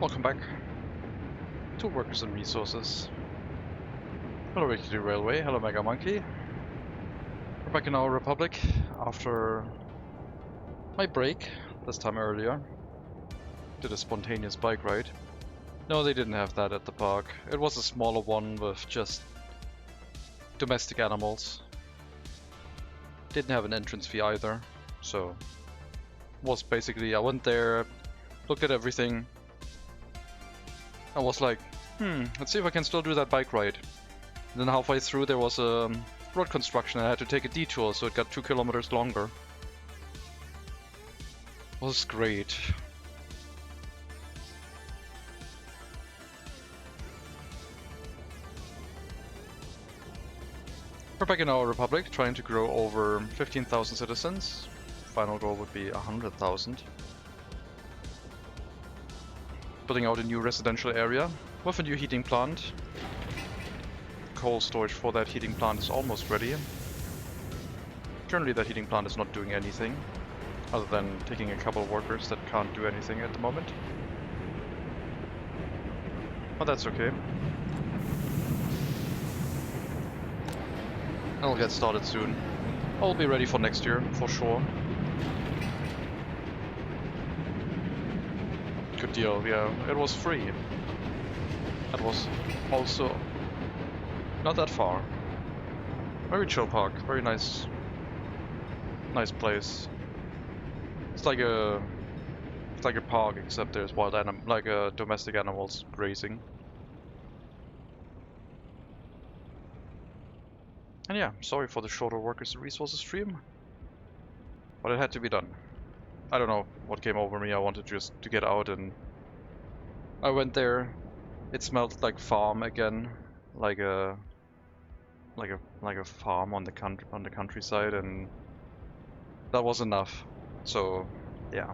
Welcome back to Workers and Resources. Hello MegaCity Railway, hello Mega Monkey. We're back in our Republic after my break, this time earlier. Did a spontaneous bike ride. No, they didn't have that at the park. It was a smaller one with just domestic animals. Didn't have an entrance fee either, so was basically I went there, looked at everything. I was like, let's see if I can still do that bike ride. And then halfway through there was a road construction. I had to take a detour, so it got 2 kilometers longer. It was great. We're back in our republic, trying to grow over 15,000 citizens. Final goal would be 100,000. Building out a new residential area with a new heating plant. Coal storage for that heating plant is almost ready. Currently that heating plant is not doing anything, other than taking a couple of workers that can't do anything at the moment. But that's okay. I'll get started soon. I'll be ready for next year, for sure. Good deal, yeah. It was free. That was also not that far. Very chill park, very nice place. It's like a park, except there's domestic animals grazing. And yeah, sorry for the shorter Workers and Resources stream, but it had to be done. I don't know what came over me. I wanted just to get out, and I went there. It smelled like farm again, like a farm on the countryside, and that was enough. So yeah.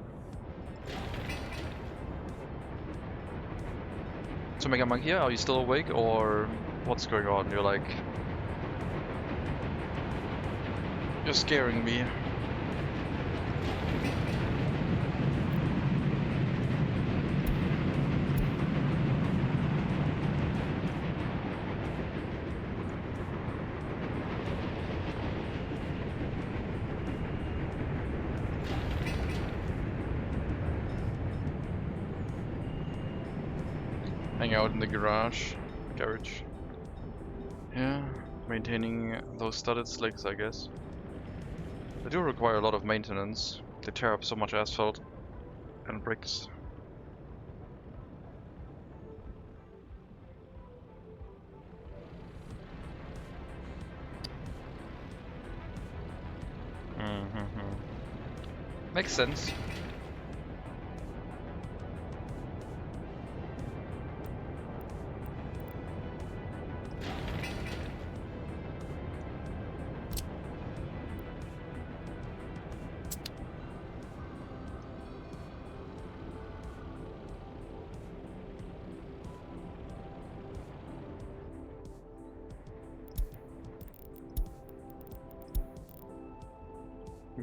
So Mega Monkey, yeah, are you still awake, or what's going on? You're scaring me. Hang out in the garage. Yeah, maintaining those studded slicks, I guess. They do require a lot of maintenance. They tear up so much asphalt and bricks. Makes sense.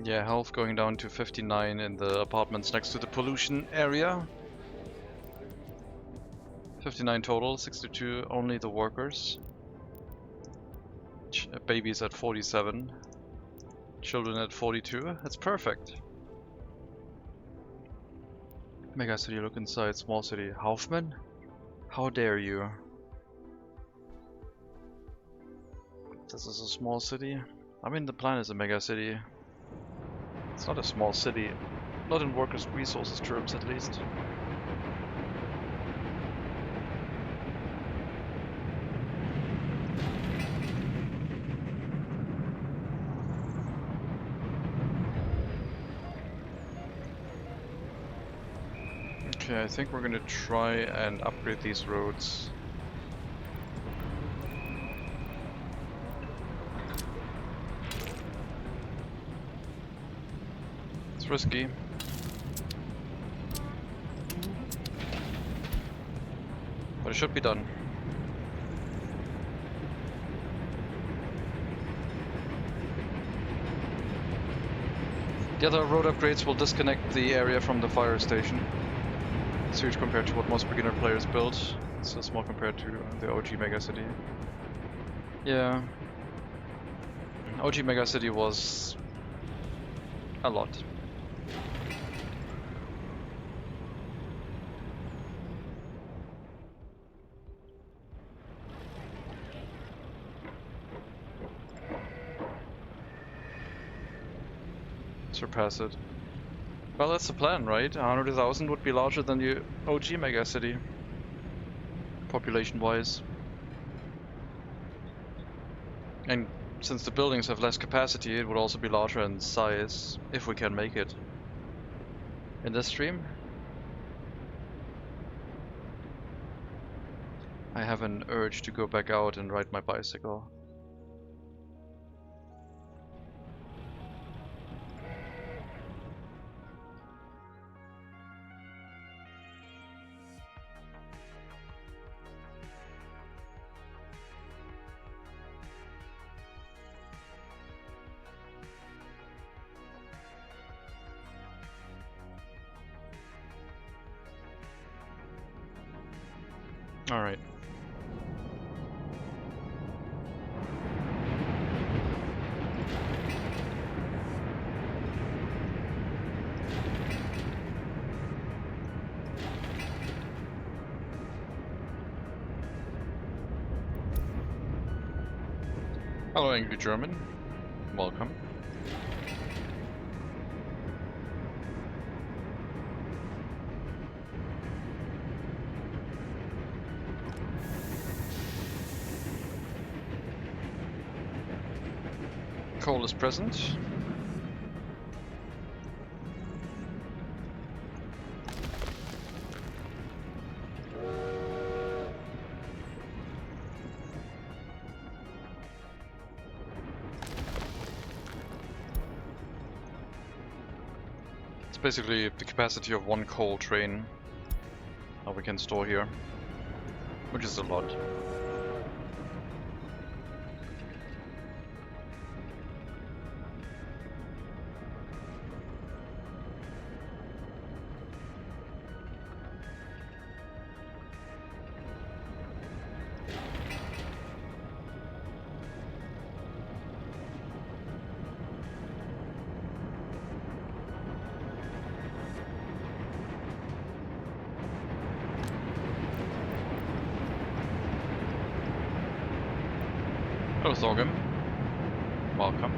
Yeah, health going down to 59 in the apartments next to the pollution area. 59 total, 62 only the workers. Babies at 47. Children at 42. That's perfect. Mega city, look inside. Small city. Hoffman? How dare you? This is a small city. I mean, the plan is a mega city. It's not a small city. Not in Workers' Resources terms, at least. Okay, I think we're gonna try and upgrade these roads. It's risky. But it should be done. The other road upgrades will disconnect the area from the fire station. It's huge compared to what most beginner players build. It's so small compared to the OG MegaCity. Yeah. OG MegaCity was a lot. Surpass it. Well, that's the plan, right? 100,000 would be larger than the OG MegaCity, population-wise. And since the buildings have less capacity, it would also be larger in size, if we can make it. In this stream, I have an urge to go back out and ride my bicycle. Alright. Hello, Angry German. Welcome. Cole is present. It's basically the capacity of one coal train that we can store here, which is a lot. Hello, Thorgrim. Welcome.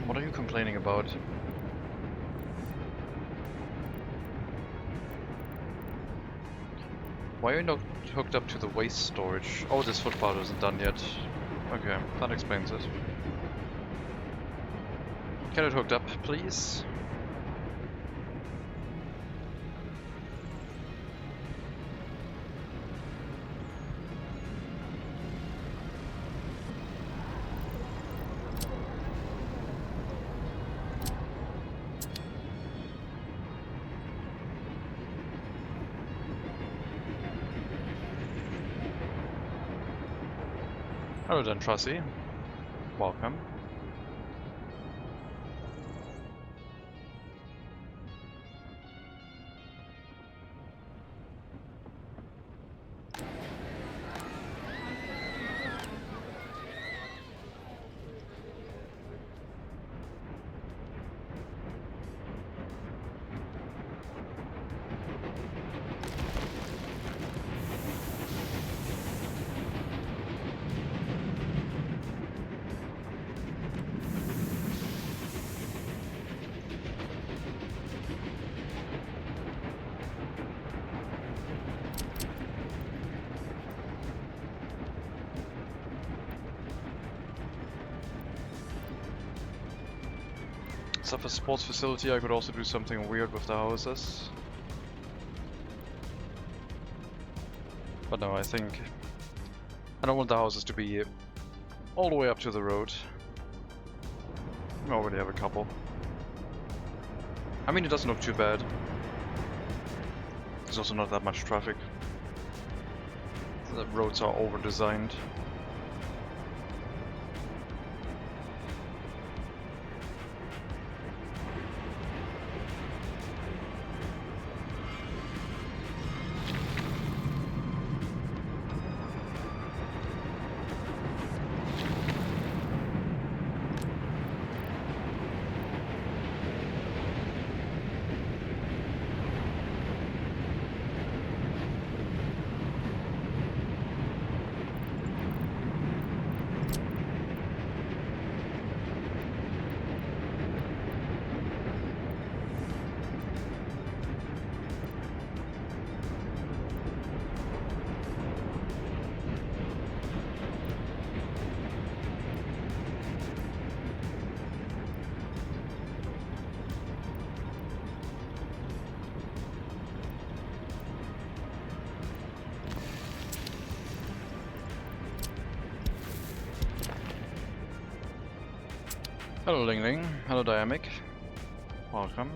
What are you complaining about? Why are you not hooked up to the waste storage? Oh, this footpath isn't done yet. Okay, that explains it. Get it hooked up, please. Hello then, Trussie. Welcome. limits of a sports facility, I could also do something weird with the houses. But no, I think I don't want the houses to be all the way up to the road. I already have a couple. I mean, it doesn't look too bad. There's also not that much traffic. The roads are over-designed. Hello Ling Ling, hello Diamic, welcome.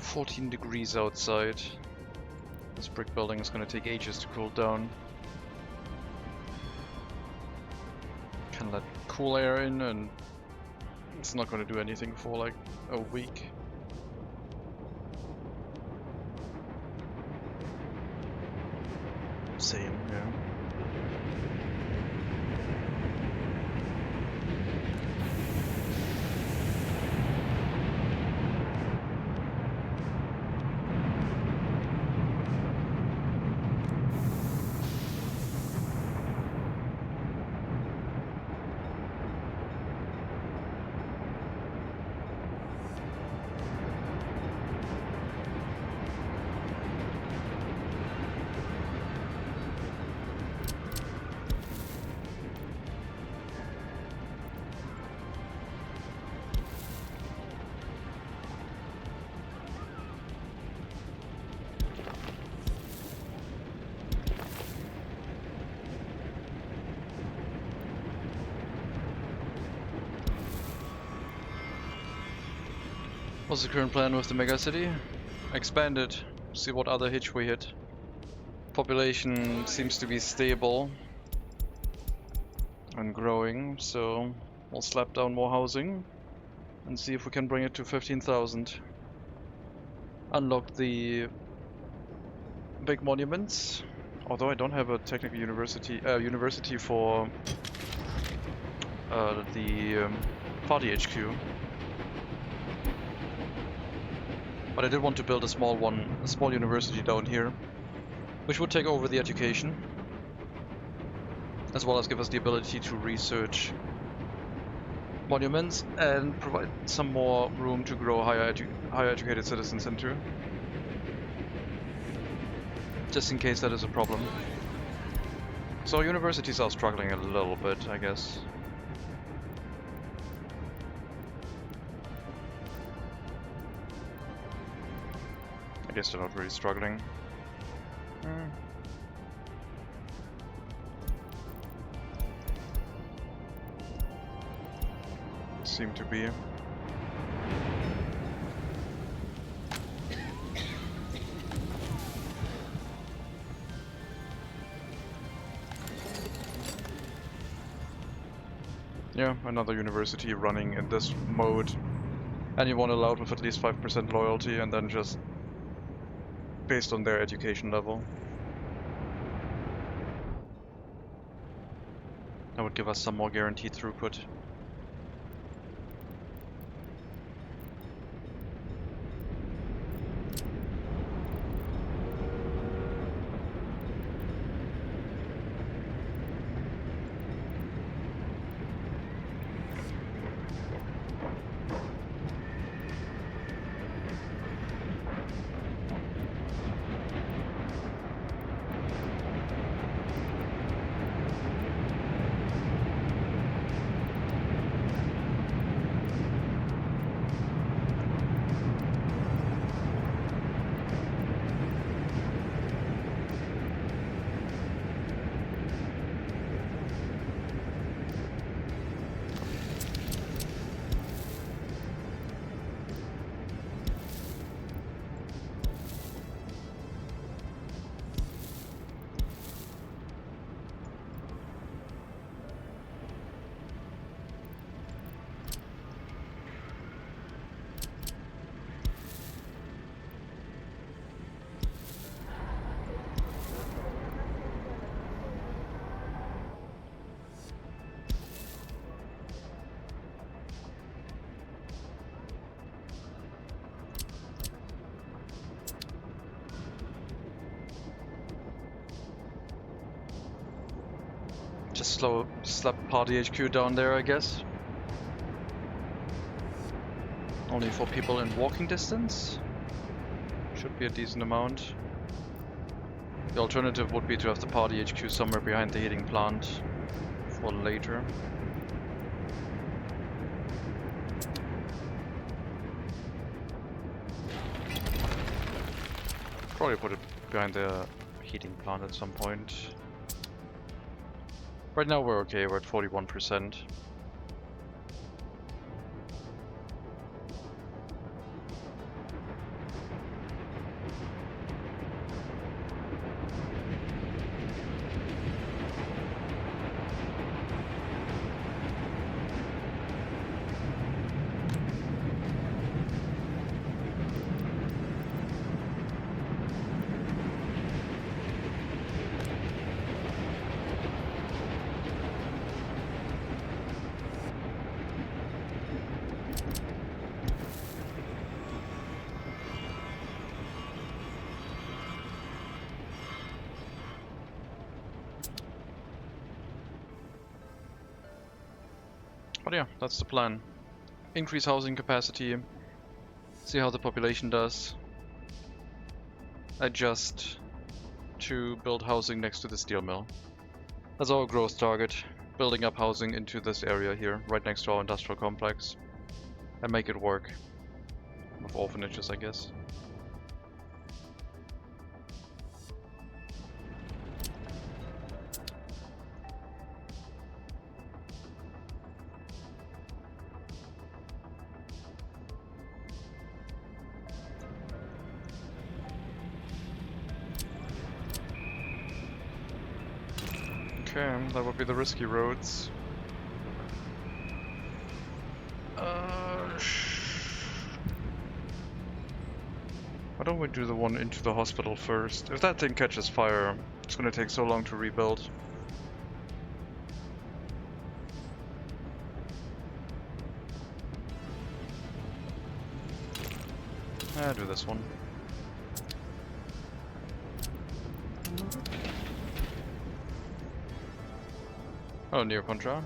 "14 degrees outside. This brick building is going to take ages to cool down. Can let cool air in, and it's not going to do anything for like a week. Same, yeah. What's the current plan with the megacity? Expand it, see what other hitch we hit. Population seems to be stable and growing, so we'll slap down more housing and see if we can bring it to 15,000. Unlock the big monuments, although I don't have a technical university for the party HQ. But I did want to build a small university down here, which would take over the education, as well as give us the ability to research monuments and provide some more room to grow higher educated citizens into. Just in case that is a problem. So universities are struggling a little bit, I guess. I guess they're not really struggling. Seem to be. Yeah, another university running in this mode. Anyone allowed with at least 5% loyalty, and then just based on their education level. That would give us some more guaranteed throughput. Just slap party HQ down there, I guess. Only for people in walking distance. Should be a decent amount. The alternative would be to have the party HQ somewhere behind the heating plant for later. Probably put it behind the heating plant at some point. Right now we're okay, we're at 41%. But yeah, that's the plan. Increase housing capacity, see how the population does, adjust to build housing next to the steel mill. That's our growth target, building up housing into this area here, right next to our industrial complex, and make it work. With orphanages, I guess. Okay, that would be the risky roads. Why don't we do the one into the hospital first? If that thing catches fire, it's gonna take so long to rebuild. Do this one. Hello, Neo Contra.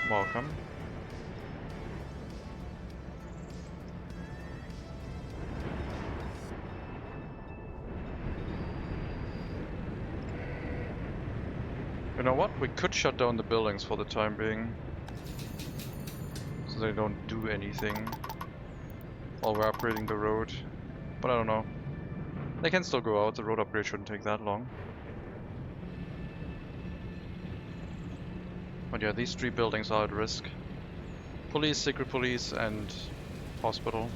Welcome. You know what? We could shut down the buildings for the time being, so they don't do anything while we're upgrading the road. But I don't know. They can still go out. The road upgrade shouldn't take that long. But yeah, these 3 buildings are at risk. Police, secret police, and hospital.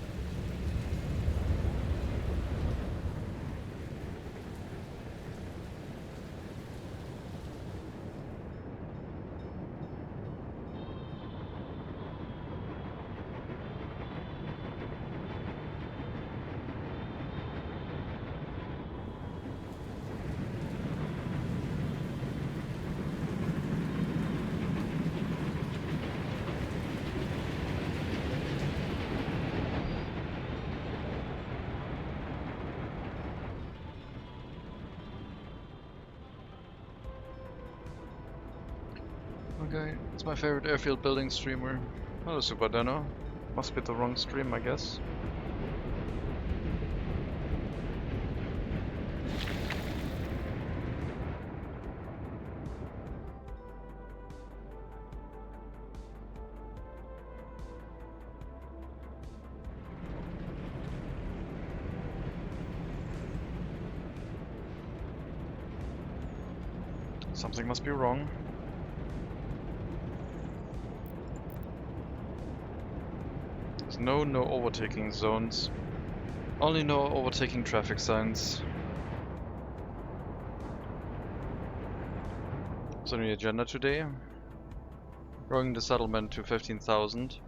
Okay, it's my favorite airfield building streamer. Hello, Super Deno. Must be the wrong stream, I guess. Something must be wrong. There's no overtaking zones. Only no overtaking traffic signs. So the agenda today. Growing the settlement to 15,000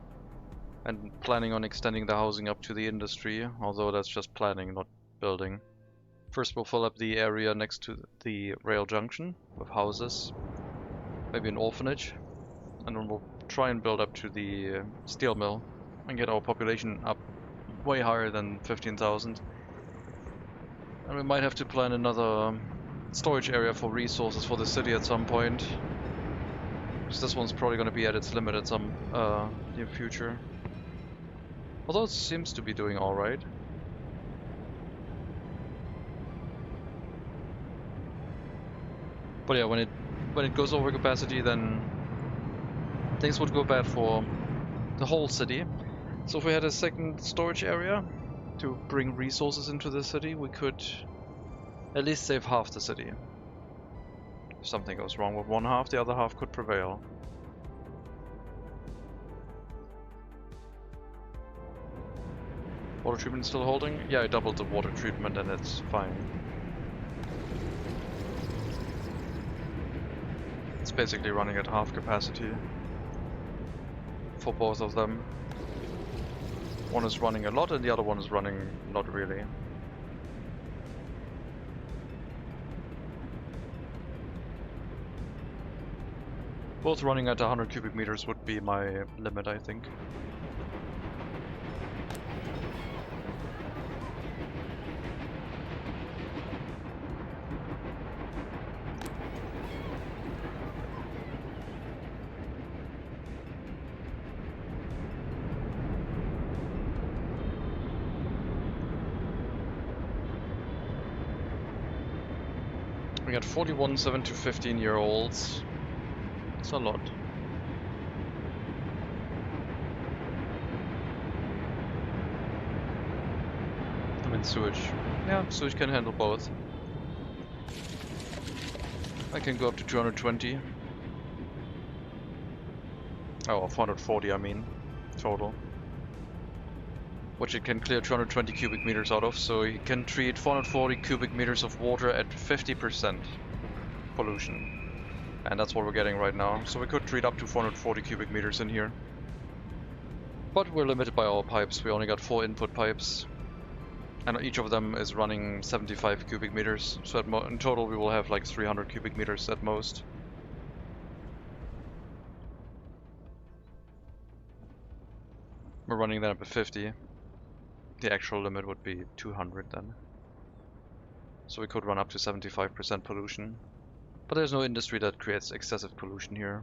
and planning on extending the housing up to the industry, although that's just planning, not building. First we'll fill up the area next to the rail junction with houses, maybe an orphanage, and then we'll try and build up to the steel mill and get our population up way higher than 15,000. And we might have to plan another storage area for resources for the city at some point, because this one's probably going to be at its limit at some near future. Although it seems to be doing alright. But yeah, when it goes over capacity, then things would go bad for the whole city. So if we had a second storage area to bring resources into the city, we could at least save half the city. If something goes wrong with one half, the other half could prevail. Water treatment still holding? Yeah, I doubled the water treatment and it's fine. It's basically running at half capacity for both of them. One is running a lot and the other one is running not really. Both running at 100 cubic meters would be my limit, I think. We got 41 7 to 15-year-olds. It's a lot. I mean sewage. Yeah, sewage can handle both. I can go up to 220. Oh, 440 I mean, total. Which it can clear 220 cubic meters out of, so you can treat 440 cubic meters of water at 50% pollution. And that's what we're getting right now. So we could treat up to 440 cubic meters in here. But we're limited by our pipes. We only got 4 input pipes. And each of them is running 75 cubic meters. So in total we will have like 300 cubic meters at most. We're running that up at 50. The actual limit would be 200 then. So we could run up to 75% pollution. But there's no industry that creates excessive pollution here.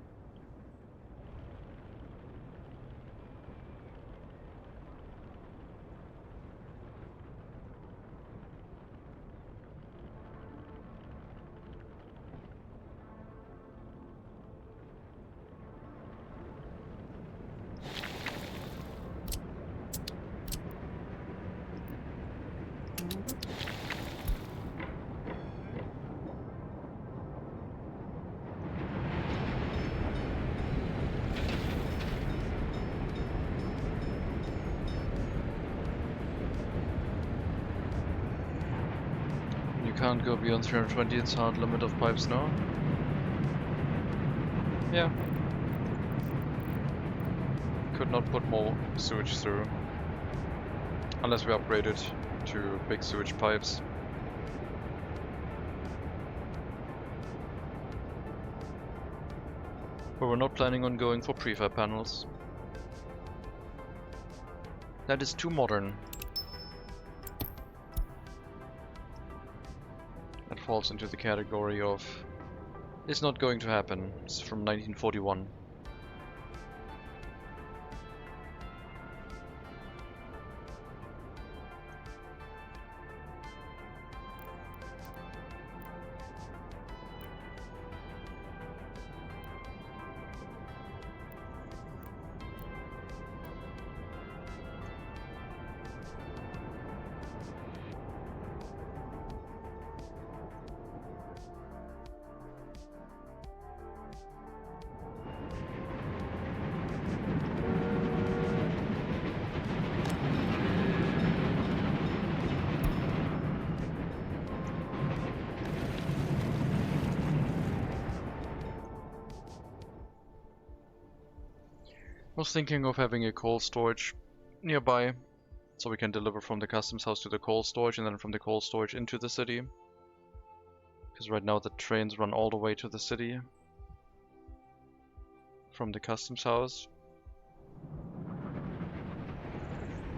Can't go beyond 320, it's hard limit of pipes now. Yeah. Could not put more sewage through. Unless we upgrade it to big sewage pipes. But we're not planning on going for prefab panels. That is too modern. That falls into the category of it's not going to happen. It's from 1941. I was thinking of having a coal storage nearby, so we can deliver from the customs house to the coal storage and then from the coal storage into the city. Because right now the trains run all the way to the city from the customs house.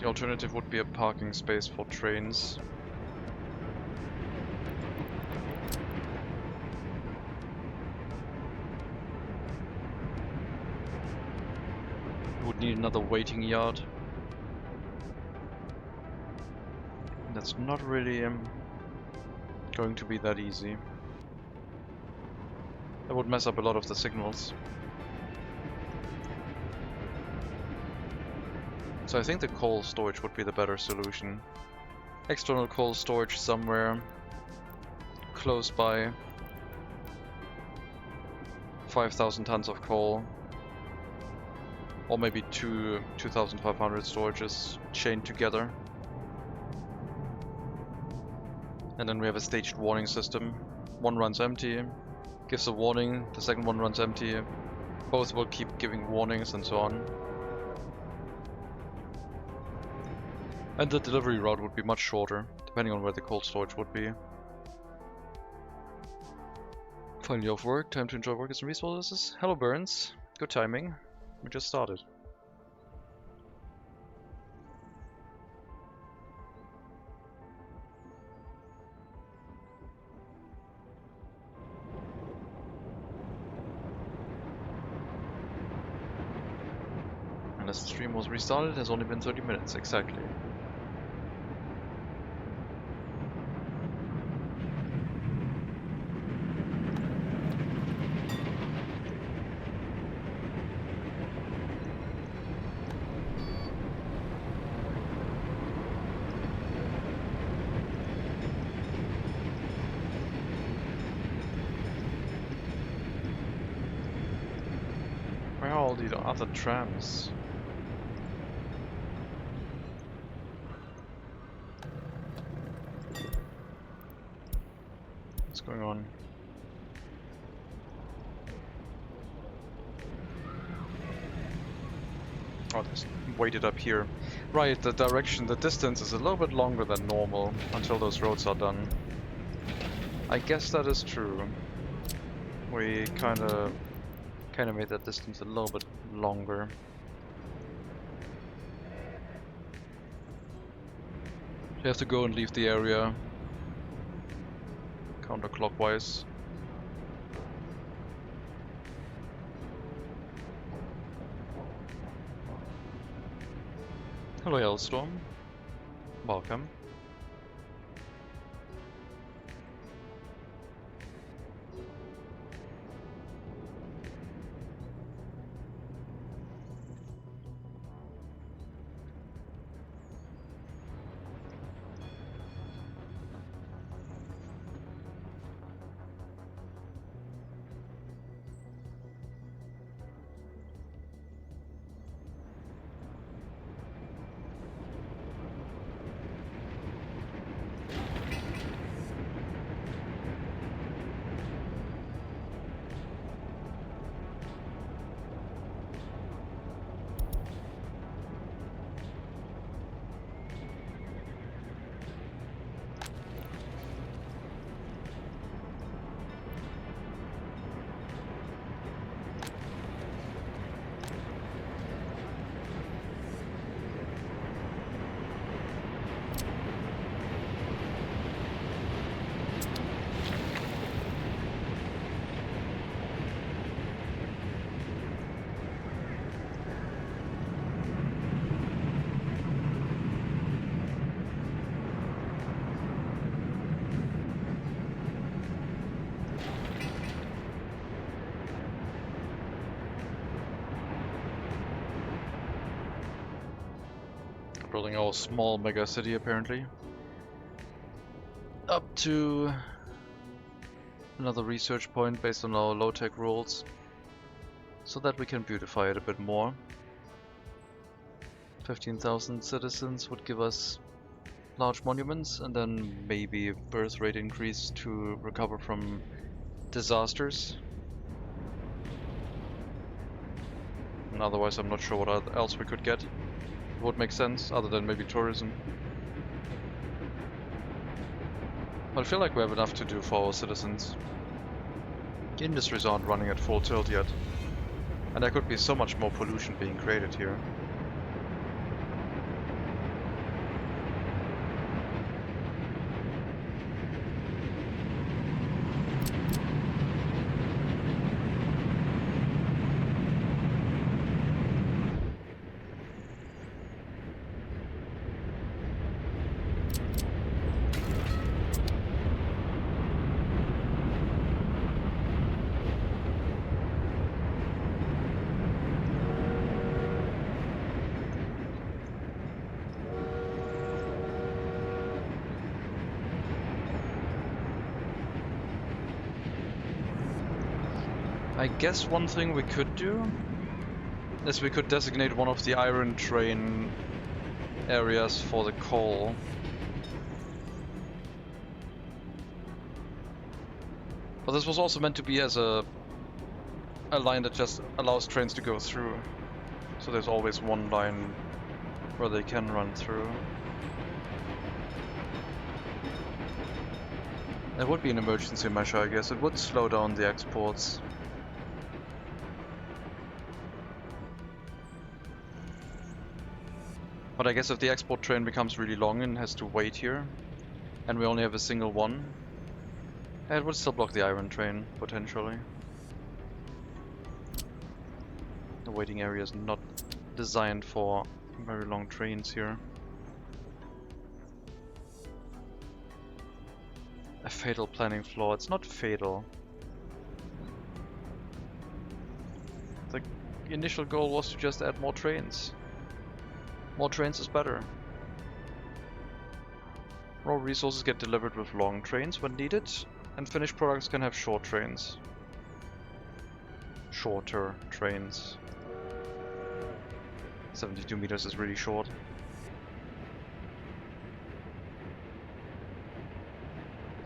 The alternative would be a parking space for trains. Would need another waiting yard. That's not really going to be that easy. That would mess up a lot of the signals. So I think the coal storage would be the better solution. External coal storage somewhere close by. 5,000 tons of coal. Or maybe 2,500 storages chained together. And then we have a staged warning system. One runs empty, gives a warning, the second one runs empty. Both will keep giving warnings and so on. And the delivery route would be much shorter, depending on where the cold storage would be. Finally off work, time to enjoy workers and resources. Hello Burns, good timing. We just started. And as the stream was restarted, it has only been 30 minutes, exactly. Where are all the other trams? What's going on? Or just waited up here. Right, the direction, the distance is a little bit longer than normal until those roads are done. I guess that is true. We kinda made that distance a little bit longer. You have to go and leave the area counterclockwise. Hello, Hailstorm. Welcome. Building our small megacity apparently. Up to another research point based on our low-tech rules, so that we can beautify it a bit more. 15,000 citizens would give us large monuments, and then maybe a birth rate increase to recover from disasters. And otherwise I'm not sure what else we could get. It would make sense, other than maybe tourism. But I feel like we have enough to do for our citizens. Industries aren't running at full tilt yet. And there could be so much more pollution being created here. I guess one thing we could do is we could designate one of the iron train areas for the coal. But this was also meant to be as a line that just allows trains to go through. So there's always one line where they can run through. That would be an emergency measure, I guess. It would slow down the exports. But I guess if the export train becomes really long and has to wait here, and we only have a single one, it would still block the iron train, potentially. The waiting area is not designed for very long trains here. A fatal planning flaw. It's not fatal. The initial goal was to just add more trains. More trains is better. Raw resources get delivered with long trains when needed, and finished products can have short trains. Shorter trains. 72 meters is really short.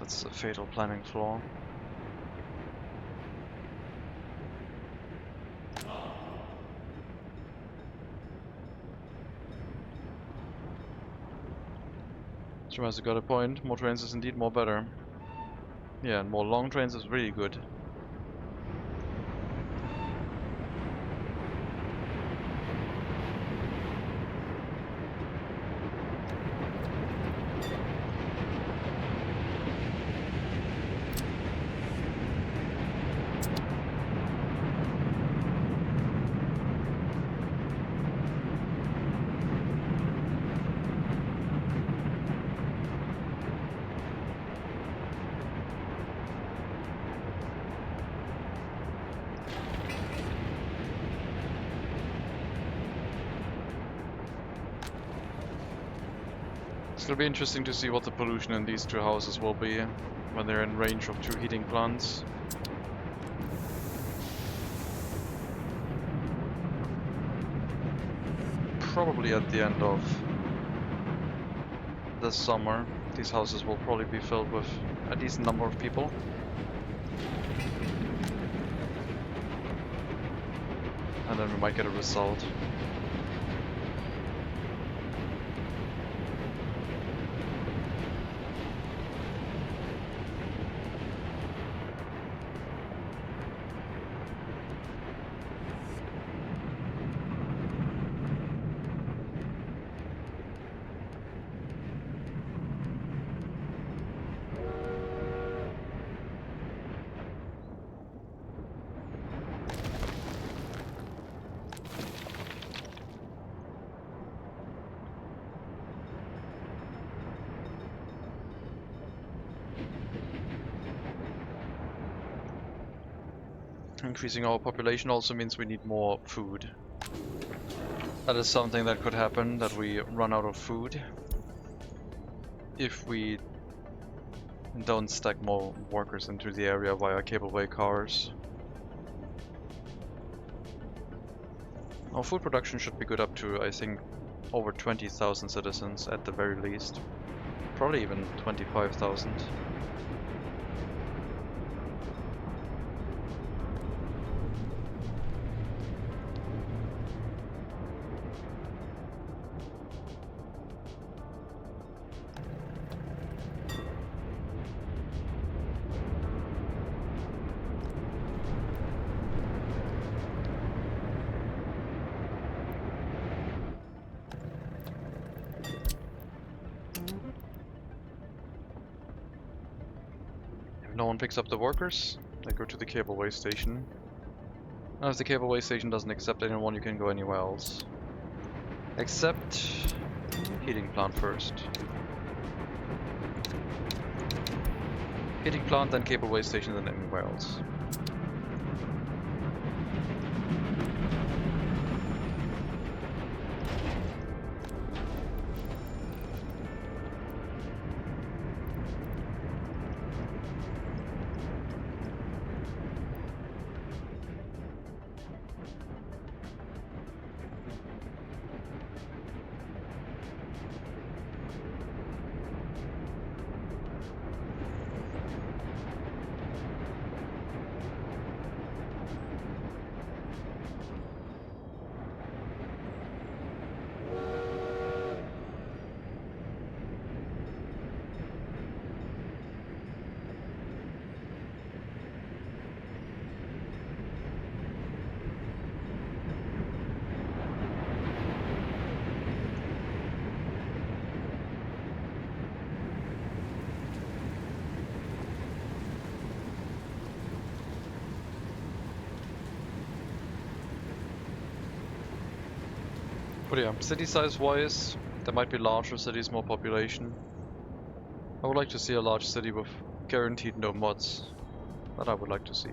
That's a fatal planning flaw. Sure has got a point. More trains is indeed more better. Yeah, and more long trains is really good. It's gonna be interesting to see what the pollution in these two houses will be when they're in range of two heating plants. Probably at the end of this summer, these houses will probably be filled with a decent number of people. And then we might get a result. Increasing our population also means we need more food. That is something that could happen, that we run out of food if we don't stack more workers into the area via cableway cars. Our food production should be good up to, I think, over 20,000 citizens at the very least. Probably even 25,000. No one picks up the workers, they go to the cableway station. And if the cableway station doesn't accept anyone, you can go anywhere else. Except heating plant first. Heating plant, then cableway station, then anywhere else. But yeah, city size wise, there might be larger cities, more population. I would like to see a large city with guaranteed no mods. That I would like to see.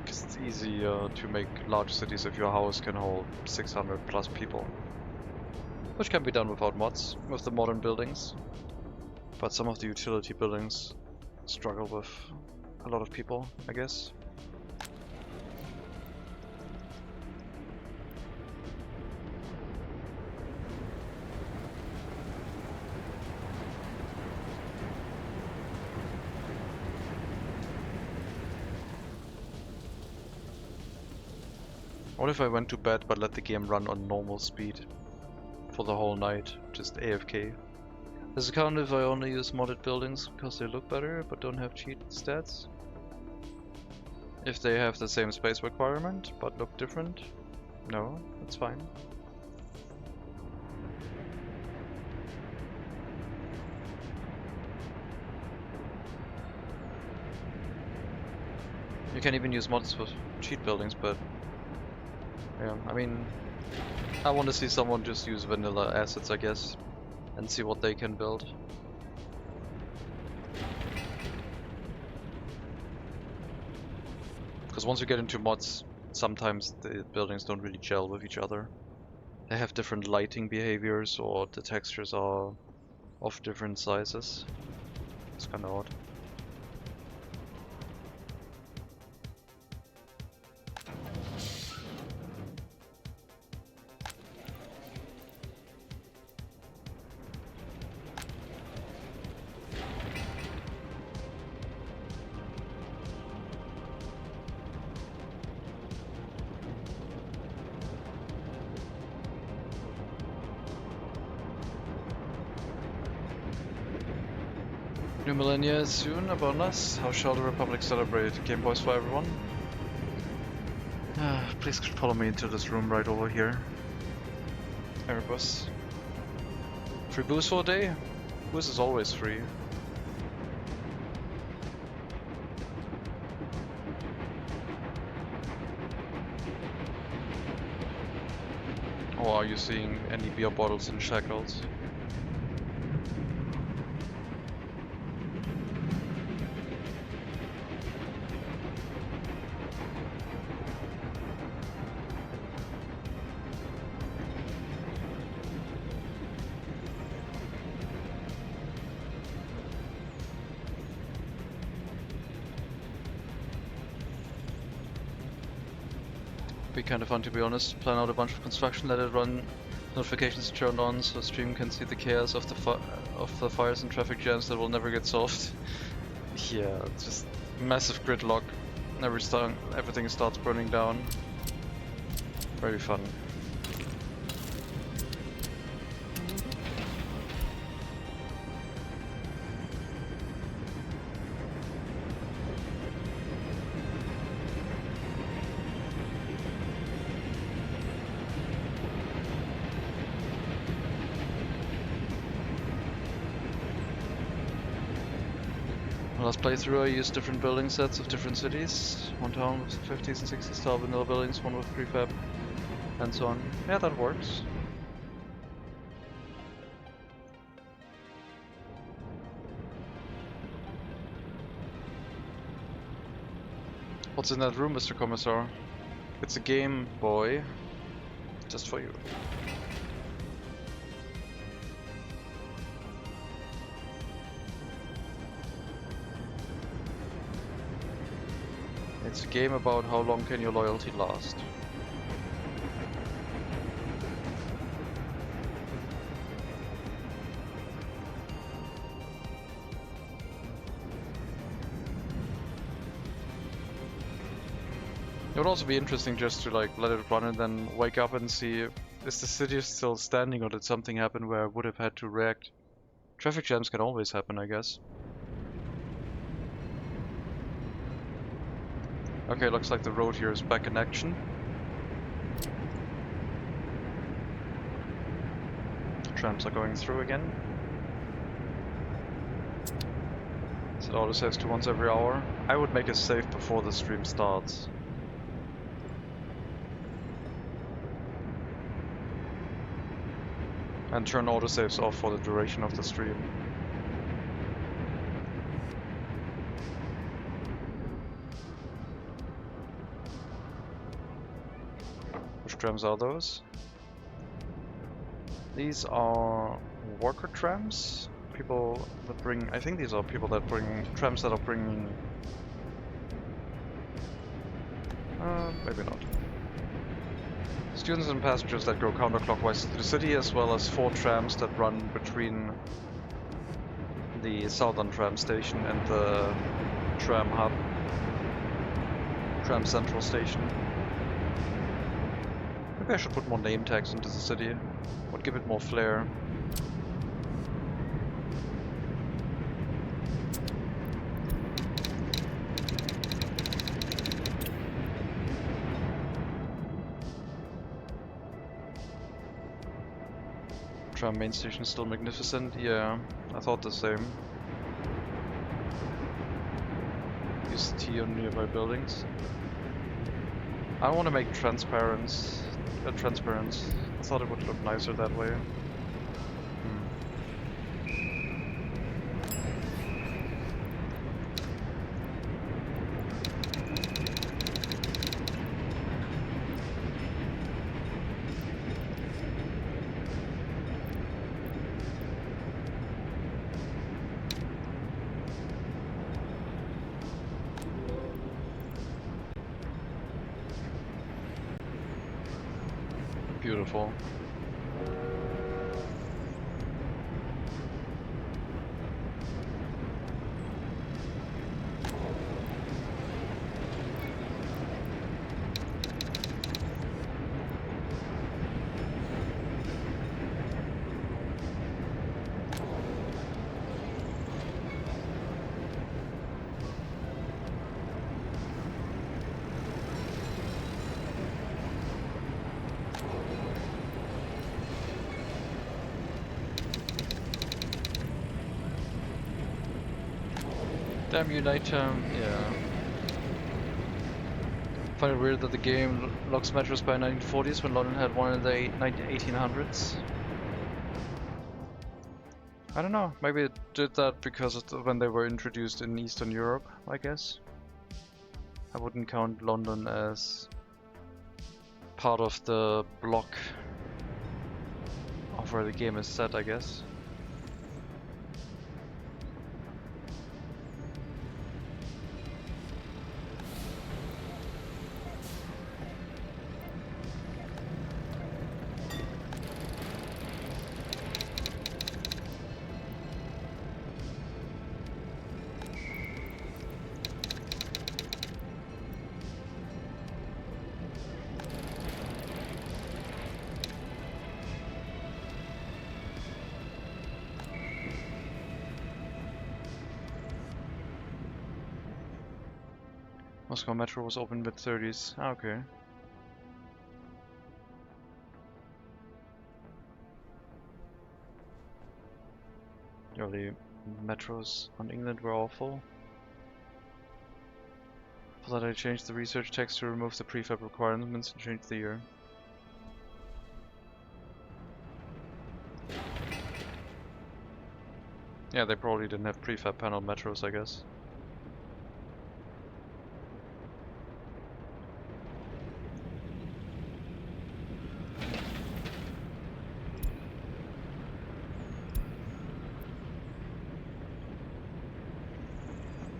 Because it's easy to make large cities if your house can hold 600 plus people. Which can be done without mods, with the modern buildings. But some of the utility buildings struggle with a lot of people, I guess. What if I went to bed but let the game run on normal speed for the whole night, just AFK? Does it count if I only use modded buildings because they look better but don't have cheat stats? If they have the same space requirement but look different? No, that's fine. You can even use mods for cheat buildings, but yeah, I mean, I want to see someone just use vanilla assets, I guess, and see what they can build. Because once you get into mods, sometimes the buildings don't really gel with each other. They have different lighting behaviors, or the textures are of different sizes. It's kinda odd. New millennia is soon upon us. How shall the Republic celebrate? Game Boys for everyone? Please follow me into this room right over here. Erebus. Free booze for a day? Booze is always free. Or are you seeing any beer bottles in shackles? Be kind of fun, to be honest. Plan out a bunch of construction, let it run, notifications turned on so stream can see the chaos of the fires and traffic jams that will never get solved. Yeah, it's just massive gridlock. Everything starts burning down. Very fun. Last playthrough I used different building sets of different cities. One town with 50s and 60s style vanilla buildings, one with prefab, and so on. Yeah, that works. What's in that room, Mr. Commissar? It's a Game Boy. Just for you. It's a game about how long can your loyalty last. It would also be interesting just to like let it run and then wake up and see, is the city still standing or did something happen where I would have had to react? Traffic jams can always happen, I guess. Okay, looks like the road here is back in action. Trams are going through again. Set autosaves to once every hour. I would make a save before the stream starts. And turn autosaves off for the duration of the stream. Which trams are those? These are worker trams. People that bring, I think these are people that bring trams that are bringing. Maybe not. Students and passengers that go counterclockwise to the city, as well as 4 trams that run between the southern tram station and the tram hub, tram central station. Maybe I should put more name tags into the city. Would give it more flair. Tram main station is still magnificent. Yeah, I thought the same. Use T on nearby buildings. I want to make transparent. I thought it would look nicer that way. Beautiful. Damn you, nighttime. Yeah. Find it weird that the game locks metros by 1940s when London had one in the 1800s. I don't know. Maybe it did that because of when they were introduced in Eastern Europe, I guess. I wouldn't count London as part of the block of where the game is set, I guess. Moscow Metro was open mid-30s. Ah, okay. The early metros on England were awful. For that I changed the research text to remove the prefab requirements and change the year. Yeah, they probably didn't have prefab panel metros, I guess.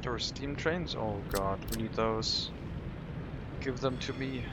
There were steam trains? Oh god, we need those. Give them to me.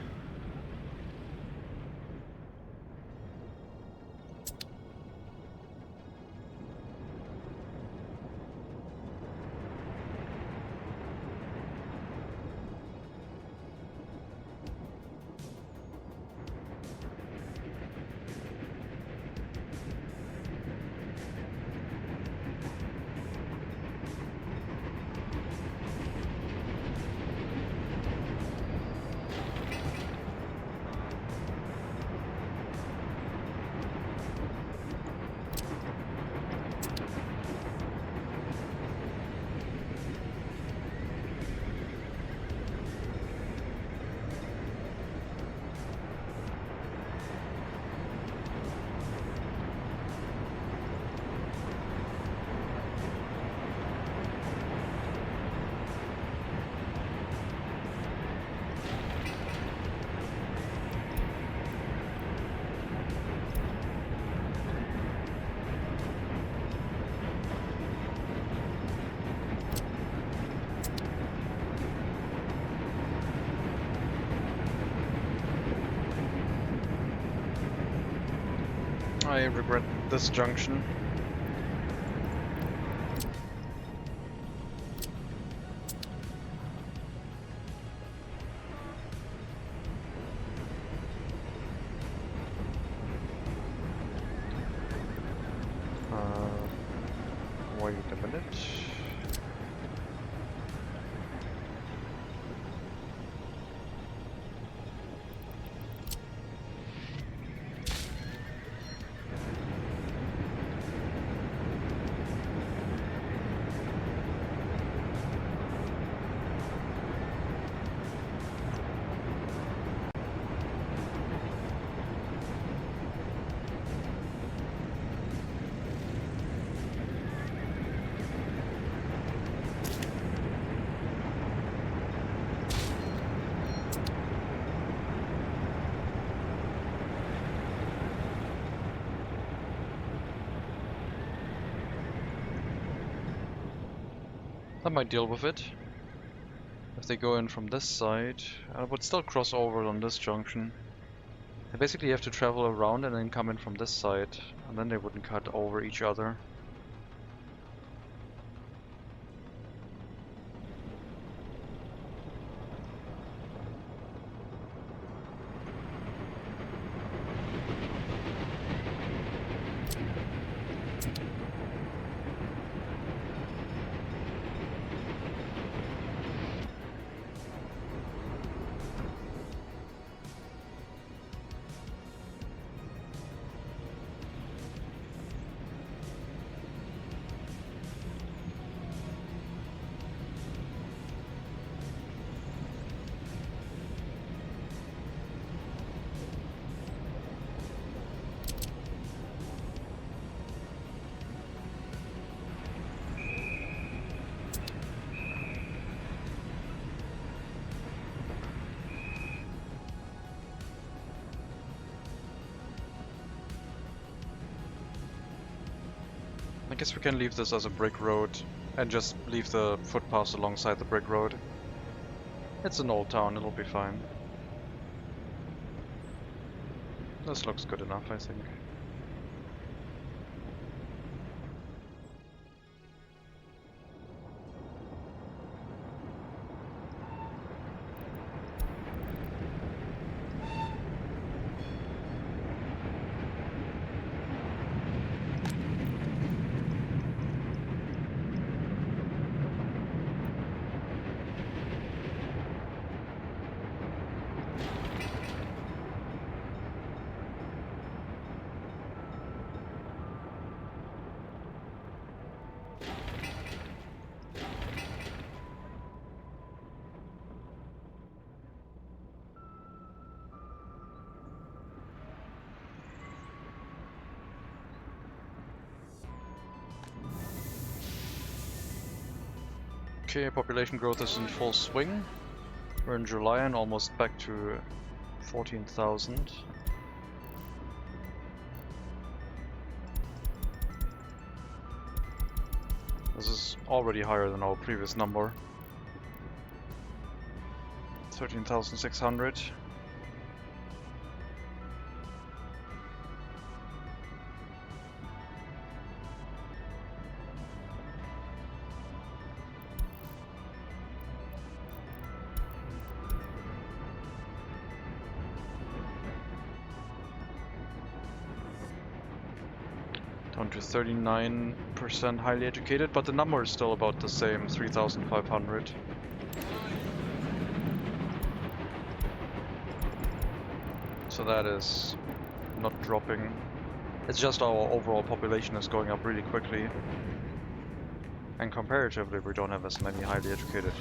I regret this junction. Wait a minute. That might deal with it. If they go in from this side, I would still cross over on this junction. They basically have to travel around and then come in from this side, and then they wouldn't cut over each other. I guess we can leave this as a brick road and just leave the footpaths alongside the brick road. It's an old town, it'll be fine. This looks good enough, I think. Okay, population growth is in full swing. We're in July and almost back to 14,000. This is already higher than our previous number. 13,600. Down to 39% highly educated, but the number is still about the same, 3,500. So that is not dropping. It's just our overall population is going up really quickly. And comparatively, we don't have as many highly educated.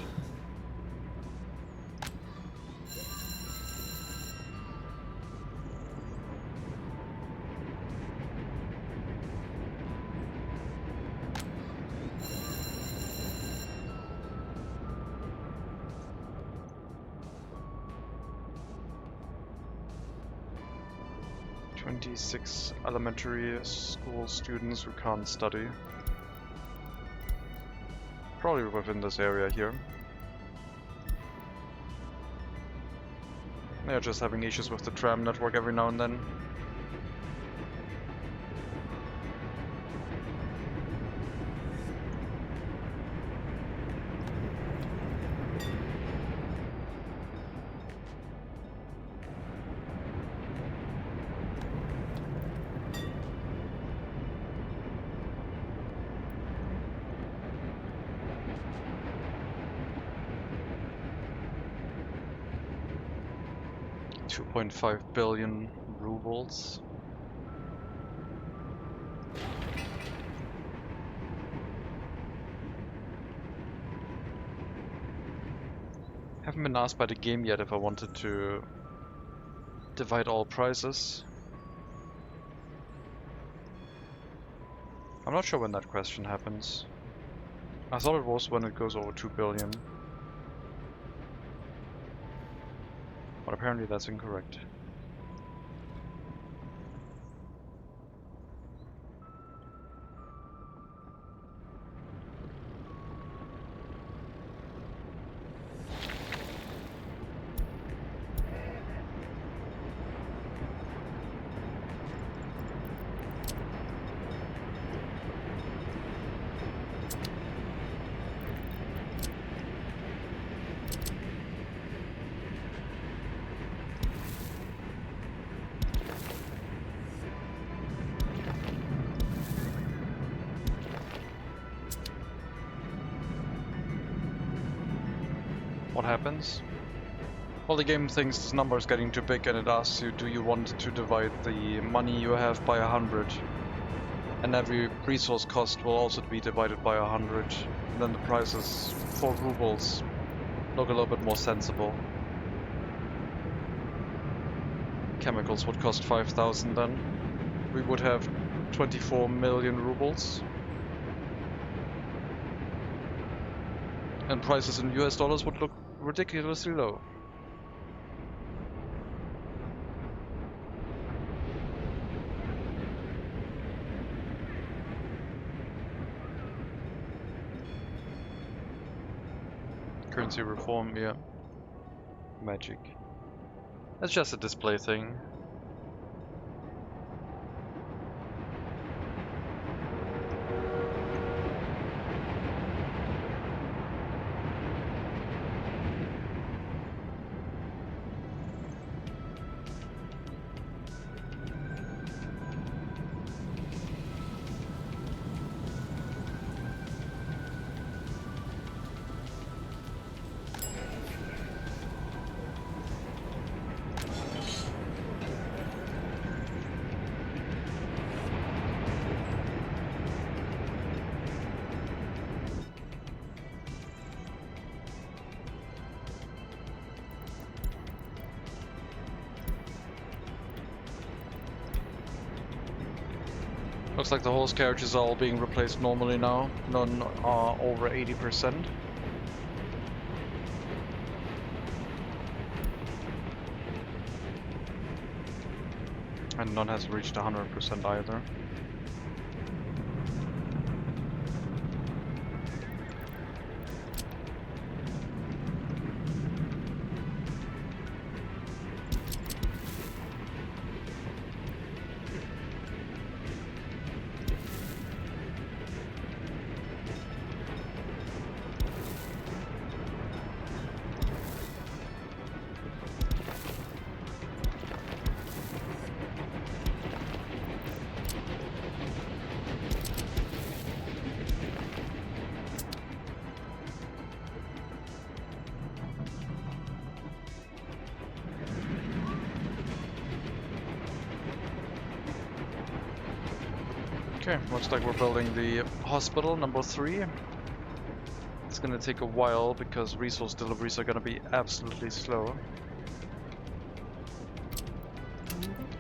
Six elementary school students who can't study. Probably within this area here. They're just having issues with the tram network every now and then. 2.5 billion rubles. Haven't been asked by the game yet if I wanted to divide all prices. I'm not sure when that question happens. I thought it was when it goes over 2 billion. But apparently that's incorrect. What happens? Well, the game thinks this number is getting too big and it asks you, do you want to divide the money you have by 100? And every resource cost will also be divided by 100. And then the prices for rubles look a little bit more sensible. Chemicals would cost 5,000 then. We would have 24 million rubles. And prices in US dollars would look ridiculously low. Currency reform, yeah. Magic. That's just a display thing. Looks like the horse carriages are all being replaced normally now. None are over 80%. And none has reached 100% either. Okay, looks like we're building the hospital number 3. It's gonna take a while because resource deliveries are gonna be absolutely slow.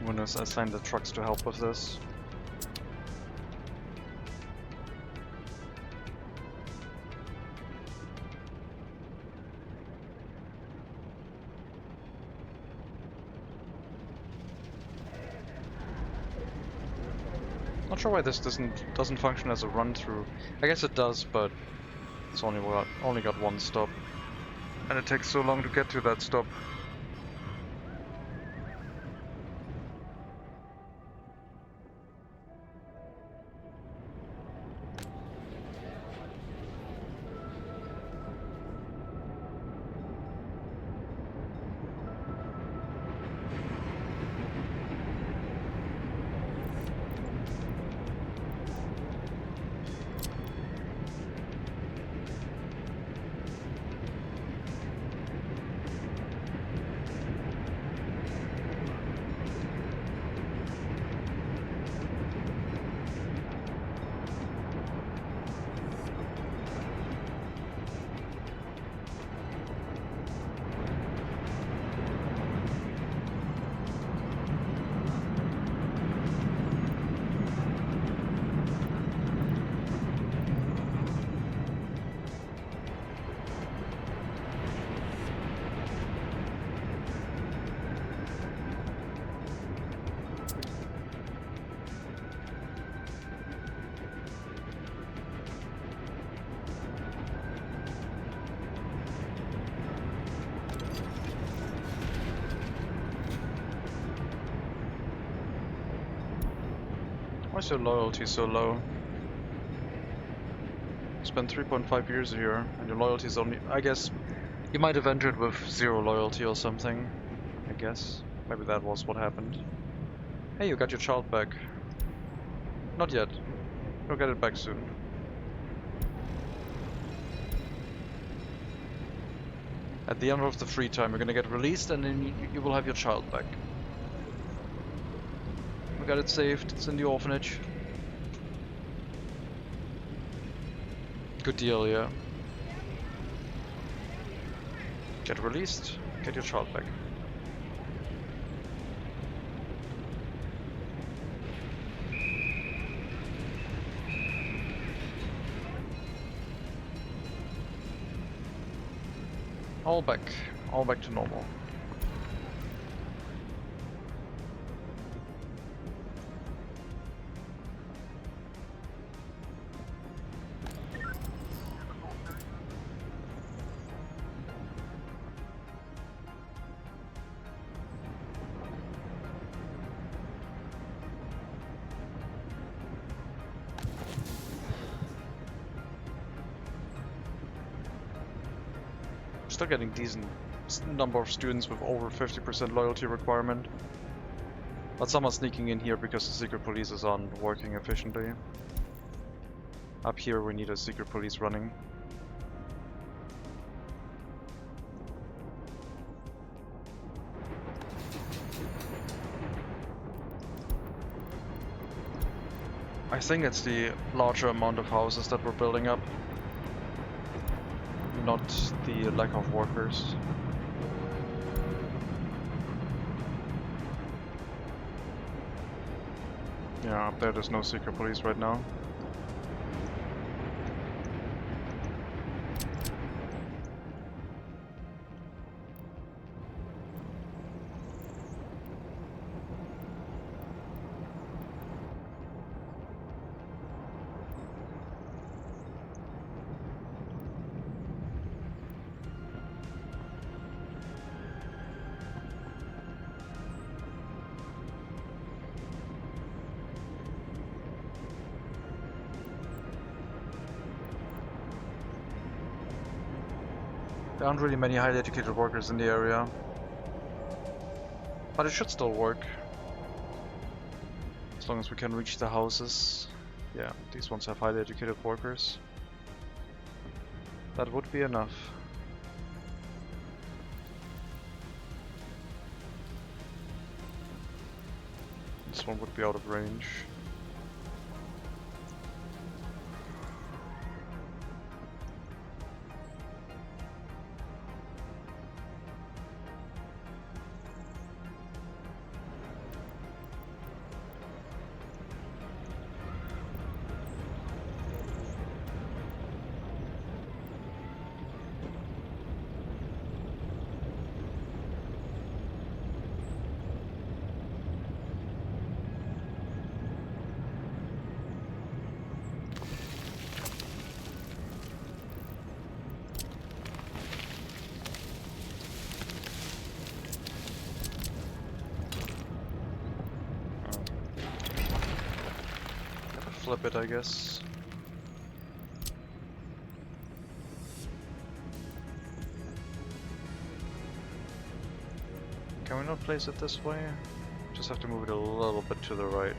I'm gonna assign the trucks to help with this. Not sure why this doesn't function as a run through. I guess it does, but it's only got one stop, and it takes so long to get to that stop. Why is your loyalty so low? Spent 3.5 years here, and your loyalty is only... I guess you might have entered with 0 loyalty or something. I guess. Maybe that was what happened. Hey, you got your child back. Not yet. You'll get it back soon. At the end of the free time, you're gonna get released, and then you will have your child back. We got it saved. It's in the orphanage. Good deal, yeah. Get released, get your child back. All back to normal. Still getting decent number of students with over 50% loyalty requirement. But some are sneaking in here because the secret police aren't working efficiently. Up here we need a secret police running. I think it's the larger amount of houses that we're building up, not the lack of workers. Yeah, up there's no secret police right now. There aren't really many highly educated workers in the area, but it should still work. As long as we can reach the houses. Yeah, these ones have highly educated workers. That would be enough. This one would be out of range. Flip it, I guess. Can we not place it this way? Just have to move it a little bit to the right.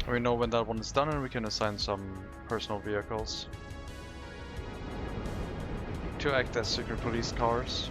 We know when that one is done, and we can assign some personal vehicles to act as secret police cars.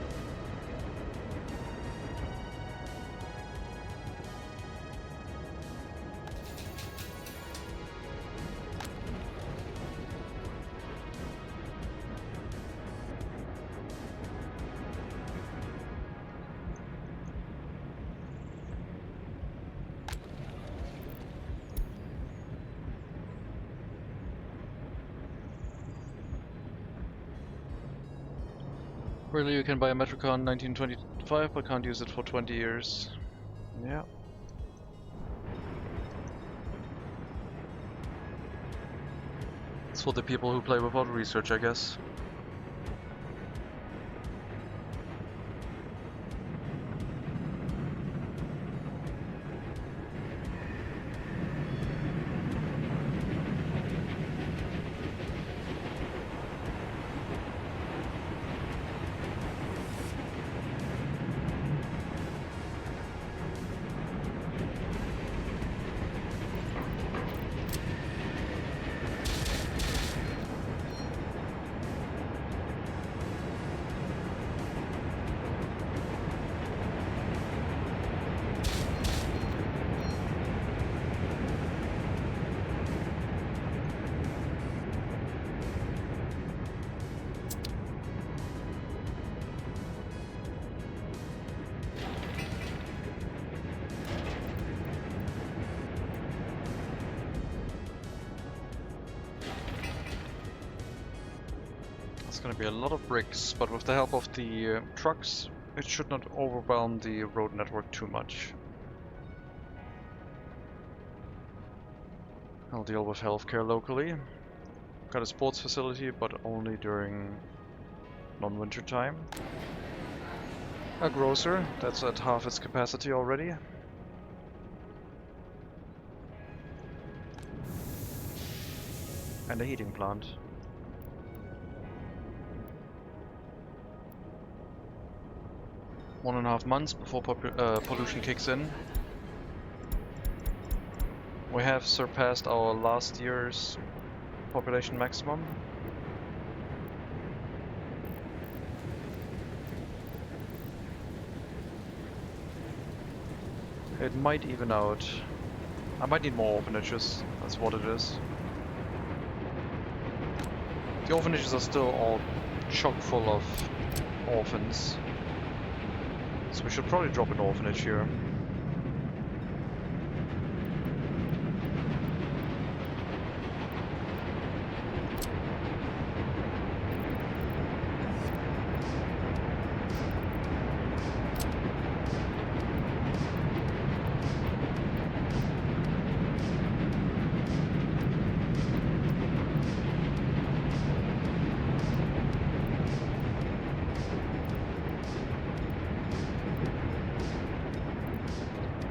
Really, you can buy a Metrocon 1925 but can't use it for 20 years. Yeah. It's for the people who play without research, I guess. It's gonna be a lot of bricks, but with the help of the trucks, it should not overwhelm the road network too much. I'll deal with healthcare locally. Got a sports facility, but only during non-winter time. A grocer, that's at half its capacity already. And a heating plant. One and a half months before pollution kicks in. We have surpassed our last year's population maximum. It might even out. I might need more orphanages, that's what it is. The orphanages are still all chock full of orphans. So we should probably drop an orphanage here.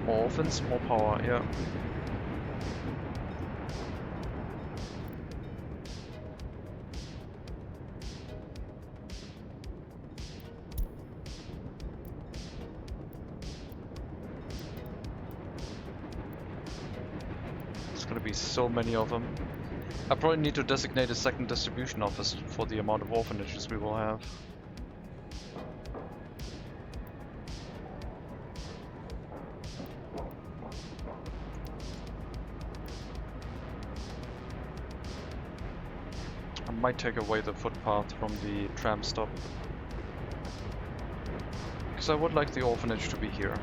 More orphans, more power, yeah. There's gonna be so many of them. I probably need to designate a second distribution office for the amount of orphanages we will have. Might take away the footpath from the tram stop. Because I would like the orphanage to be here.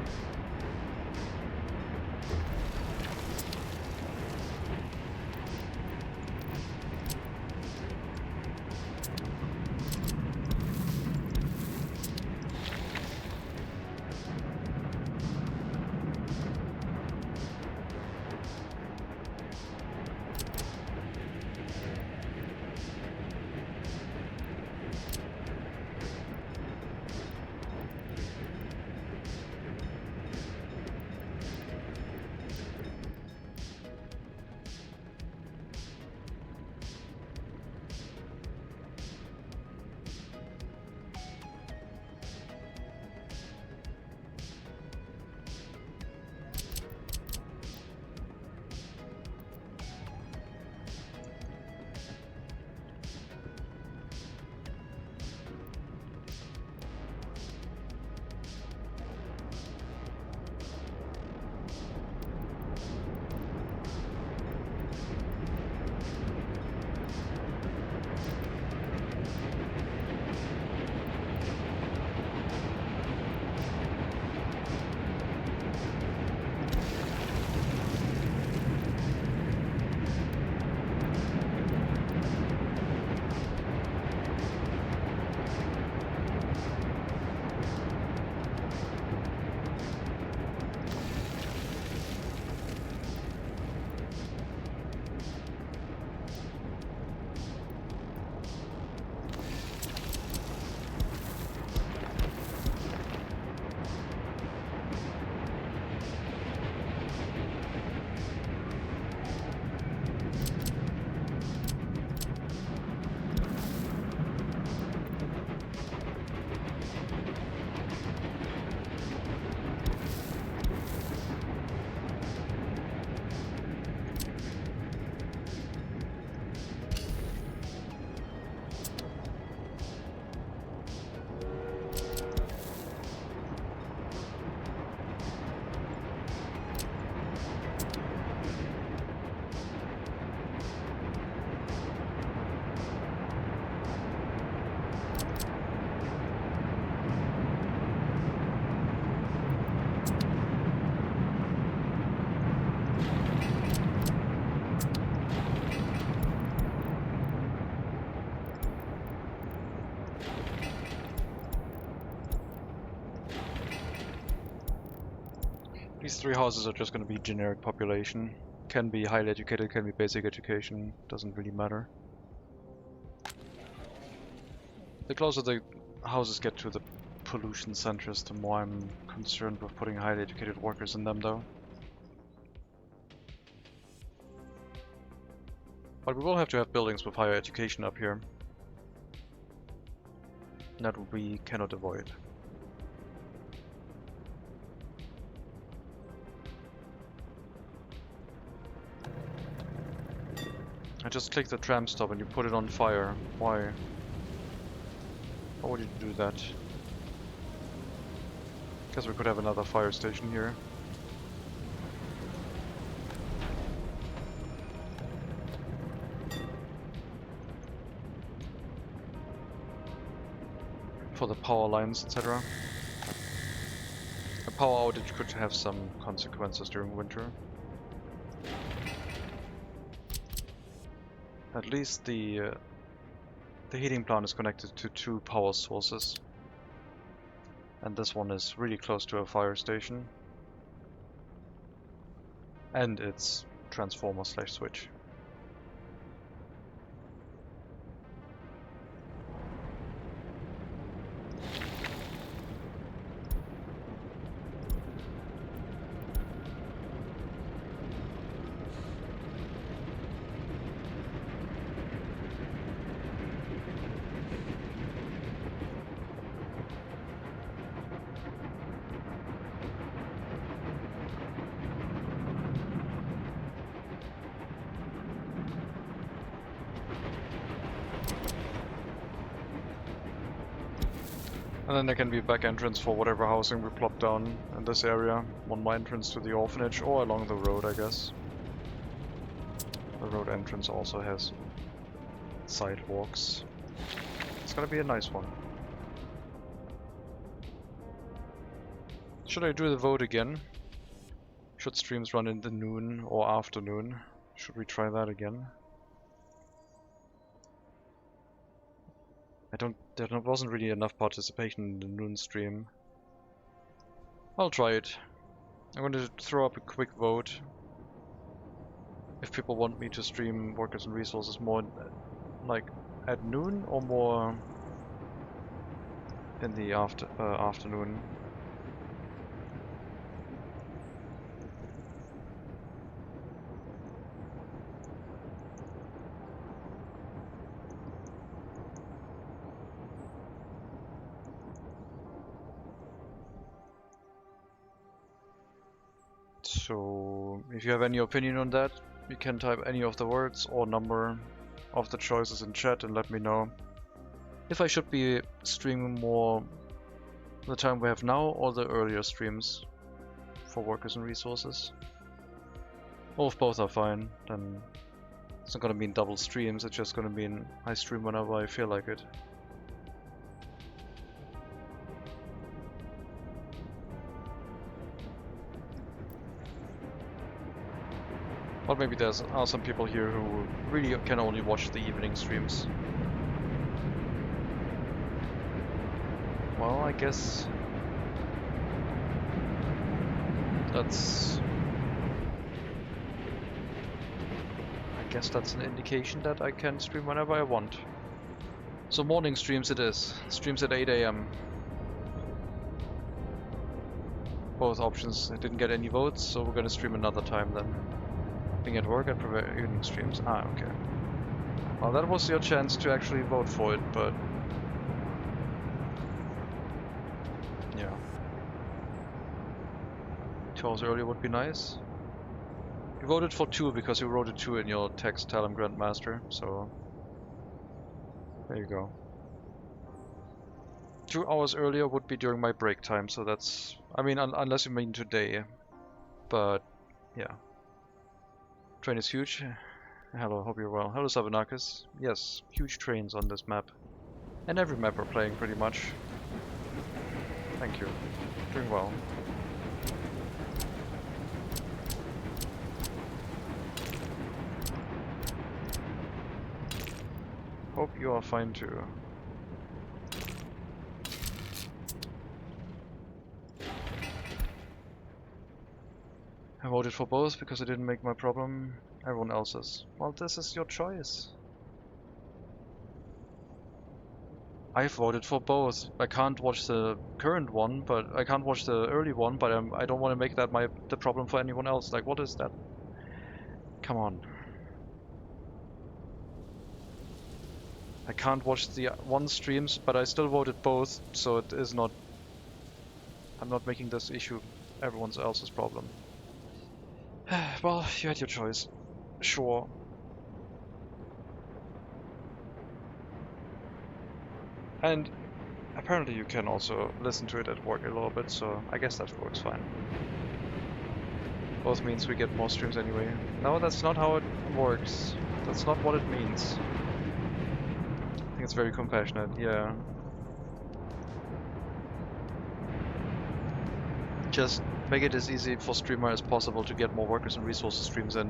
These three houses are just going to be generic population. Can be highly educated, can be basic education, doesn't really matter. The closer the houses get to the pollution centers, the more I'm concerned with putting highly educated workers in them though. But we will have to have buildings with higher education up here. That we cannot avoid. I just clicked the tram stop and you put it on fire. Why? Why would you do that? Guess we could have another fire station here. For the power lines, etc. A power outage could have some consequences during winter. At least the heating plant is connected to 2 power sources. And this one is really close to a fire station. And it's transformer/switch. And then there can be a back entrance for whatever housing we plop down in this area. One more entrance to the orphanage or along the road, I guess. The road entrance also has sidewalks. It's gonna be a nice one. Should I do the vote again? Should streams run in the noon or afternoon? Should we try that again? There wasn't really enough participation in the noon stream. I'll try it. I'm going to throw up a quick vote. If people want me to stream workers and resources more like at noon or more in the afternoon. So, if you have any opinion on that, you can type any of the words or number of the choices in chat and let me know if I should be streaming more the time we have now or the earlier streams for workers and resources. Or if both are fine, then it's not gonna mean double streams, it's just gonna mean I stream whenever I feel like it. But maybe there are some people here who really can only watch the evening streams. Well, I guess that's an indication that I can stream whenever I want. So morning streams it is. Streams at 8 AM. Both options didn't get any votes, so we're gonna stream another time then. Being at work, I prefer evening streams. Ah, okay. Well, that was your chance to actually vote for it, but yeah. 2 hours earlier would be nice. You voted for 2 because you wrote a 2 in your text, Talem Grandmaster, so there you go. 2 hours earlier would be during my break time, so that's... I mean, unless you mean today, but yeah. Train is huge. Hello, hope you're well. Hello, Sabanakis. Yes, huge trains on this map. And every map we're playing, pretty much. Thank you. Doing well. Hope you are fine too. I voted for both because it didn't make my problem everyone else's. Well, this is your choice. I've voted for both. I can't watch the current one, but I can't watch the early one, but I don't want to make that the problem for anyone else. Like, what is that? Come on. I can't watch the one streams, but I still voted both, so it is not... I'm not making this issue everyone else's problem. Well, you had your choice. Sure. And apparently you can also listen to it at work a little bit, so I guess that works fine. Both means we get more streams anyway. No, that's not how it works. That's not what it means. I think it's very compassionate, yeah. Just make it as easy for streamer as possible to get more workers and resources streams in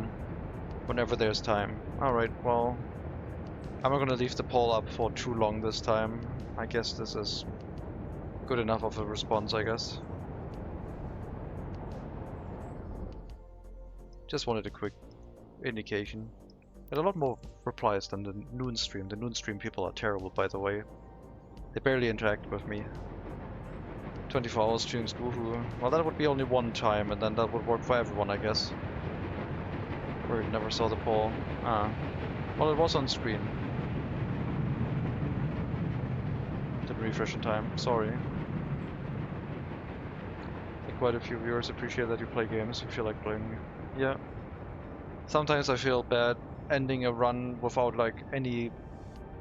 whenever there's time. Alright, well, I'm not gonna leave the poll up for too long this time. I guess this is good enough of a response, I guess. Just wanted a quick indication. And a lot more replies than the noon stream. The noon stream people are terrible, by the way. They barely interact with me. 24-hour streams, woohoo. Well, that would be only one time, and then that would work for everyone, I guess. We never saw the poll. Ah. Well, it was on screen. Didn't refresh in time, sorry. I think quite a few viewers appreciate that you play games, you feel like playing. Yeah. Sometimes I feel bad ending a run without like any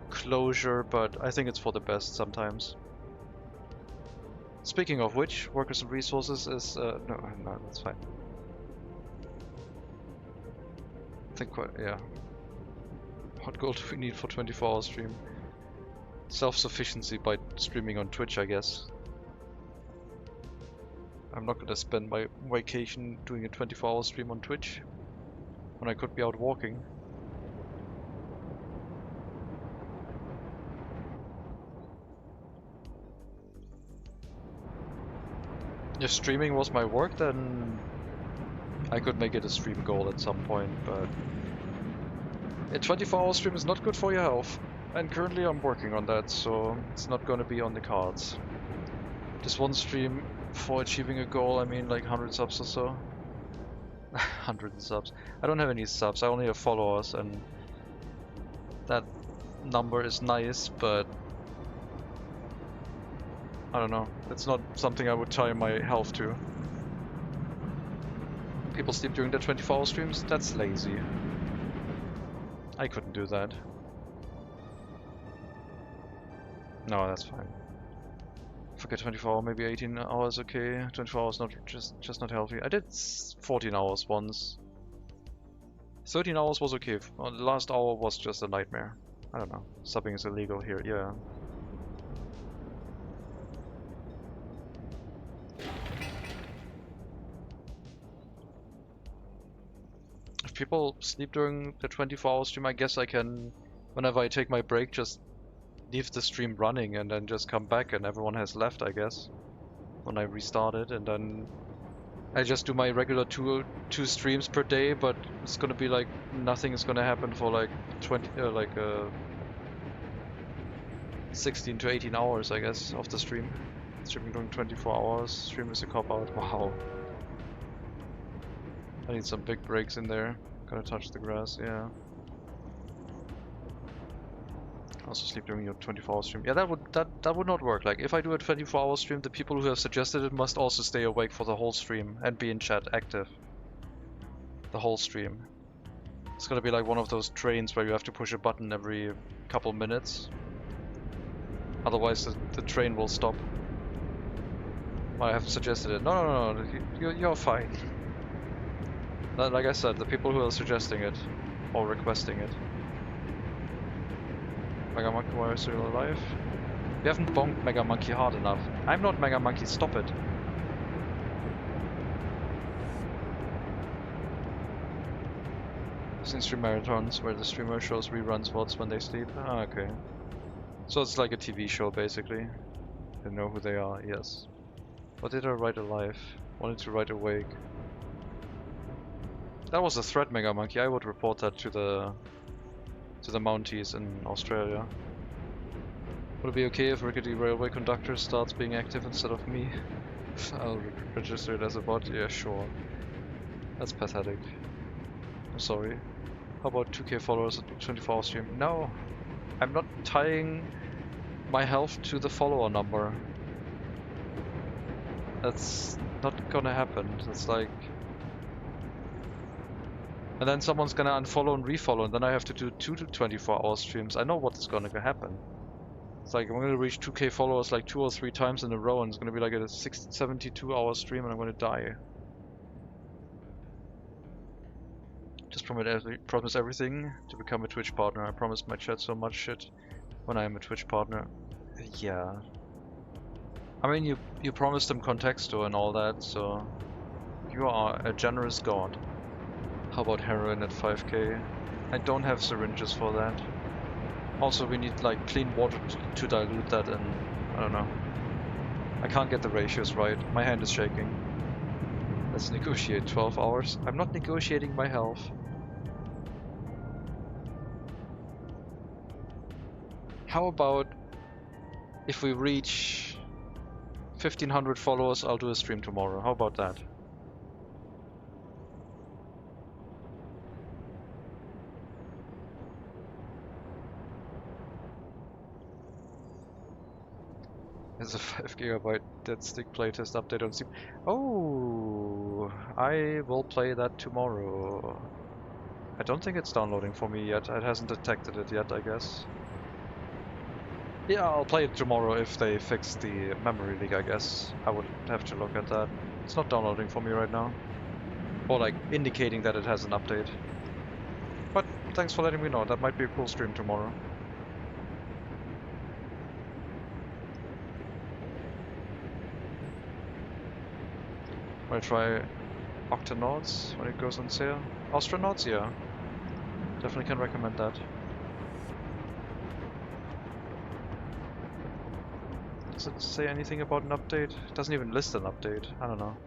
closure, but I think it's for the best sometimes. Speaking of which, workers and resources is no, that's fine. I think yeah. What goal do we need for 24-hour stream? Self-sufficiency by streaming on Twitch, I guess. I'm not gonna spend my vacation doing a 24-hour stream on Twitch when I could be out walking. If streaming was my work, then I could make it a stream goal at some point, but a 24-hour stream is not good for your health. And currently I'm working on that, so it's not gonna be on the cards. Just one stream for achieving a goal, I mean like 100 subs or so. 100 subs. I don't have any subs, I only have followers, and that number is nice, but I don't know. It's not something I would tie my health to. People sleep during their 24-hour streams? That's lazy. I couldn't do that. No, that's fine. Forget 24 hours, maybe 18 hours, okay. 24 hours not just not healthy. I did 14 hours once. 13 hours was okay. The last hour was just a nightmare. I don't know. Subbing is illegal here, yeah. If people sleep during the 24-hour stream, I guess I can, whenever I take my break, just leave the stream running and then just come back and everyone has left, I guess, when I restart it, and then I just do my regular two streams per day, but it's gonna be like nothing is gonna happen for like 16 to 18 hours, I guess, of the stream. Streaming during 24 hours, stream is a cop-out. Wow. I need some big breaks in there. Gotta touch the grass, yeah. Also sleep during your 24-hour stream. Yeah, that would not work. Like, if I do a 24-hour stream, the people who have suggested it must also stay awake for the whole stream and be in chat active. The whole stream. It's gonna be like one of those trains where you have to push a button every couple minutes. Otherwise the train will stop. I have suggested it. No, you're fine. Like I said, the people who are suggesting it or requesting it. MegaMonkey, why are you still alive? You haven't bonked MegaMonkey hard enough. I'm not MegaMonkey, stop it. I've stream marathons where the streamer shows rerun spots when they sleep. Ah, okay. So it's like a TV show basically. You know who they are, yes. What did I write alive? Wanted to write awake. That was a threat, Mega Monkey. I would report that to the Mounties in Australia. Would it be okay if Rickety Railway Conductor starts being active instead of me? I'll register it as a bot. Yeah, sure. That's pathetic. I'm sorry. How about 2k followers at 24-hour stream? No! I'm not tying my health to the follower number. That's not gonna happen. It's like... And then someone's gonna unfollow and refollow, and then I have to do 2 to 24-hour streams. I know what's gonna happen. It's like I'm gonna reach 2k followers like 2 or 3 times in a row, and it's gonna be like a 72-hour stream, and I'm gonna die. Just promise everything to become a Twitch partner. I promised my chat so much shit when I am a Twitch partner. Yeah. I mean, you promised them Contexto and all that, so you are a generous god. How about heroin at 5k? I don't have syringes for that. Also, we need like clean water to dilute that, and I don't know. I can't get the ratios right. My hand is shaking. Let's negotiate 12 hours. I'm not negotiating my health. How about if we reach 1500 followers, I'll do a stream tomorrow. How about that? There's a 5 GB dead stick playtest update on Steam. Oh, I will play that tomorrow. I don't think it's downloading for me yet. It hasn't detected it yet, I guess. Yeah, I'll play it tomorrow if they fix the memory leak, I guess. I would have to look at that. It's not downloading for me right now. Or like indicating that it has an update. But thanks for letting me know. That might be a cool stream tomorrow. Wanna try Octonauts when it goes on sale? Astronauts, yeah. Definitely can recommend that. Does it say anything about an update? It doesn't even list an update. I don't know.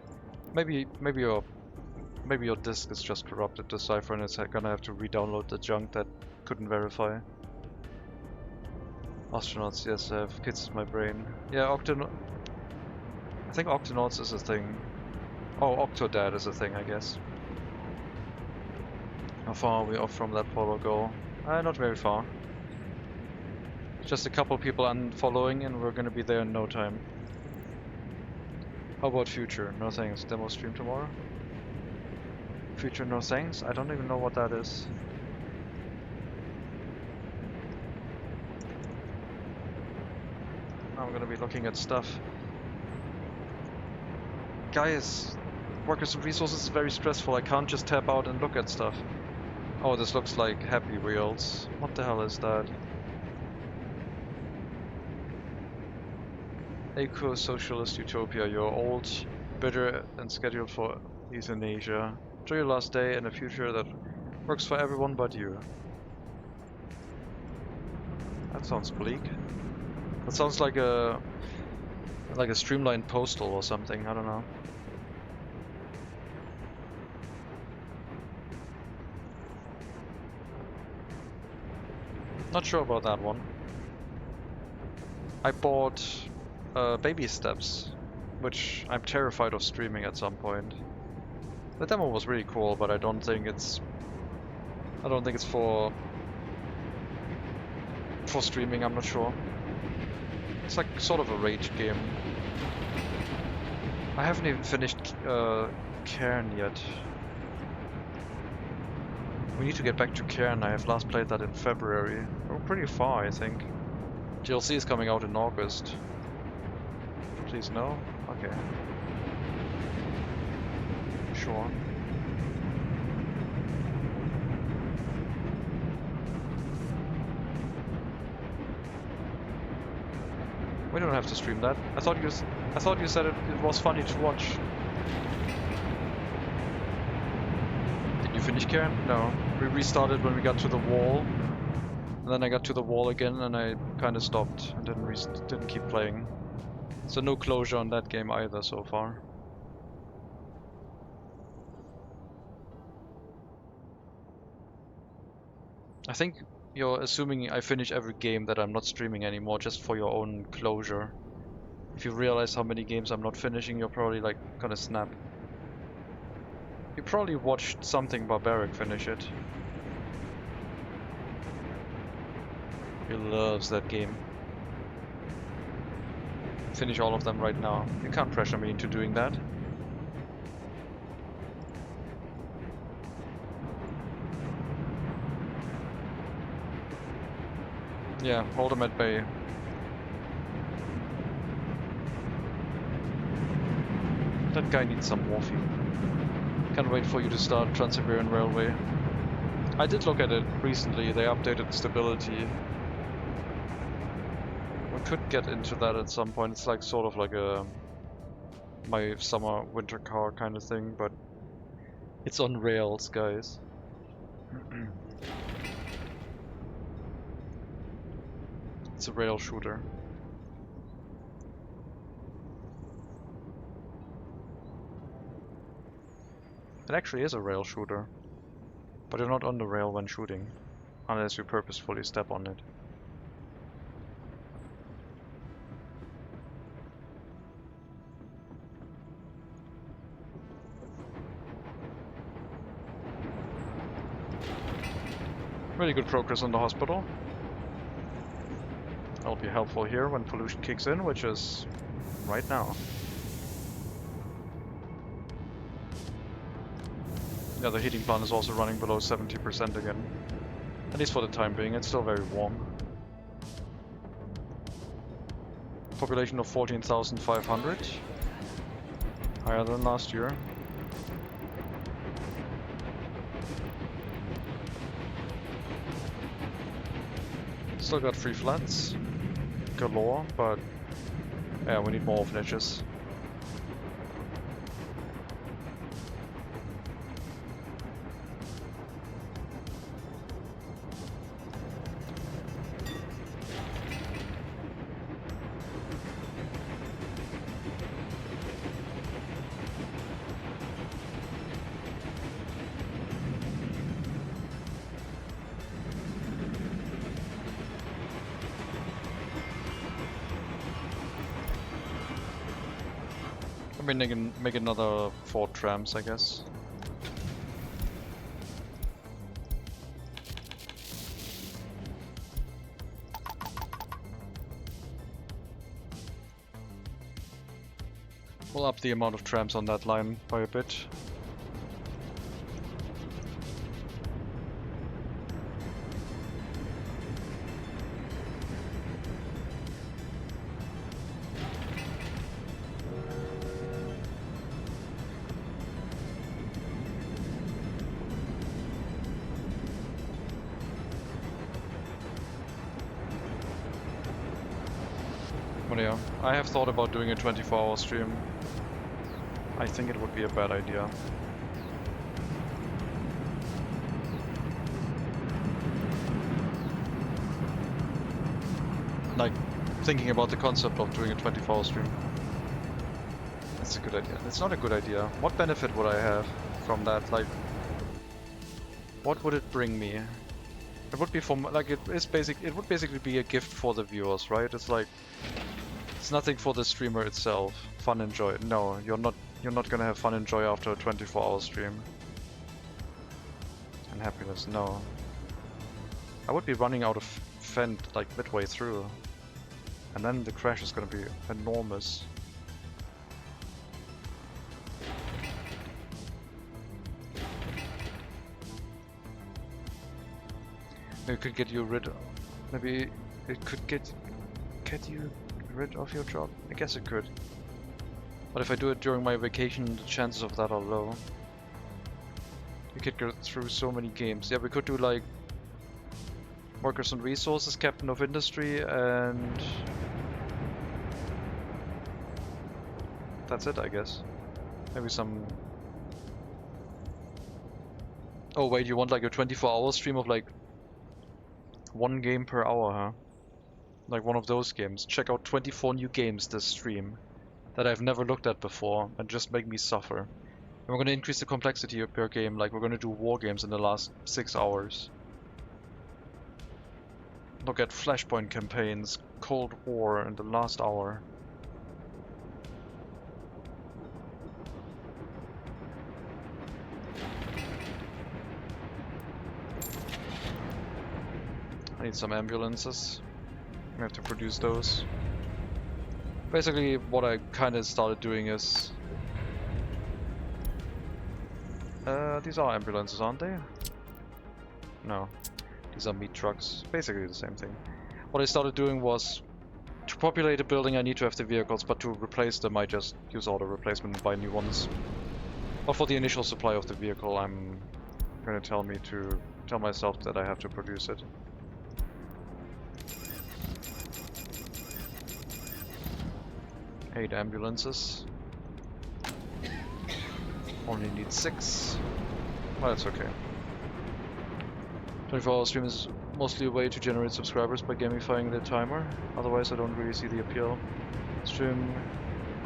Maybe your disk is just corrupted to Cypher and it's gonna have to re-download the junk that couldn't verify. Astronauts, yes, I have kids in my brain. Yeah, I think Octonauts is a thing. Oh, Octodad is a thing, I guess. How far are we off from that follow goal? Not very far. Just a couple people unfollowing and we're gonna be there in no time. How about Future? No thanks. Demo stream tomorrow? Future no thanks? I don't even know what that is. Now I'm gonna be looking at stuff. Guys, workers and resources is very stressful. I can't just tap out and look at stuff. Oh, this looks like Happy Wheels. What the hell is that? Eco-socialist utopia. You're old, bitter, and scheduled for euthanasia. Enjoy your last day in a future that works for everyone but you. That sounds bleak. That sounds like a streamlined postal or something. I don't know. Not sure about that one. I bought Baby Steps, which I'm terrified of streaming at some point. The demo was really cool, but I don't think it's for streaming. I'm not sure. It's like sort of a rage game. I haven't even finished Cairn yet. We need to get back to Cairn. I have last played that in February. We're pretty far, I think. DLC is coming out in August. Please no? Okay. Sure. We don't have to stream that. I thought you said it was funny to watch. Did you finish Cairn? No. We restarted when we got to the wall. And then I got to the wall again and I kinda stopped and didn't keep playing. So no closure on that game either so far. I think you're assuming I finish every game that I'm not streaming anymore just for your own closure. If you realize how many games I'm not finishing, you're probably like gonna snap. You probably watched something barbaric finish it. He loves that game. Finish all of them right now. You can't pressure me into doing that. Yeah, hold him at bay. That guy needs some morphine. Can't wait for you to start Trans-Siberian Railway. I did look at it recently, they updated stability. We could get into that at some point. It's like sort of like a my summer winter car kind of thing, but it's on rails, guys. It's a rail shooter. It actually is a rail shooter, but you're not on the rail when shooting, unless you purposefully step on it. Really good progress on the hospital. That'll be helpful here when pollution kicks in, which is right now. Yeah, the heating plant is also running below 70% again. At least for the time being, it's still very warm. Population of 14,500. Higher than last year. Still got free flats galore, but yeah, we need more orphanages. I mean, make another 4 trams, I guess. We'll up the amount of trams on that line by a bit. But yeah, I have thought about doing a 24-hour stream. I think it would be a bad idea. Like, thinking about the concept of doing a 24-hour stream. That's a good idea. It's not a good idea. What benefit would I have from that? Like, what would it bring me? It would be for, like, it would basically be a gift for the viewers, right? It's like, it's nothing for the streamer itself. Fun and joy. No, you're not gonna have fun and joy after a 24-hour stream. And happiness, no. I would be running out of vent like midway through. And then the crash is gonna be enormous. Maybe it could get you rid of, maybe it could get you rid of your job. I guess it could. But if I do it during my vacation, the chances of that are low. We could go through so many games. Yeah, we could do like Workers and Resources, Captain of Industry, and that's it, I guess. Maybe some... Oh wait, you want like a 24-hour stream of like 1 game per hour, huh? Like one of those games. Check out 24 new games this stream that I've never looked at before and just make me suffer. And we're gonna increase the complexity per game, like we're gonna do war games in the last 6 hours. look at Flashpoint campaigns, Cold War in the last hour. I need some ambulances. I have to produce those. Basically, what I kind of started doing is... these are ambulances, aren't they? No. These are meat trucks. Basically the same thing. What I started doing was, to populate a building I need to have the vehicles, but to replace them I just use auto replacement and buy new ones. But for the initial supply of the vehicle, I'm going to tell myself that I have to produce it. Eight ambulances. Only need 6. Well, that's okay. 24-hour stream is mostly a way to generate subscribers by gamifying the timer. Otherwise, I don't really see the appeal. Stream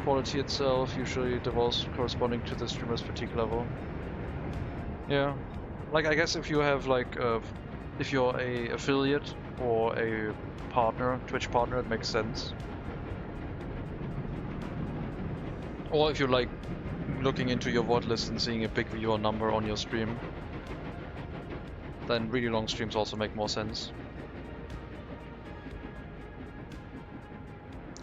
quality itself usually devolves corresponding to the streamer's fatigue level. Yeah, like I guess if you have like if you're a affiliate or a partner, Twitch partner, it makes sense. Or if you're like looking into your VOD list and seeing a big viewer number on your stream, then really long streams also make more sense.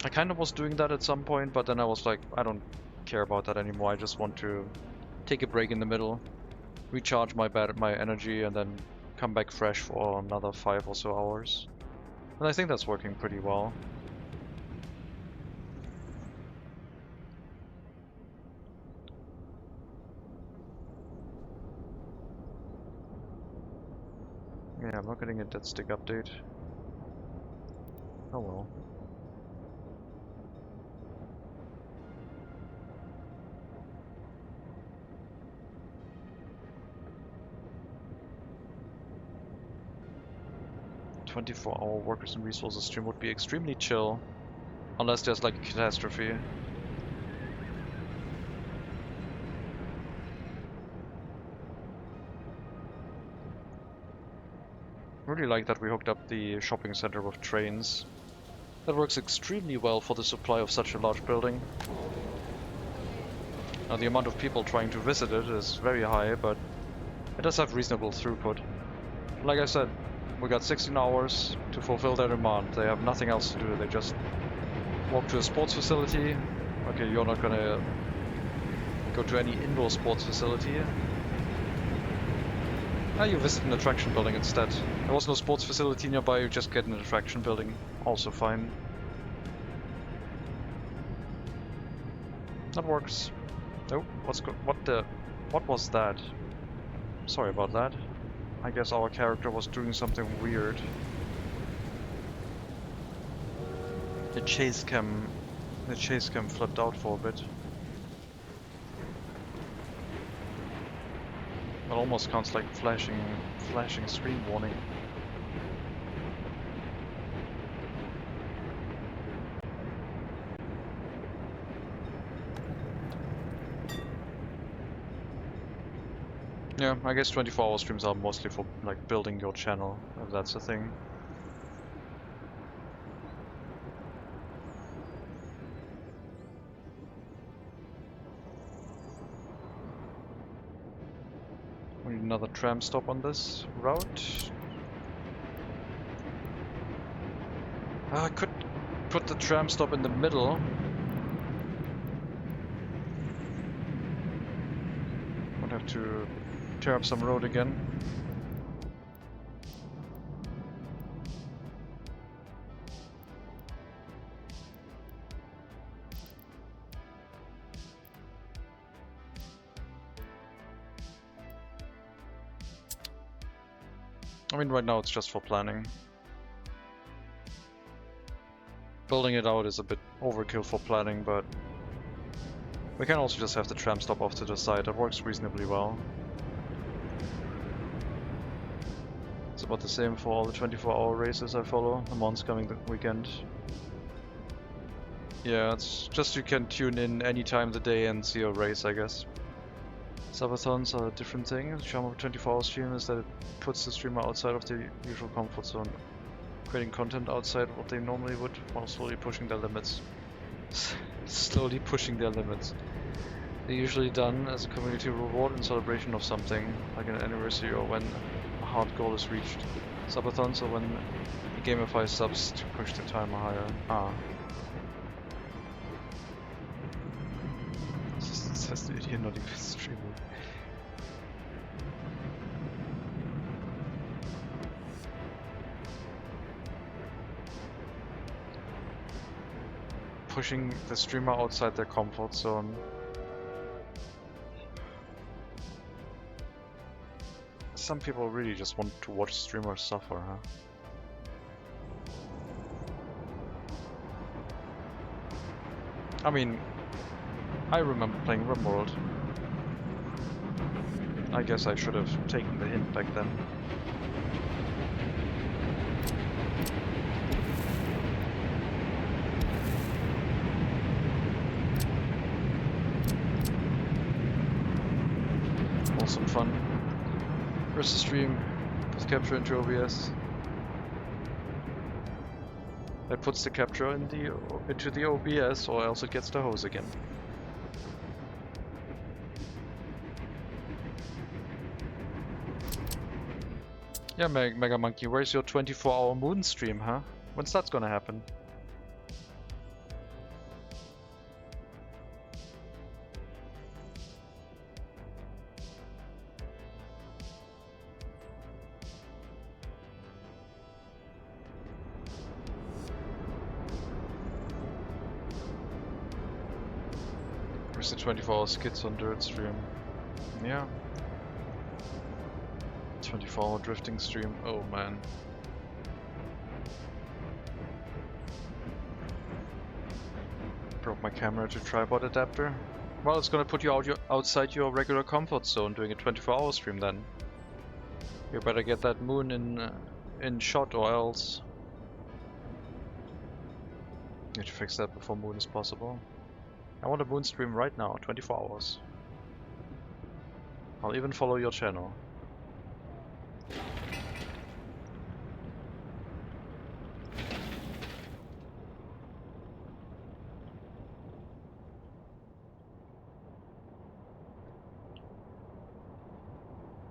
I kind of was doing that at some point, but then I was like, I don't care about that anymore. I just want to take a break in the middle, recharge my energy, and then come back fresh for another 5 or so hours. And I think that's working pretty well. Yeah, I'm not getting a dead stick update. Oh well. "24-hour workers and resources stream would be extremely chill, unless there's like a catastrophe." I really like that we hooked up the shopping center with trains. That works extremely well for the supply of such a large building. Now the amount of people trying to visit it is very high, but it does have reasonable throughput. Like I said, we got 16 hours to fulfill their demand. They have nothing else to do. They just walk to a sports facility. Okay, you're not gonna go to any indoor sports facility. You visit an attraction building instead. There was no sports facility nearby, you just get an attraction building. Also fine. That works. Oh, what was that? Sorry about that. I guess our character was doing something weird. The chase cam flipped out for a bit. It almost counts like flashing screen warning. Yeah, I guess 24-hour streams are mostly for like building your channel, if that's the thing. We need another tram stop on this route. I could put the tram stop in the middle. Would have to tear up some road again. I mean, right now it's just for planning. Building it out is a bit overkill for planning, but we can also just have the tram stop off to the side. That works reasonably well. It's about the same for all the 24-hour races I follow, the ones coming the weekend. Yeah, it's just you can tune in any time of the day and see a race, I guess. Subathons are a different thing. The charm of a 24-hour stream is that it puts the streamer outside of the usual comfort zone. creating content outside what they normally would, while slowly pushing their limits. Slowly pushing their limits. They're usually done as a community reward in celebration of something, like an anniversary or when a hard goal is reached. Subathons or when you gamify subs to push the timer higher. Ah. It says the idiot not even streaming. Pushing the streamer outside their comfort zone. Some people really just want to watch streamers suffer, huh? I mean, I remember playing RimWorld. I guess I should have taken the hint back then. Awesome fun. Where's the stream? Put capture into OBS. That puts the capture into the OBS, or else it gets the hose again. Yeah, Mega Monkey, where's your 24-hour moon stream, huh? When's that gonna happen? Where's the 24-hour skits on Dirt stream? Yeah. 24-hour drifting stream, oh man. Broke my camera to tripod adapter. Well, it's gonna put you outside your regular comfort zone doing a 24-hour stream then. You better get that moon in shot or else. Need to fix that before moon is possible. I want a moon stream right now, 24 hours. I'll even follow your channel.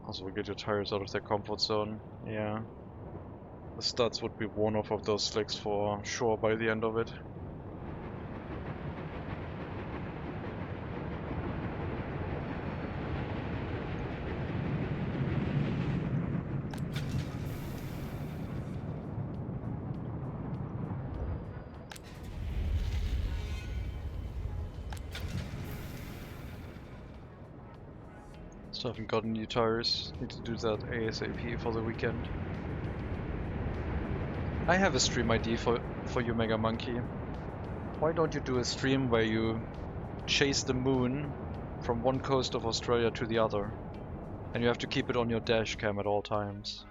Also, get your tires out of their comfort zone. Yeah. The studs would be worn off of those slicks for sure by the end of it. Still haven't gotten new tires. Need to do that ASAP for the weekend. I have a stream ID for you, Mega Monkey. Why don't you do a stream where you chase the moon from one coast of Australia to the other, and you have to keep it on your dash cam at all times?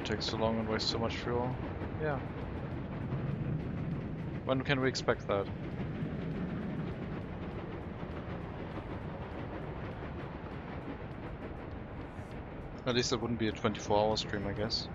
Takes so long and wastes so much fuel. Yeah. When can we expect that? At least it wouldn't be a 24-hour stream, I guess.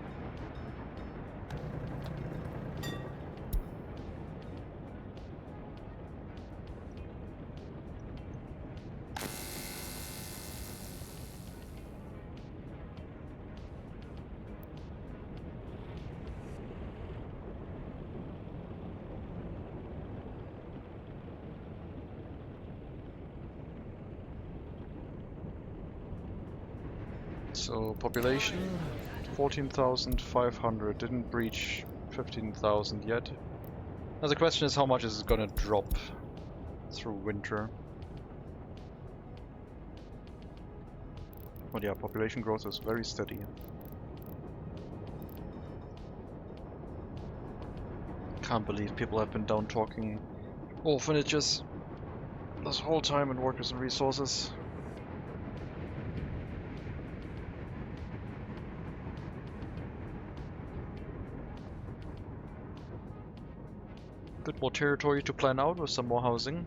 So population 14,500, didn't breach 15,000 yet. Now the question is, how much is it gonna drop through winter? But yeah, population growth is very steady. Can't believe people have been down talking orphanages this whole time and workers and resources. Bit more territory to plan out with some more housing.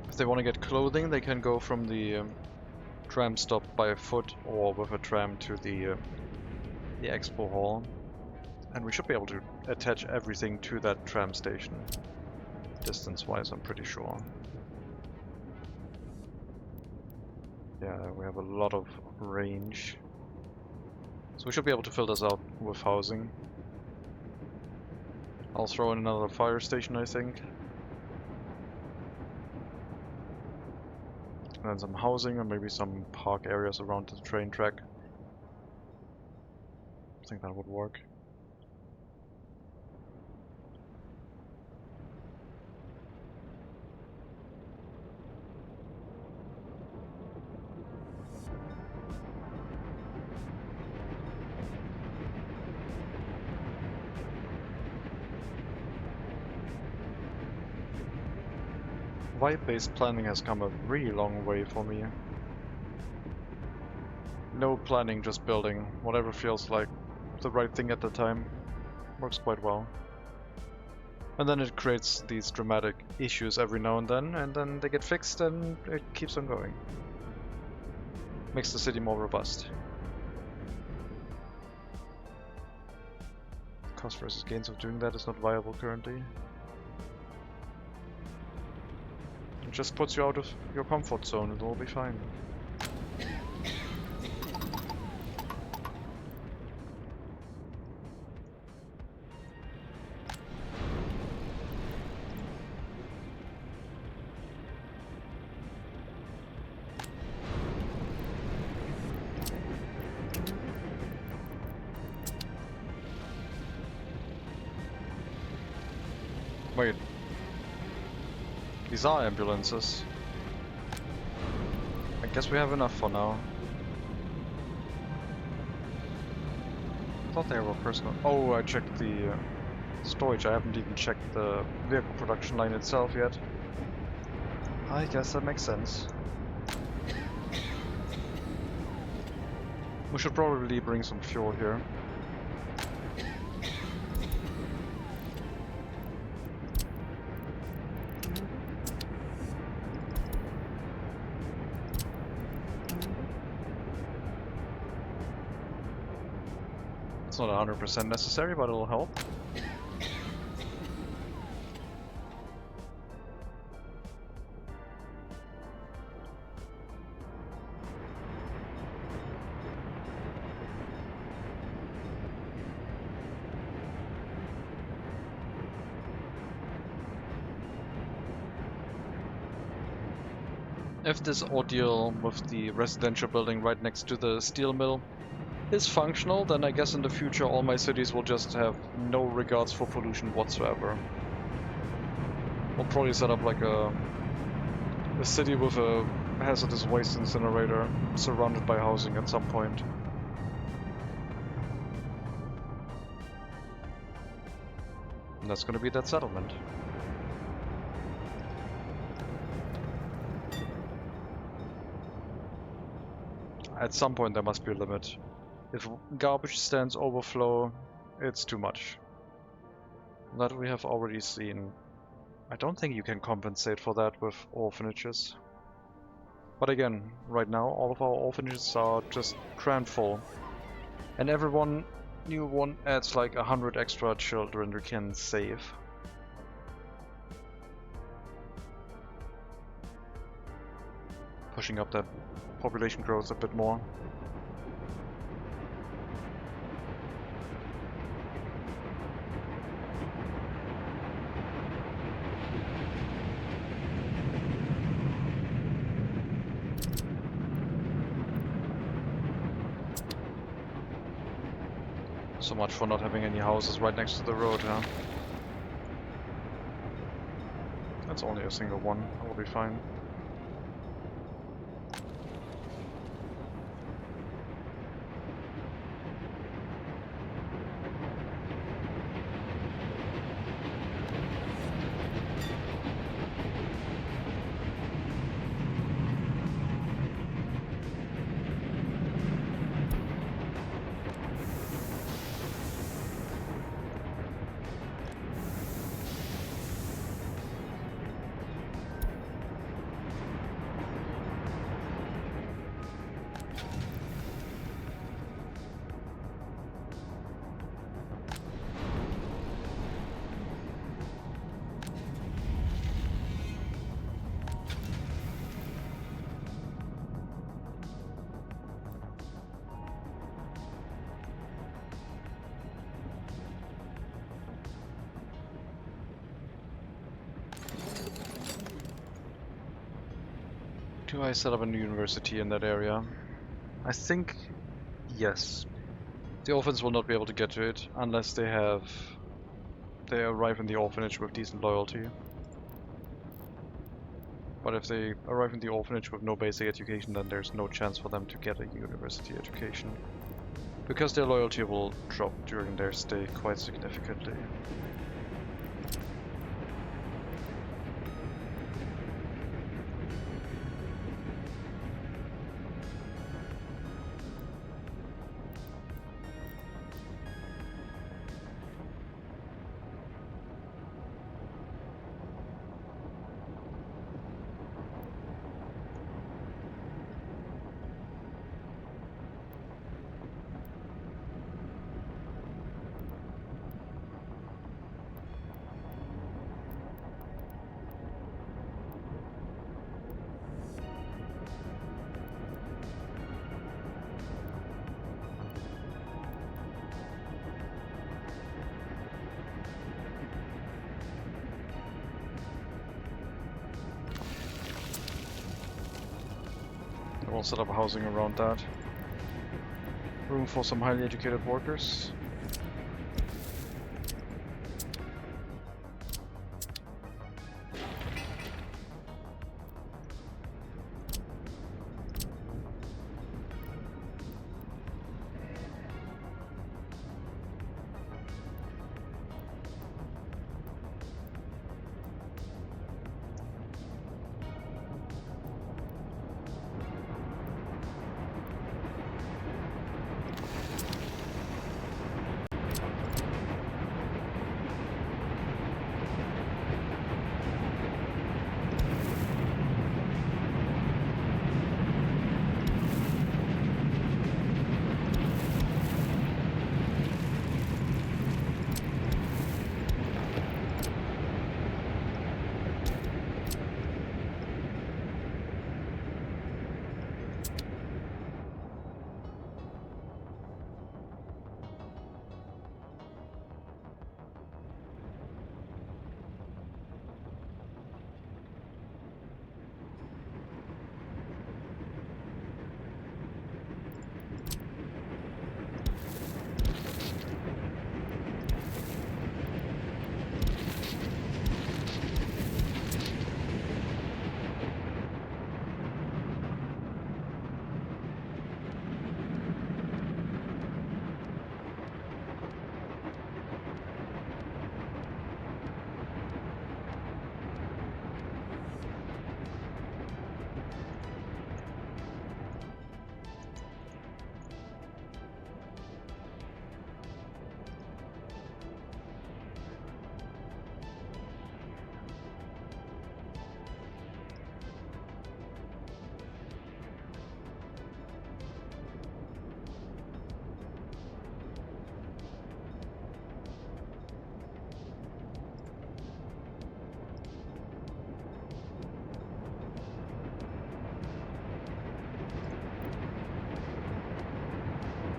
If they want to get clothing, they can go from the tram stop by foot or with a tram to the expo hall. And we should be able to attach everything to that tram station. Distance-wise, I'm pretty sure. Yeah, we have a lot of range. So we should be able to fill this out with housing. I'll throw in another fire station, I think. And then some housing and maybe some park areas around the train track. I think that would work. Vibe-based planning has come a really long way for me. No planning, just building. Whatever feels like the right thing at the time. Works quite well. And then it creates these dramatic issues every now and then they get fixed and it keeps on going. Makes the city more robust. Cost versus gains of doing that is not viable currently. It just puts you out of your comfort zone, it'll all be fine. Wait. These are ambulances. I guess we have enough for now. I thought they were personal. Oh, I checked the storage. I haven't even checked the vehicle production line itself yet. I guess that makes sense. We should probably bring some fuel here. It's not 100% necessary, but it'll help. If this ordeal with the residential building right next to the steel mill is functional, then I guess in the future all my cities will just have no regards for pollution whatsoever. We'll probably set up like a city with a hazardous waste incinerator surrounded by housing at some point. And that's gonna be that settlement. At some point there must be a limit. If garbage stands overflow, it's too much. That we have already seen. I don't think you can compensate for that with orphanages. But again, right now all of our orphanages are just crammed full. And every new one adds like 100 extra children we can save. Pushing up that population growth a bit more. So much for not having any houses right next to the road, huh? That's only a single one, that will be fine. Do I set up a new university in that area? I think yes. The orphans will not be able to get to it unless they arrive in the orphanage with decent loyalty. But if they arrive in the orphanage with no basic education, then there's no chance for them to get a university education, because their loyalty will drop during their stay quite significantly. We'll set up housing around that. Room for some highly educated workers.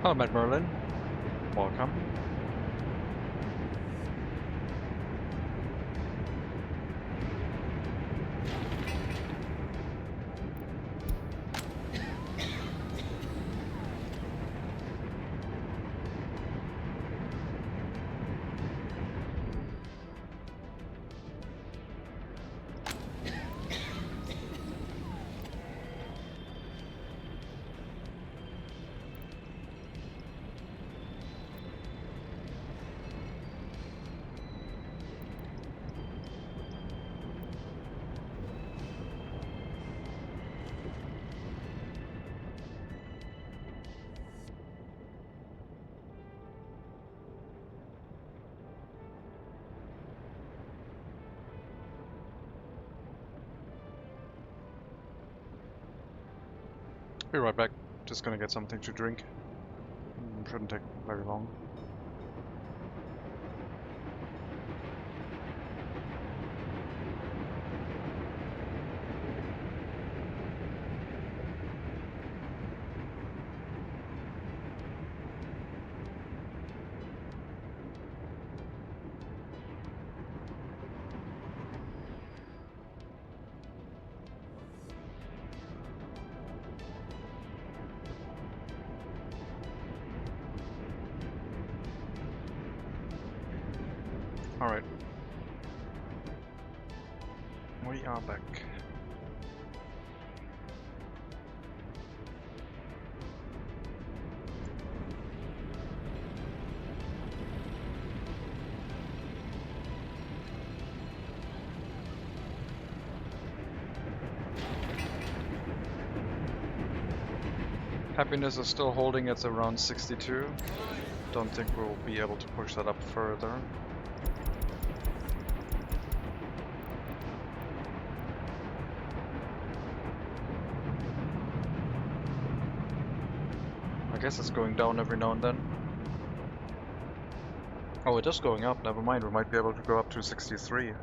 Hello, Matt Merlin. Welcome. Be right back. Just gonna get something to drink. Shouldn't take very long. Alright. We are back. Happiness is still holding at around 62. Don't think we'll be able to push that up further. I guess it's going down every now and then. Oh, it is going up, never mind, we might be able to go up to 63.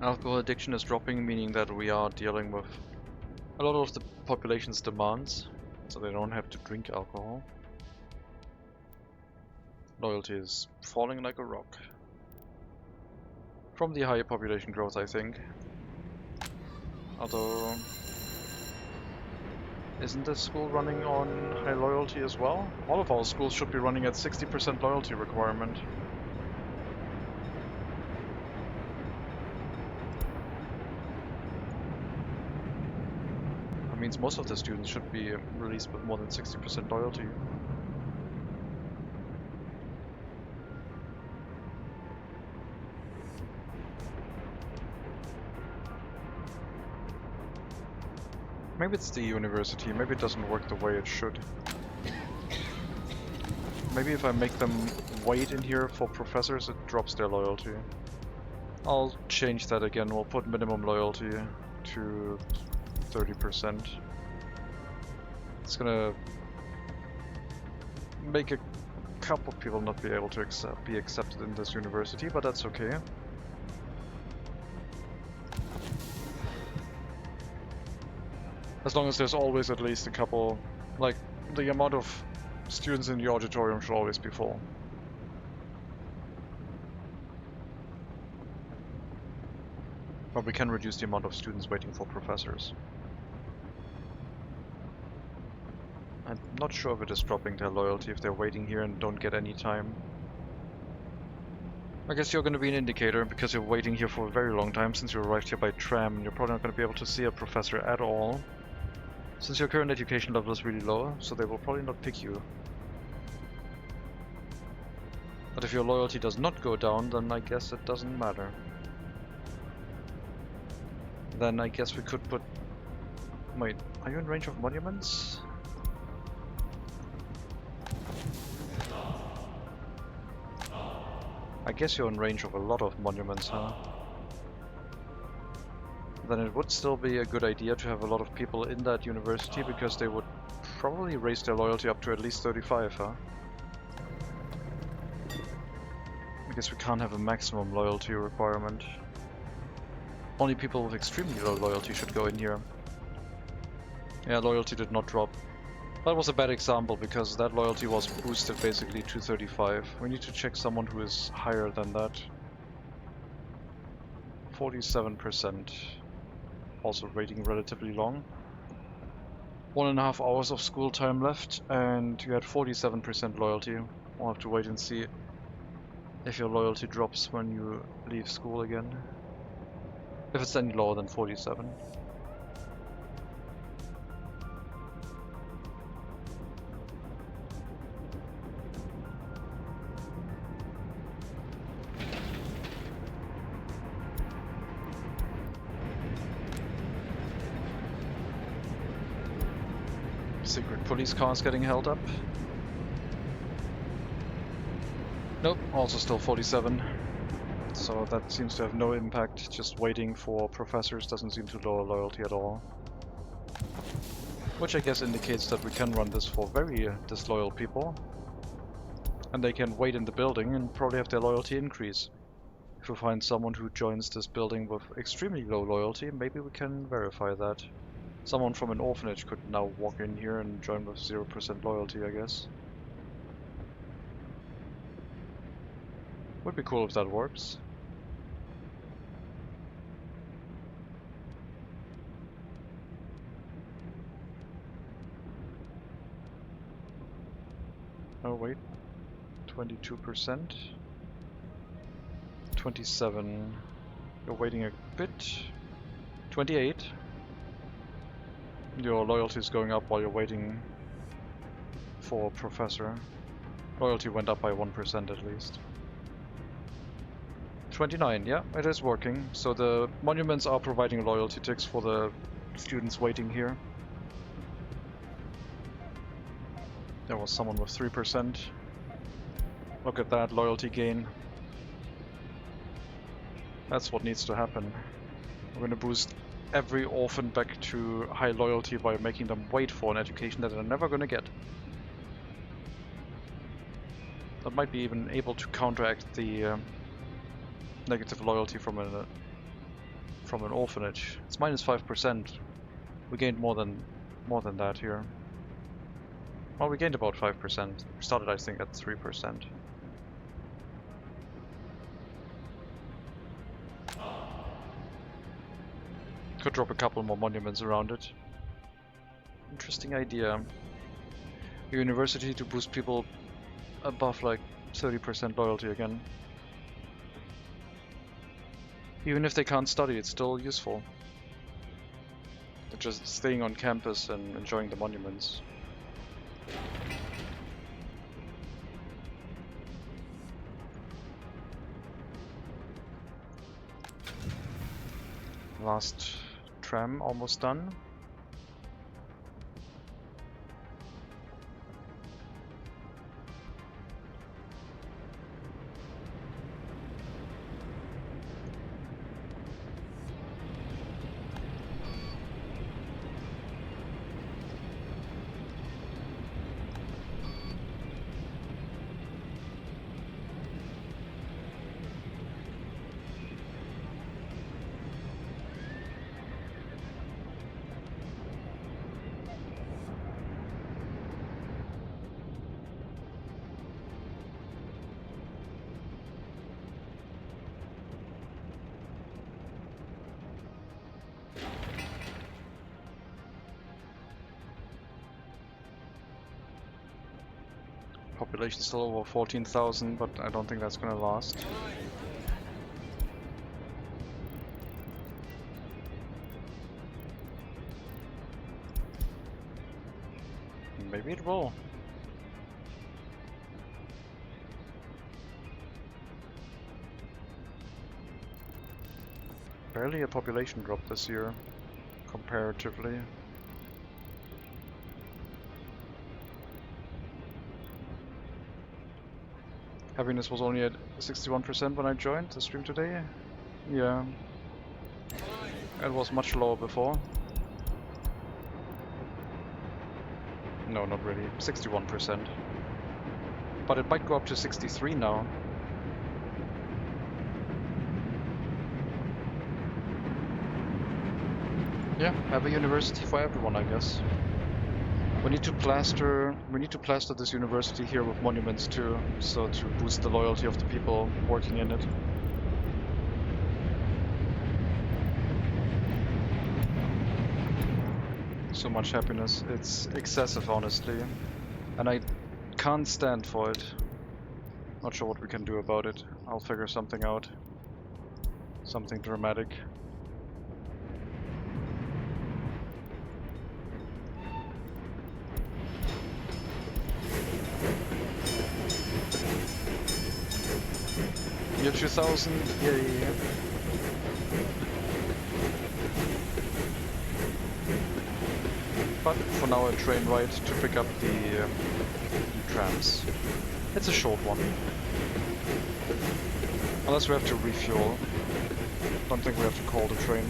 Alcohol addiction is dropping, meaning that we are dealing with a lot of the population's demands, so they don't have to drink alcohol. Loyalty is falling like a rock. From the higher population growth, I think. Although, isn't this school running on high loyalty as well? All of our schools should be running at 60% loyalty requirement. That means most of the students should be released with more than 60% loyalty. Maybe it's the university, maybe it doesn't work the way it should. Maybe if I make them wait in here for professors, it drops their loyalty. I'll change that again, we'll put minimum loyalty to 30%. It's gonna make a couple people not be able to be accepted in this university, but that's okay. As long as there's always at least a couple, like the amount of students in the auditorium should always be full. But we can reduce the amount of students waiting for professors. I'm not sure if it is dropping their loyalty if they're waiting here and don't get any time. I guess you're going to be an indicator because you're waiting here for a very long time since you arrived here by tram. You're probably not going to be able to see a professor at all. Since your current education level is really low, so they will probably not pick you. But if your loyalty does not go down, then I guess it doesn't matter. Then I guess we could put... Wait, are you in range of monuments? I guess you're in range of a lot of monuments, huh? Then it would still be a good idea to have a lot of people in that university because they would probably raise their loyalty up to at least 35, huh? I guess we can't have a maximum loyalty requirement. Only people with extremely low loyalty should go in here. Yeah, loyalty did not drop. That was a bad example because that loyalty was boosted basically to 35. We need to check someone who is higher than that. 47%. Also waiting relatively long. 1.5 hours of school time left and you had 47% loyalty. We'll have to wait and see if your loyalty drops when you leave school again. If it's any lower than 47. Secret police cars getting held up. Nope, also still 47. So that seems to have no impact. Just waiting for professors doesn't seem to lower loyalty at all. Which I guess indicates that we can run this for very disloyal people. And they can wait in the building and probably have their loyalty increase. If we find someone who joins this building with extremely low loyalty, maybe we can verify that. Someone from an orphanage could now walk in here and join with 0% loyalty, I guess. Would be cool if that works. Oh wait, 22%. 27. You're waiting a bit. 28. Your loyalty is going up while you're waiting for Professor. Loyalty went up by 1% at least. 29, yeah, it is working. So the monuments are providing loyalty ticks for the students waiting here. There was someone with 3%. Look at that loyalty gain. That's what needs to happen. We're going to boost every orphan back to high loyalty by making them wait for an education that they're never going to get. That might be even able to counteract the negative loyalty from an orphanage. It's minus 5%. We gained more than that here. Well, we gained about 5%. We started, I think, at 3%. Could drop a couple more monuments around it. Interesting idea. A university to boost people above like 30% loyalty again. Even if they can't study, it's still useful. They're just staying on campus and enjoying the monuments. Last tram almost done. Population still over 14,000, but I don't think that's gonna last. Maybe it will. Barely a population drop this year, comparatively. Happiness was only at 61% when I joined the stream today. Yeah. It was much lower before. No, not really. 61%. But it might go up to 63 now. Yeah, have a university for everyone, I guess. We need to plaster this university here with monuments too, so to boost the loyalty of the people working in it. So much happiness. It's excessive, honestly. And I can't stand for it. Not sure what we can do about it. I'll figure something out. Something dramatic. Year 2000, yay. But for now a train ride to pick up the trams. It's a short one. Unless we have to refuel. Don't think we have to call the train.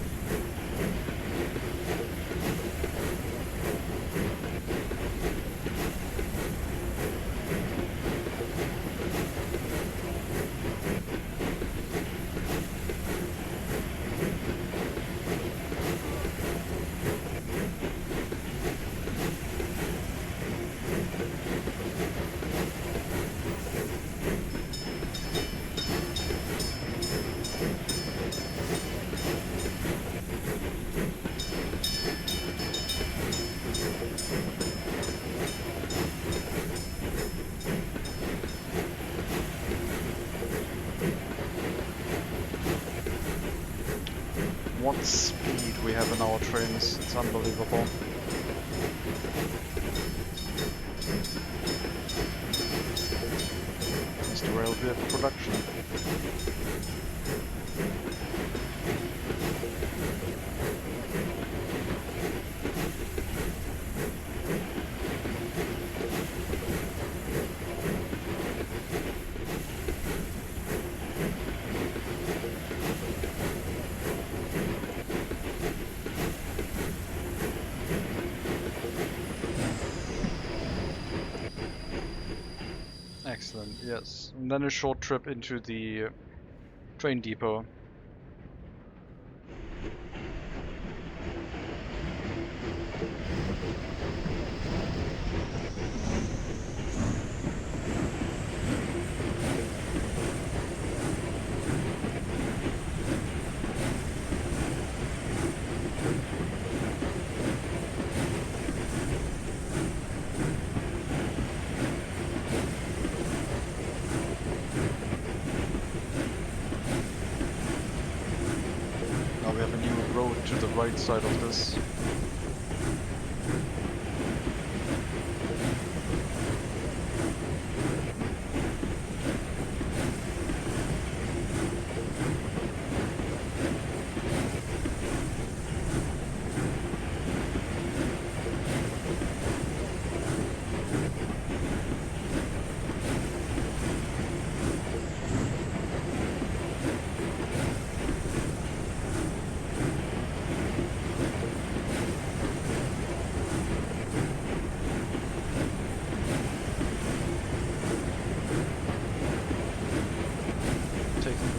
speed we have in our trains. It's unbelievable. It's the rail vehicle production. Excellent, yes. And then a short trip into the train depot. Now we have a new road to the right side of this.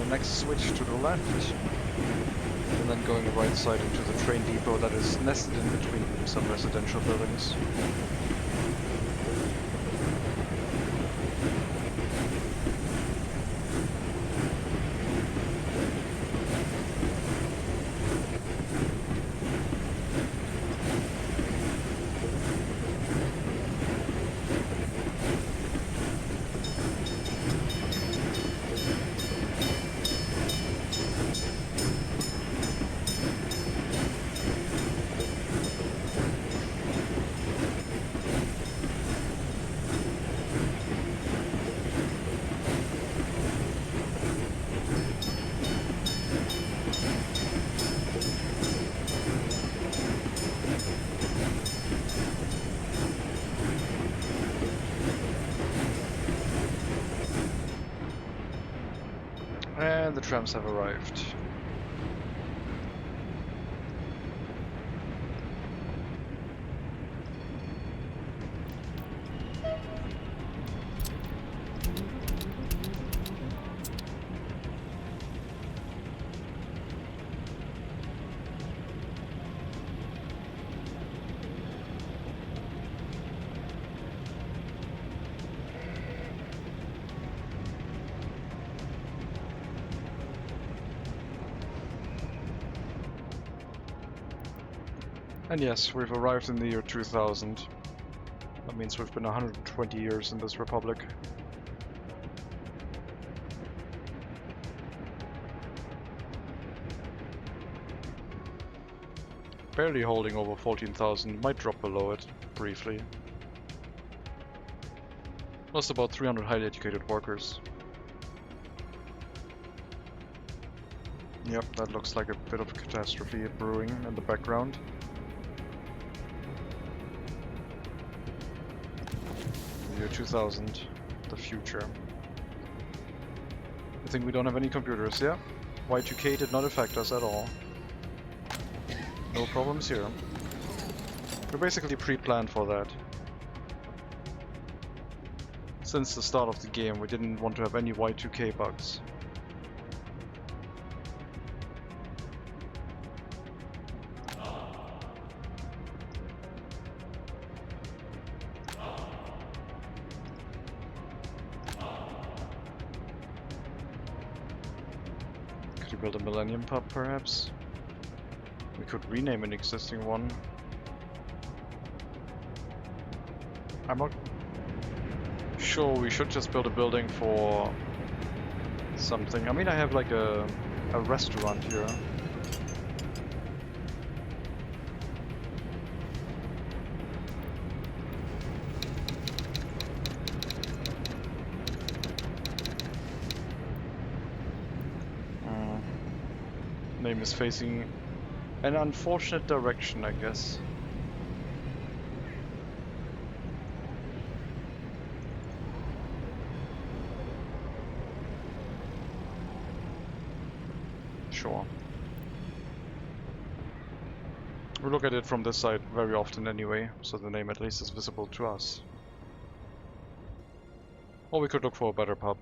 Next switch to the left, and then going right side into the train depot that is nested in between some residential buildings. And the trams have arrived. And yes, we've arrived in the year 2000. That means we've been 120 years in this republic. Barely holding over 14,000, might drop below it briefly. Lost about 300 highly educated workers. Yep, that looks like a bit of a catastrophe brewing in the background. Year 2000, the future. I think we don't have any computers, yeah? Y2K did not affect us at all. No problems here. We're basically pre-planned for that. Since the start of the game, we didn't want to have any Y2K bugs. Build a Millennium Pub, perhaps? We could rename an existing one. I'm not sure we should just build a building for something. I mean, I have like a restaurant here. building is facing an unfortunate direction, I guess. Sure. We look at it from this side very often anyway, so the name at least is visible to us. Or we could look for a better pub.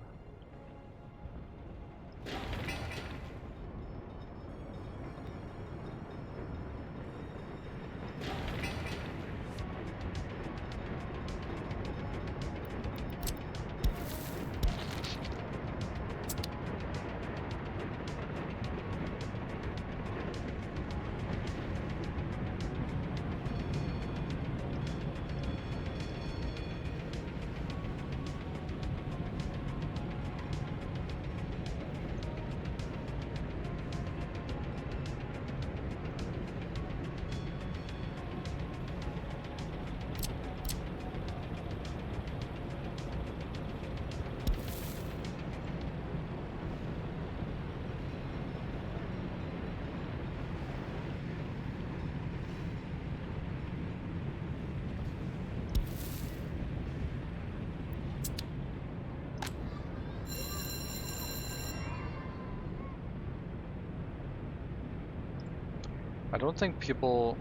I don't think people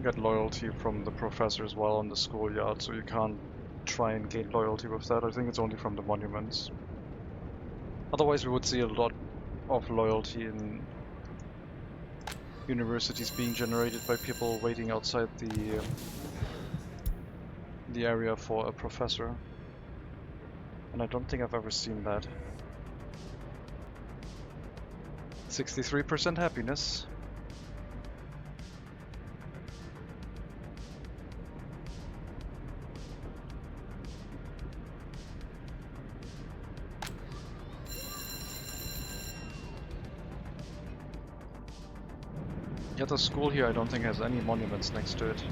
get loyalty from the professors while on the schoolyard, so you can't try and gain loyalty with that. I think it's only from the monuments. Otherwise we would see a lot of loyalty in universities being generated by people waiting outside the area for a professor. And I don't think I've ever seen that. 63% happiness. Yeah, the school here I don't think has any monuments next to it.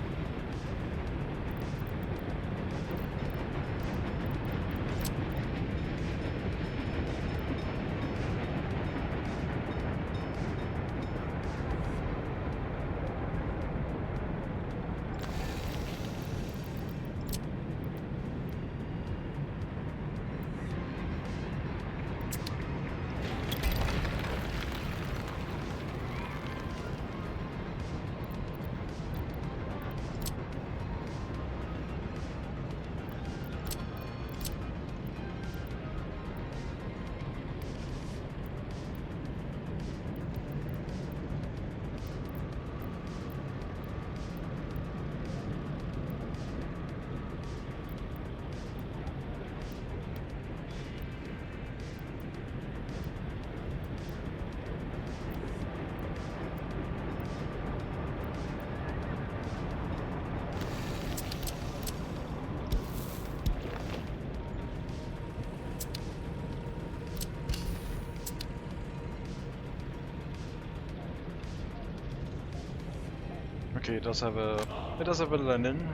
Okay, it does have a Lenin.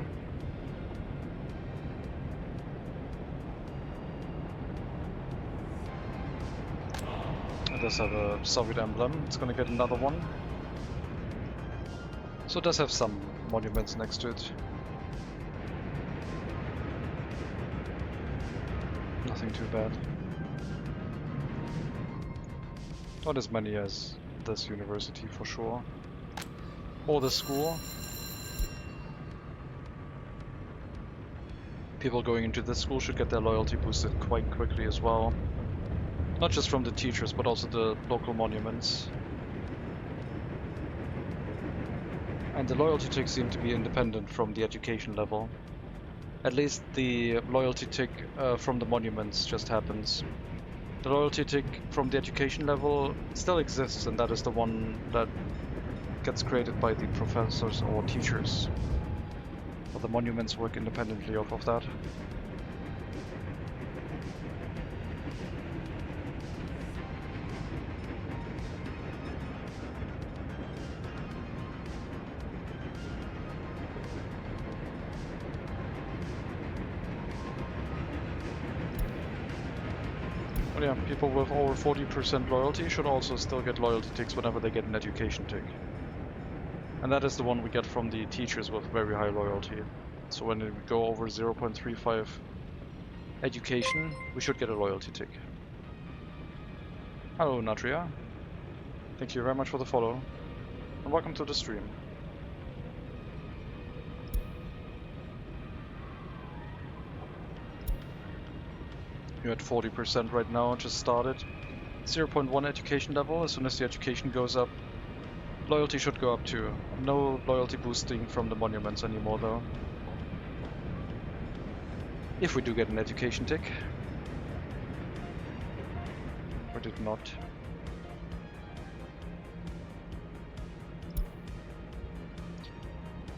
It does have a Soviet emblem. It's gonna get another one. So it does have some monuments next to it. Nothing too bad. Not as many as this university for sure. Or the school. People going into this school should get their loyalty boosted quite quickly as well. Not just from the teachers, but also the local monuments. And the loyalty ticks seem to be independent from the education level. At least the loyalty tick from the monuments just happens. The loyalty tick from the education level still exists, and that is the one that gets created by the professors or teachers. But the monuments work independently off of that. But yeah, people with over 40% loyalty should also still get loyalty ticks whenever they get an education tick. And that is the one we get from the teachers with very high loyalty. So when we go over 0.35 education, we should get a loyalty tick. Hello Natria. Thank you very much for the follow. And welcome to the stream. You're at 40% right now, just started. 0.1 education level, as soon as the education goes up, loyalty should go up too. No loyalty boosting from the monuments anymore though. If we do get an education tick. Or did not.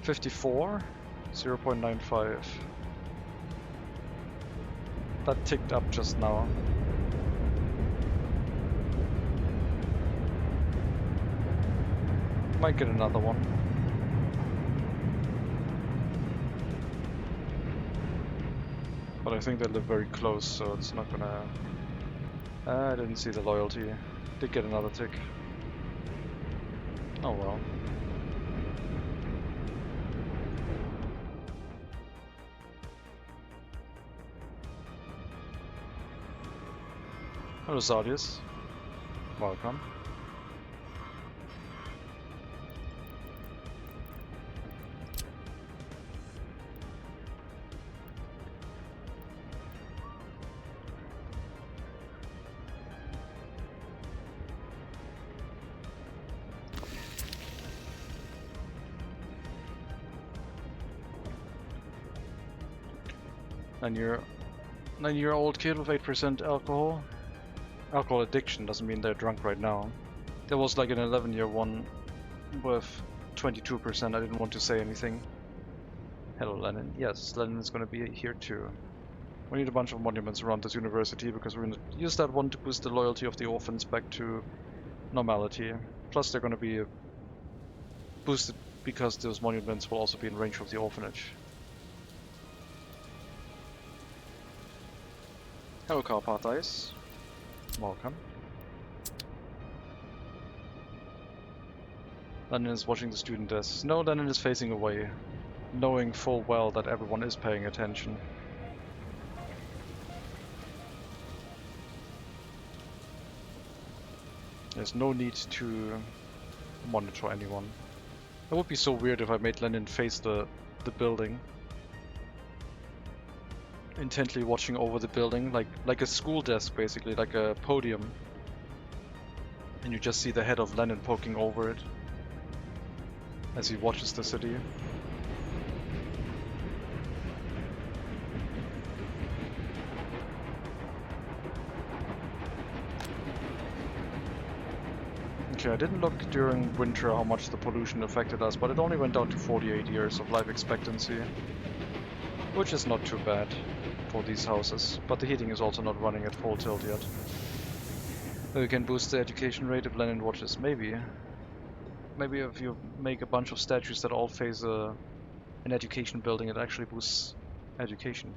$54, 0.95. That ticked up just now. Might get another one. But I think they live very close, so it's not gonna... I didn't see the loyalty. Did get another tick. Oh well. Hello Zardius. Welcome. Nine-year-old kid with 8% alcohol. Alcohol addiction doesn't mean they're drunk right now. There was like an 11-year one with 22%. I didn't want to say anything. Hello Lenin. Yes, Lenin is going to be here too. We need a bunch of monuments around this university because we're going to use that one to boost the loyalty of the orphans back to normality. Plus they're going to be boosted because those monuments will also be in range of the orphanage. Hello Carpath Ice. Welcome. Lenin is watching the student desks. No, Lenin is facing away, knowing full well that everyone is paying attention. There's no need to monitor anyone. It would be so weird if I made Lenin face the building. Intently watching over the building, like a school desk basically, like a podium. And you just see the head of Lenin poking over it as he watches the city. Okay, I didn't look during winter how much the pollution affected us, but it only went down to 48 years of life expectancy, which is not too bad for these houses, but the heating is also not running at full tilt yet. We can boost the education rate if Lenin watches, maybe. Maybe if you make a bunch of statues that all face an education building, it actually boosts education.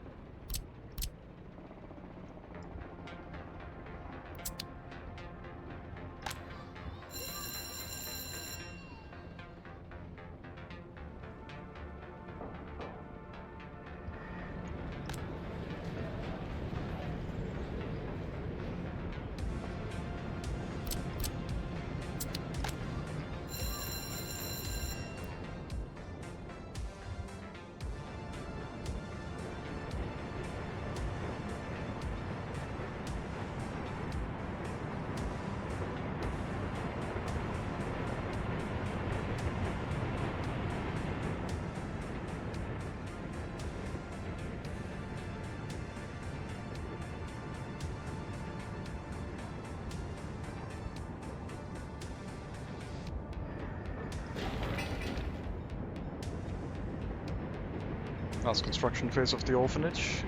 Last construction phase of the orphanage.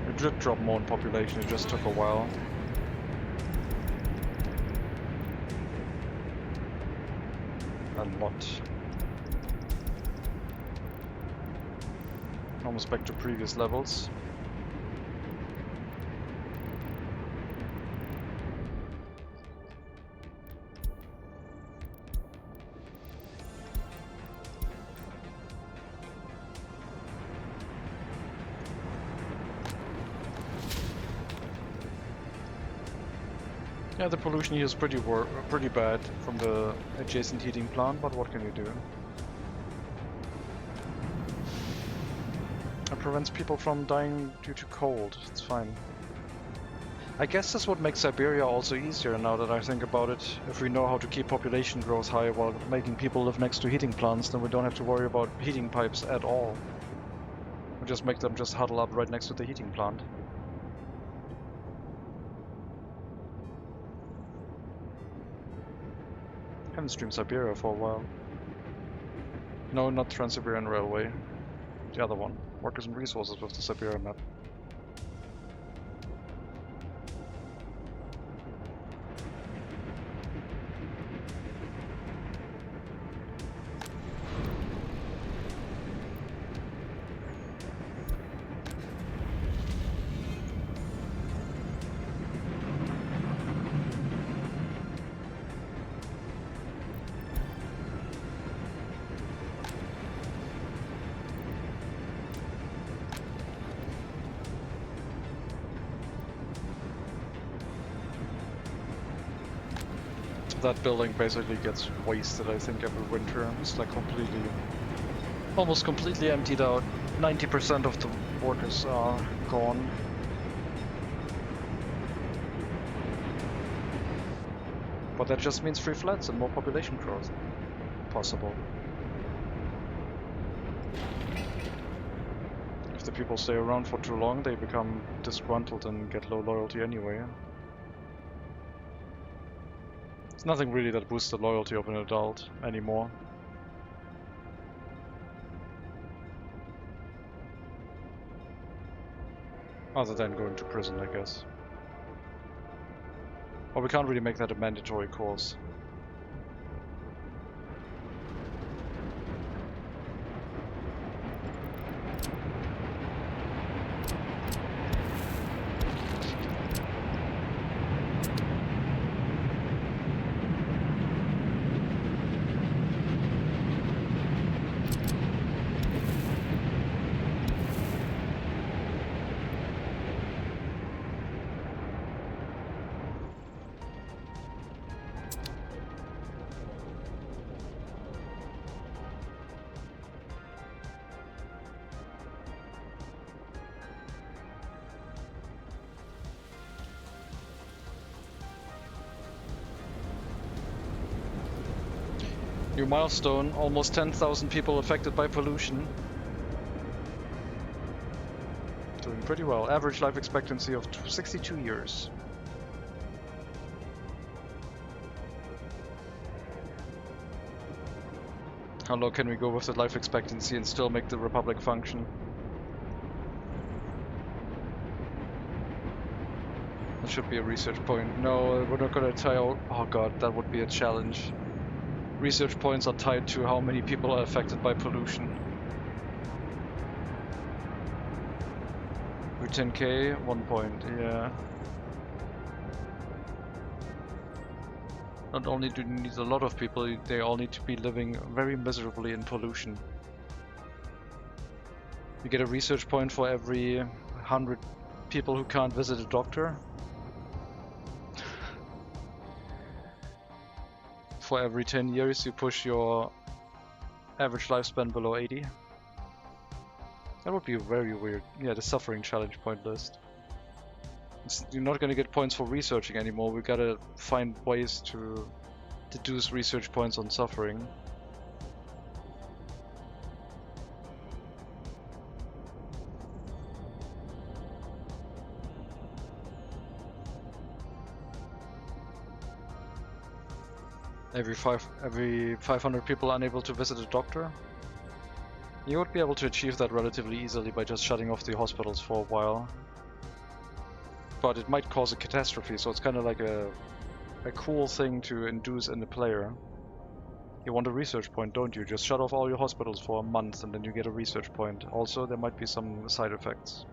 It did drop more in population, it just took a while. A lot. Almost back to previous levels. Yeah, the pollution here is pretty bad from the adjacent heating plant, but what can you do? It prevents people from dying due to cold. It's fine. I guess that's what makes Siberia also easier now that I think about it. If we know how to keep population growth high while making people live next to heating plants, then we don't have to worry about heating pipes at all. We just make them just huddle up right next to the heating plant. Haven't streamed Siberia for a while. No, not Trans-Siberian Railway. The other one. Workers and Resources with the Siberia map. That building basically gets wasted, I think, every winter. It's like almost completely emptied out. 90% of the workers are gone. But that just means free flats and more population growth. Possible. If the people stay around for too long, they become disgruntled and get low loyalty anyway. There's nothing really that boosts the loyalty of an adult anymore. Other than going to prison, I guess. Or we can't really make that a mandatory course. New milestone, almost 10,000 people affected by pollution. Doing pretty well. Average life expectancy of 62 years. How low can we go with the life expectancy and still make the Republic function? That should be a research point. No, we're not gonna tie out. Oh god, that would be a challenge. Research points are tied to how many people are affected by pollution. With 10k, 1 point, yeah. Not only do you need a lot of people, they all need to be living very miserably in pollution. You get a research point for every 100 people who can't visit a doctor. For every 10 years you push your average lifespan below 80. That would be very weird. Yeah, the suffering challenge point list. You're not gonna get points for researching anymore. We gotta find ways to deduce research points on suffering. Every 500 people unable to visit a doctor. You would be able to achieve that relatively easily by just shutting off the hospitals for a while. But it might cause a catastrophe, so it's kind of like a cool thing to induce in the player. You want a research point, don't you? Just shut off all your hospitals for a month and then you get a research point. Also, there might be some side effects.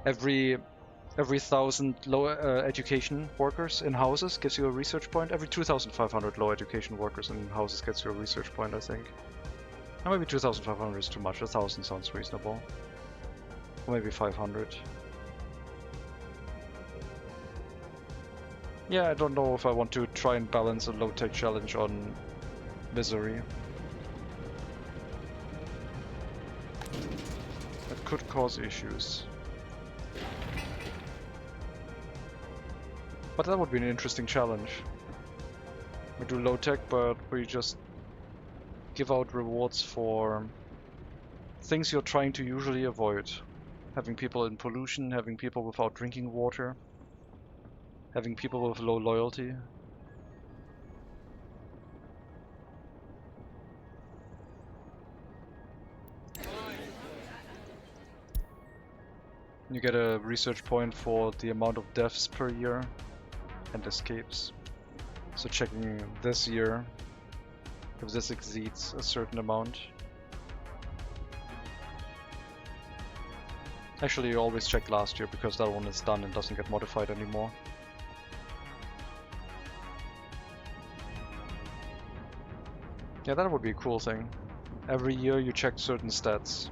Every 1,000 low education workers in houses gives you a research point. Every 2,500 low education workers in houses gets you a research point, I think. Or maybe 2,500 is too much. 1,000 sounds reasonable. Or maybe 500. Yeah, I don't know if I want to try and balance a low-tech challenge on misery. That could cause issues. But that would be an interesting challenge. We do low-tech, but we just give out rewards for things you're trying to usually avoid. Having people in pollution, having people without drinking water, having people with low loyalty. You get a research point for the amount of deaths per year and escapes. So checking this year, if this exceeds a certain amount. Actually, you always check last year because that one is done and doesn't get modified anymore. Yeah, that would be a cool thing. Every year you check certain stats.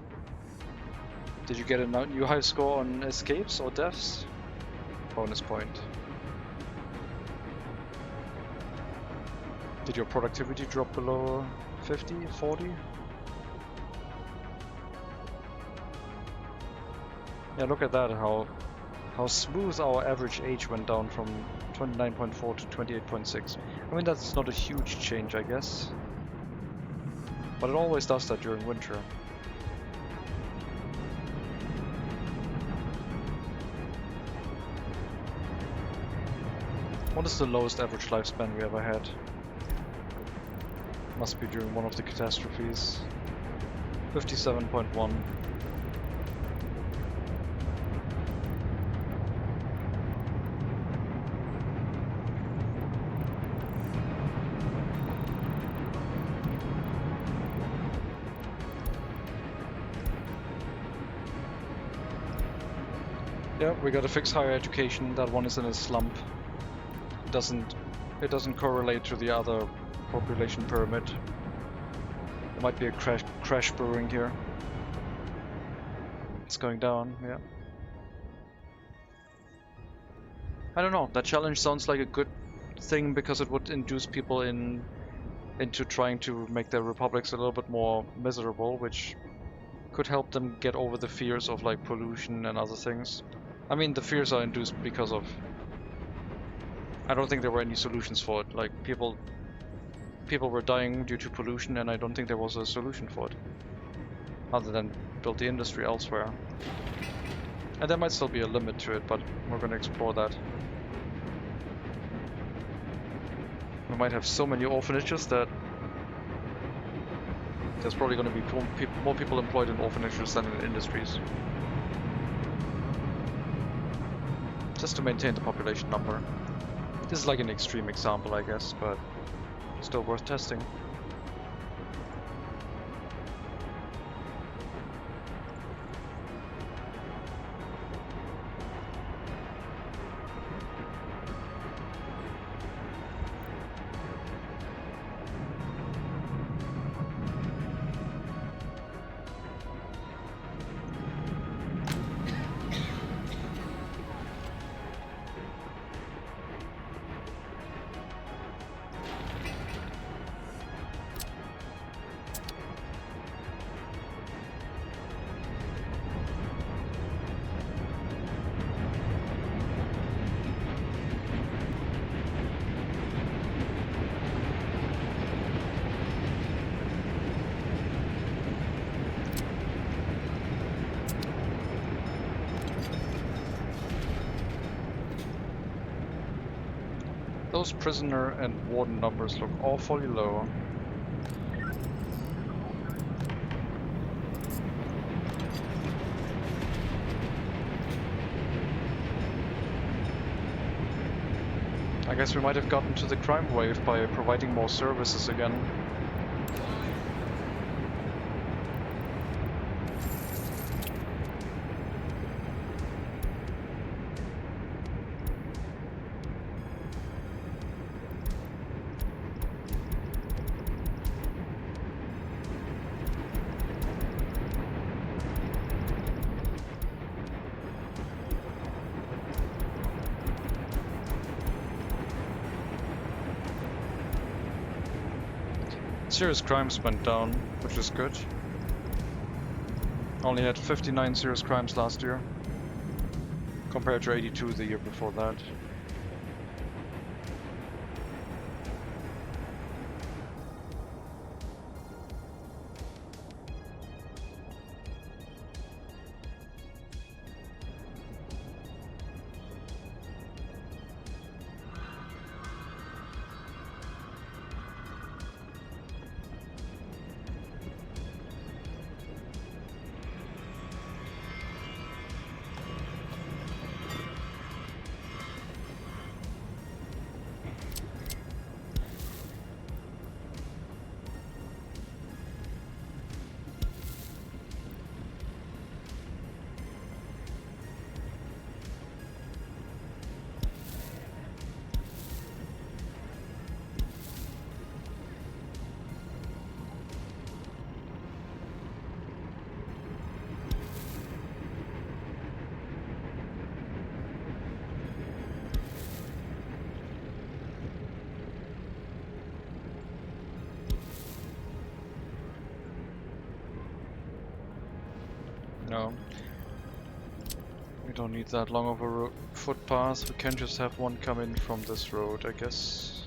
Did you get a new high score on escapes or deaths? Bonus point. Did your productivity drop below 50, 40? Yeah, look at that, how smooth our average age went down from 29.4 to 28.6. I mean, that's not a huge change, I guess. But it always does that during winter. What is the lowest average lifespan we ever had? Must be during one of the catastrophes. 57.1. Yeah, we gotta fix higher education. That one is in a slump. It doesn't correlate to the other population pyramid. There might be a crash brewing here. It's going down, yeah. I don't know, that challenge sounds like a good thing because it would induce people into trying to make their republics a little bit more miserable, which could help them get over the fears of like pollution and other things. I mean, the fears are induced because of... I don't think there were any solutions for it. Like, people were dying due to pollution, and I don't think there was a solution for it. Other than build the industry elsewhere. And there might still be a limit to it, but we're going to explore that. We might have so many orphanages that there's probably going to be more people employed in orphanages than in industries. Just to maintain the population number. This is like an extreme example, I guess, but still worth testing. Those prisoner and warden numbers look awfully low. I guess we might have gotten to the crime wave by providing more services again. Serious crimes went down, which is good. Only had 59 serious crimes last year, compared to 82 the year before that. No. We don't need that long of a footpath. We can just have one come in from this road, I guess.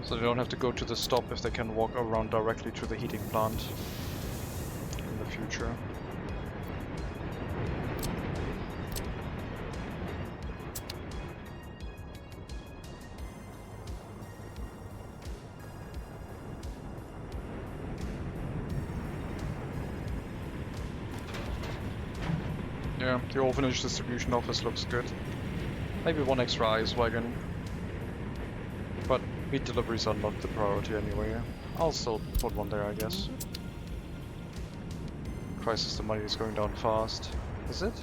So they don't have to go to the stop if they can walk around directly to the heating plant in the future. Yeah, the orphanage distribution office looks good. Maybe one extra ice wagon. But meat deliveries are not the priority anyway. I'll still put one there, I guess. Crisis, the money is going down fast. Is it?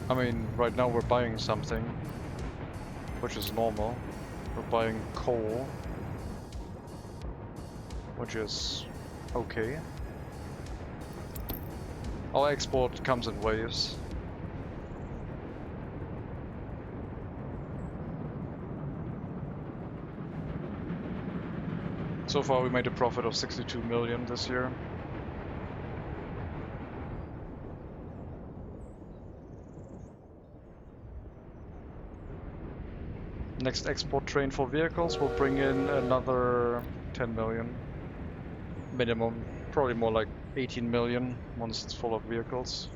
I mean, right now we're buying something, which is normal. We're buying coal, which is okay. Our export comes in waves. So far we made a profit of 62 million this year. Next export train for vehicles will bring in another 10 million. Minimum. Probably more like 18 million once it's full of vehicles.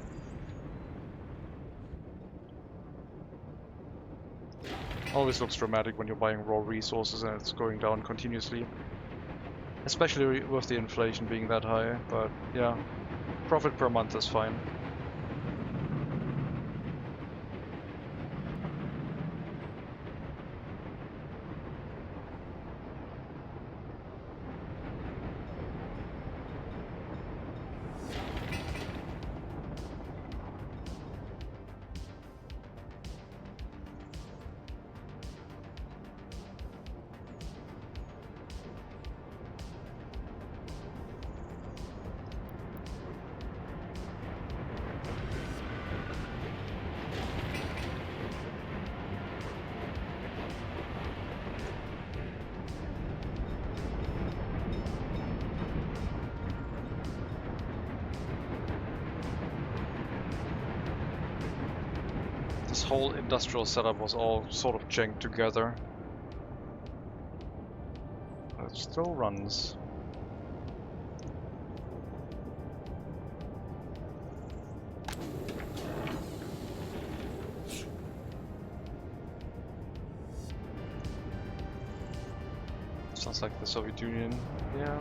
Always looks dramatic when you're buying raw resources and it's going down continuously. Especially with the inflation being that high, but yeah, profit per month is fine. This whole industrial setup was all sort of janked together. But it still runs. Sounds like the Soviet Union. Yeah.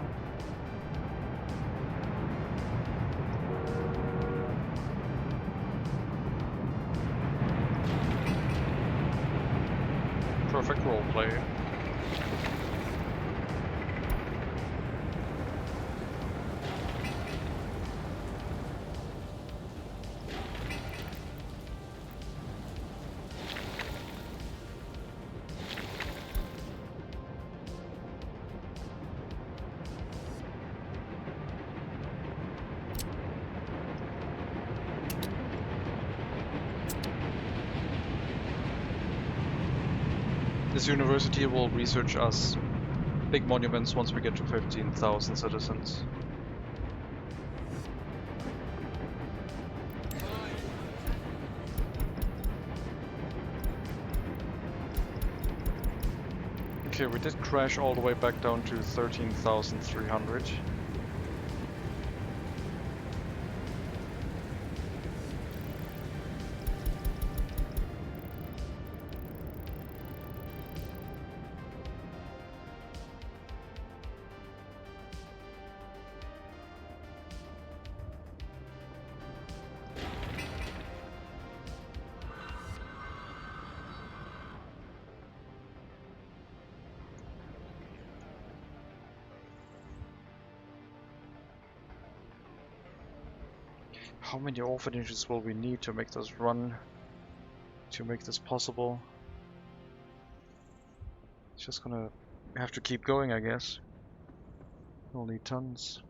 Perfect roleplay. this university will research us big monuments once we get to 15,000 citizens. Okay, we did crash all the way back down to 13,300. How many orphanages will we need to make this run, to make this possible? It's just gonna have to keep going, I guess. We'll need tons.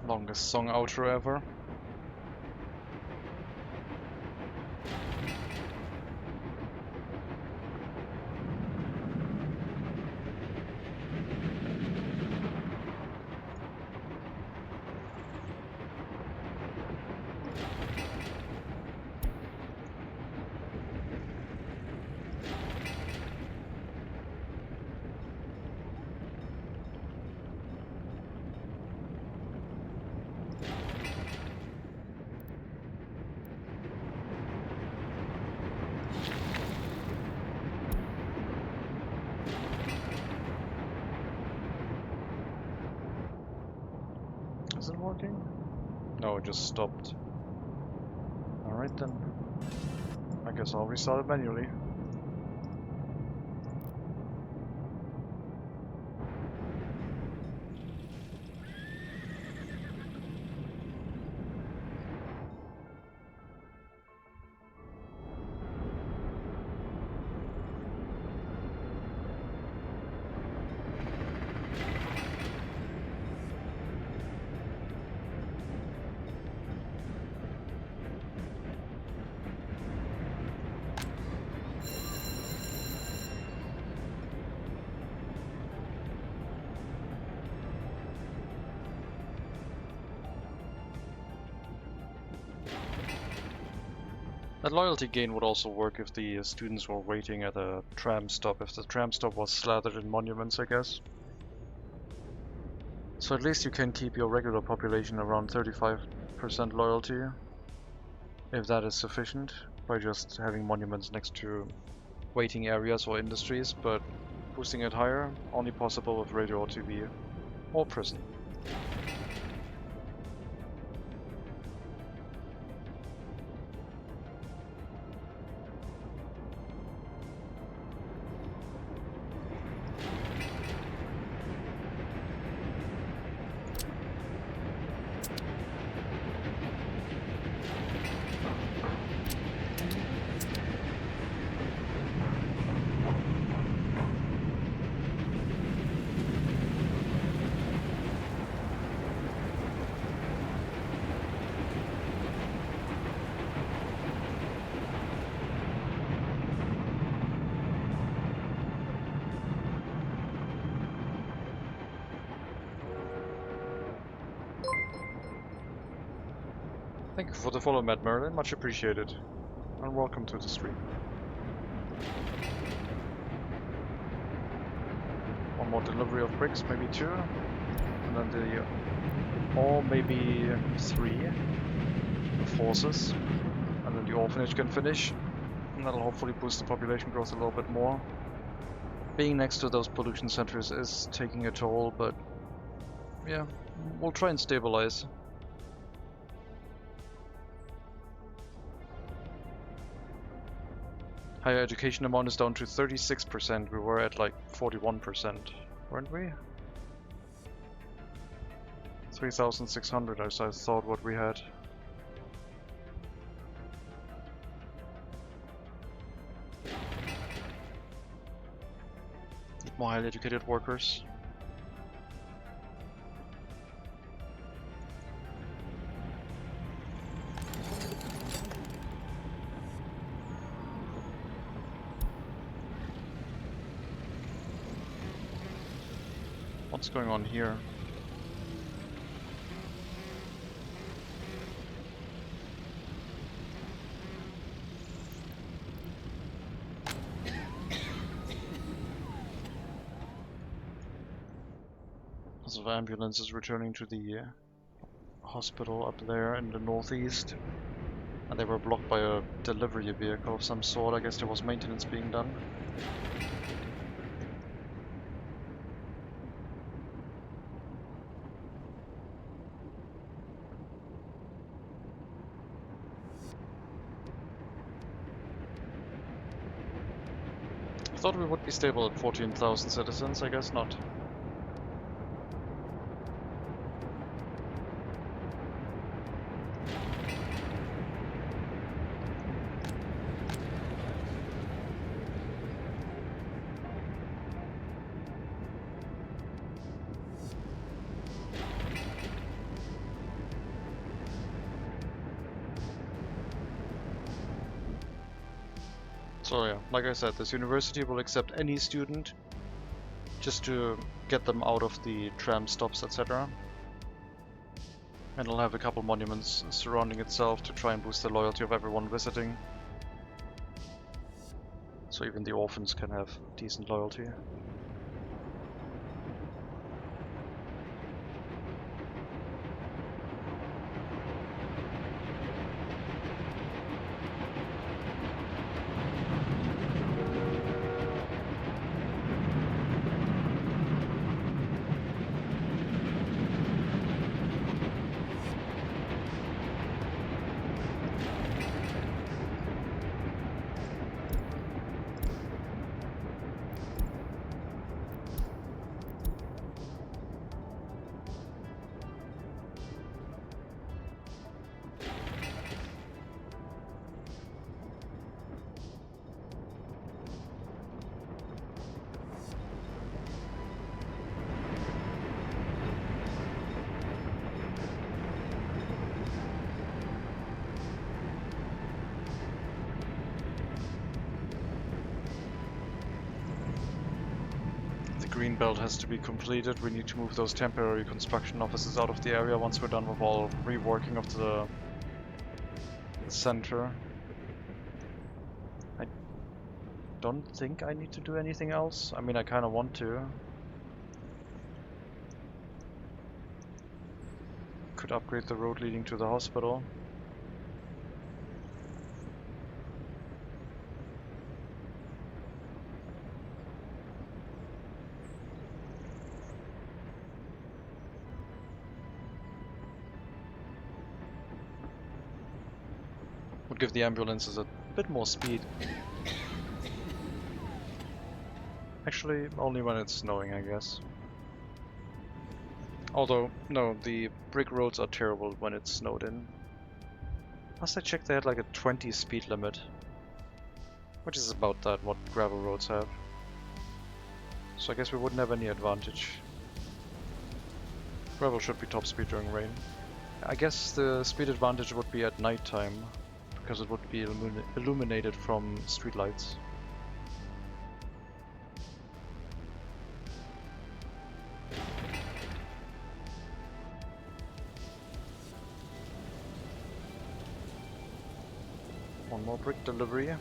Longest song outro ever. Is it working? No, it just stopped. Alright then. I guess I'll restart it manually. That loyalty gain would also work if the students were waiting at a tram stop, if the tram stop was slathered in monuments, I guess. So at least you can keep your regular population around 35% loyalty, if that is sufficient, by just having monuments next to waiting areas or industries, but boosting it higher, only possible with radio or TV, or prison. Thank you for the follow, Matt Merlin, much appreciated. And welcome to the stream. One more delivery of bricks, maybe 2. And then or maybe 3 of horses. And then the orphanage can finish. And that'll hopefully boost the population growth a little bit more. being next to those pollution centers is taking a toll, but yeah, we'll try and stabilize. Higher education amount is down to 36%. We were at like 41%, weren't we? 3,600 as I thought what we had. More highly educated workers. What's going on here? Lots of ambulances returning to the hospital up there in the northeast. And they were blocked by a delivery vehicle of some sort. I guess there was maintenance being done. I thought we would be stable at 14,000 citizens, I guess not. So yeah, like I said, this university will accept any student just to get them out of the tram stops, etc. And it'll have a couple monuments surrounding itself to try and boost the loyalty of everyone visiting. So even the orphans can have decent loyalty. Green belt has to be completed. We need to move those temporary construction offices out of the area once we're done with all reworking of the center. I don't think I need to do anything else. I mean, I kind of want to. Could upgrade the road leading to the hospital. Would give the ambulances a bit more speed. Actually, only when it's snowing, I guess. Although, no, the brick roads are terrible when it's snowed in. Last I checked, they had like a 20 speed limit. Which is about that, what gravel roads have. So I guess we wouldn't have any advantage. Gravel should be top speed during rain. I guess the speed advantage would be at nighttime, because it would be illuminated from streetlights. One more brick delivery.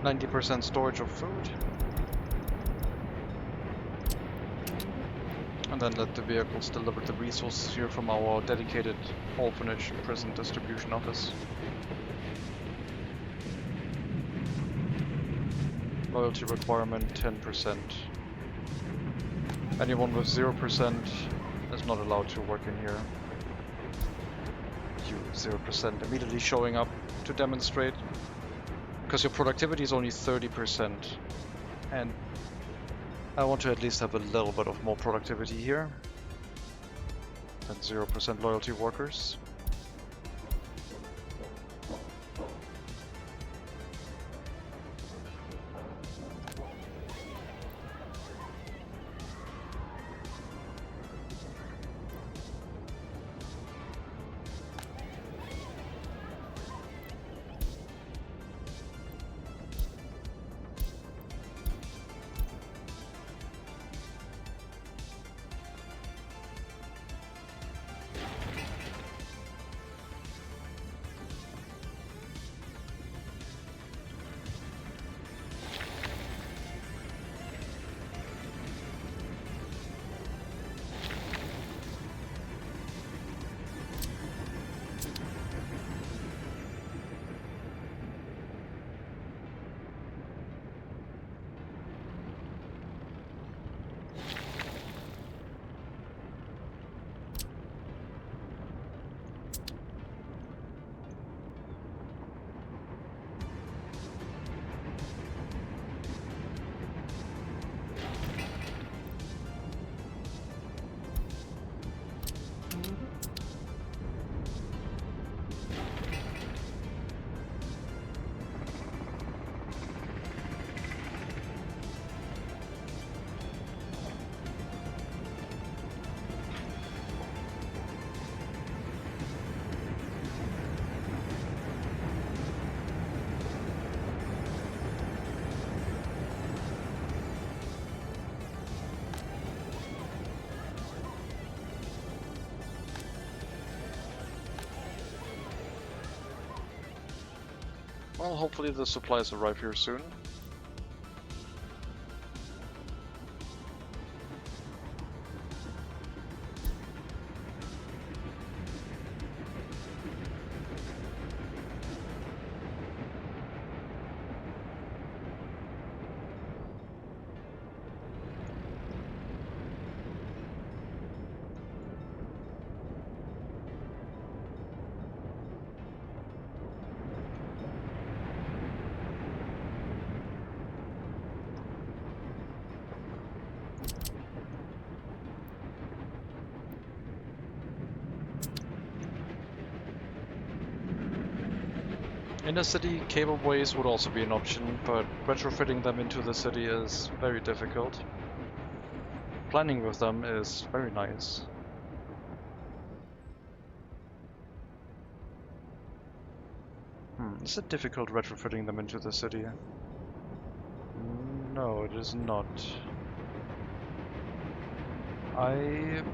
90% storage of food. And then let the vehicles deliver the resources here from our dedicated orphanage and prison distribution office. Loyalty requirement 10%. Anyone with 0% is not allowed to work in here. You 0% immediately showing up to demonstrate. Because your productivity is only 30%. And I want to at least have a little bit of more productivity here than 0% loyalty workers. Well, hopefully the supplies arrive here soon. In the city, cableways would also be an option, but retrofitting them into the city is very difficult. Planning with them is very nice. Is it difficult retrofitting them into the city? No, it is not. I'm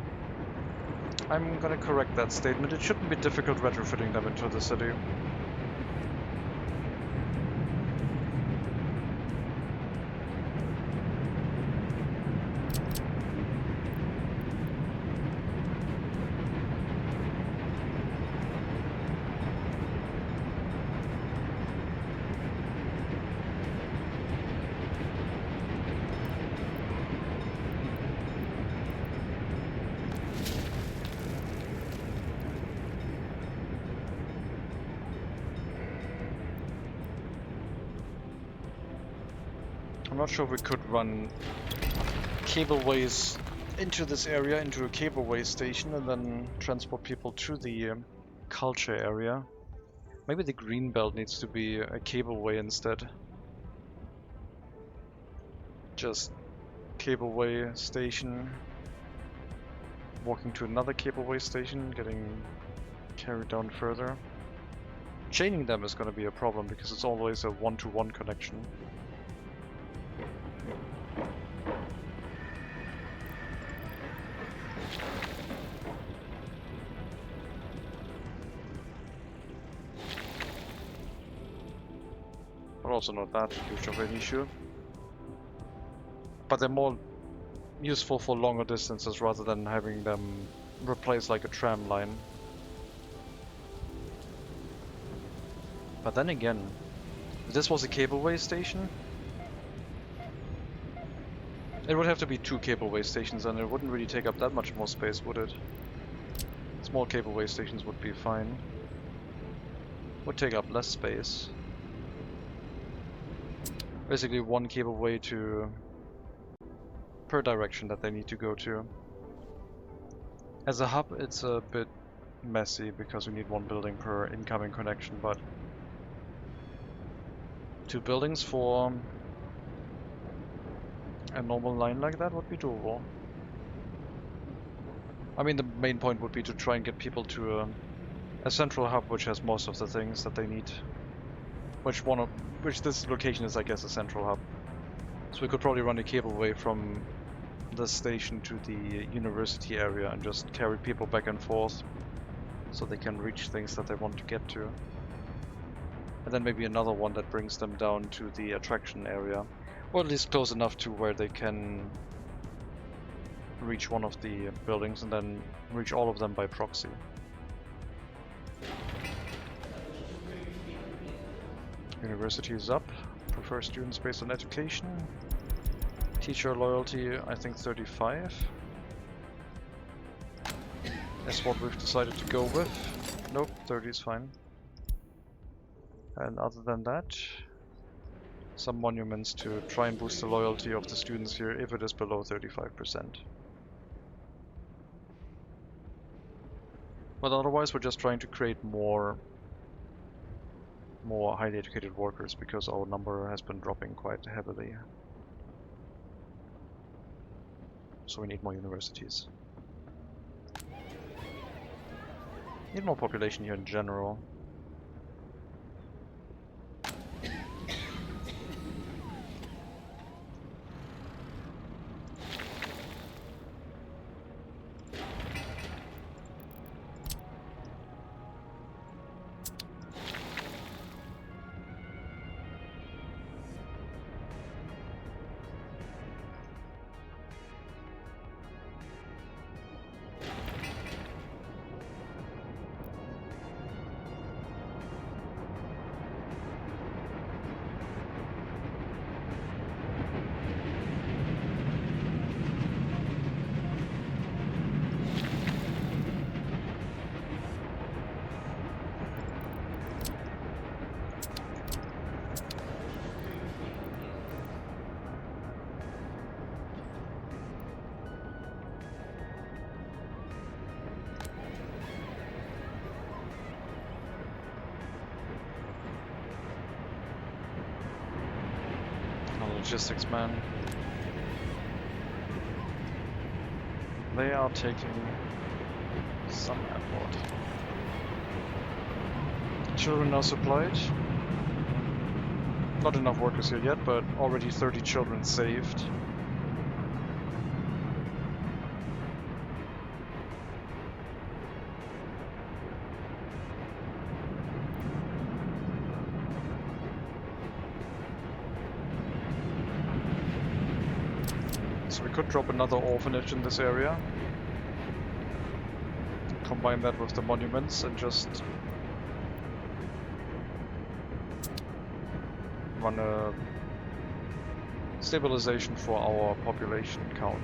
gonna correct that statement. It shouldn't be difficult retrofitting them into the city. I'm not sure if we could run cableways into this area, into a cableway station, and then transport people to the culture area. Maybe the green belt needs to be a cableway instead. Just cableway station, walking to another cableway station, getting carried down further. Chaining them is going to be a problem because it's always a one-to-one connection. but also not that huge of an issue. But they're more useful for longer distances rather than having them replace like a tram line. But then again, if this was a cableway station, it would have to be 2 cableway stations and it wouldn't really take up that much more space, would it? Small cableway stations would be fine. Would take up less space. Basically 1 cableway per direction that they need to go to. As a hub, it's a bit messy because we need 1 building per incoming connection, but 2 buildings for a normal line like that would be doable. I mean, the main point would be to try and get people to a central hub which has most of the things that they need. Which this location is, I guess, a central hub. So we could probably run a cableway from the station to the university area and just carry people back and forth so they can reach things that they want to get to. And then maybe another one that brings them down to the attraction area, or at least close enough to where they can reach one of the buildings and then reach all of them by proxy. University is up. Prefer students based on education. Teacher loyalty, I think 35. That's what we've decided to go with. Nope, 30 is fine. And other than that, some monuments to try and boost the loyalty of the students here if it is below 35%. But otherwise we're just trying to create more highly educated workers because our number has been dropping quite heavily. So we need more universities. Need more population here in general. Logistics man. They are taking some airport. Children are supplied. Not enough workers here yet, but already 30 children saved. So we could drop another orphanage in this area. Combine that with the monuments and just run a stabilization for our population count.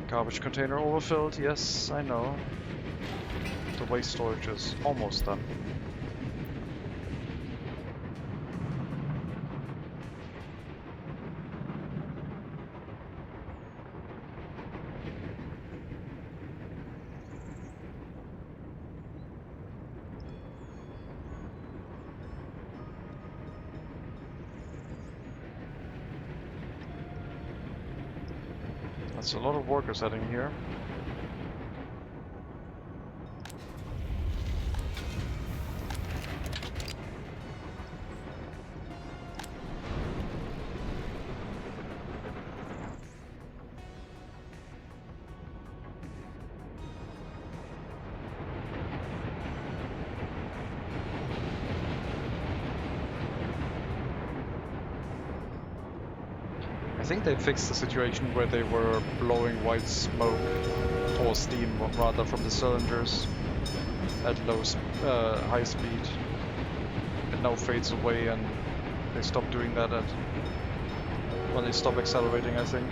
Garbage container overfilled, yes, I know. The waste storage is almost done. That's a lot of workers heading here. I think they fixed the situation where they were blowing white smoke, or steam rather, from the cylinders at high speed. It now fades away, and they stop doing that when they stop accelerating, I think.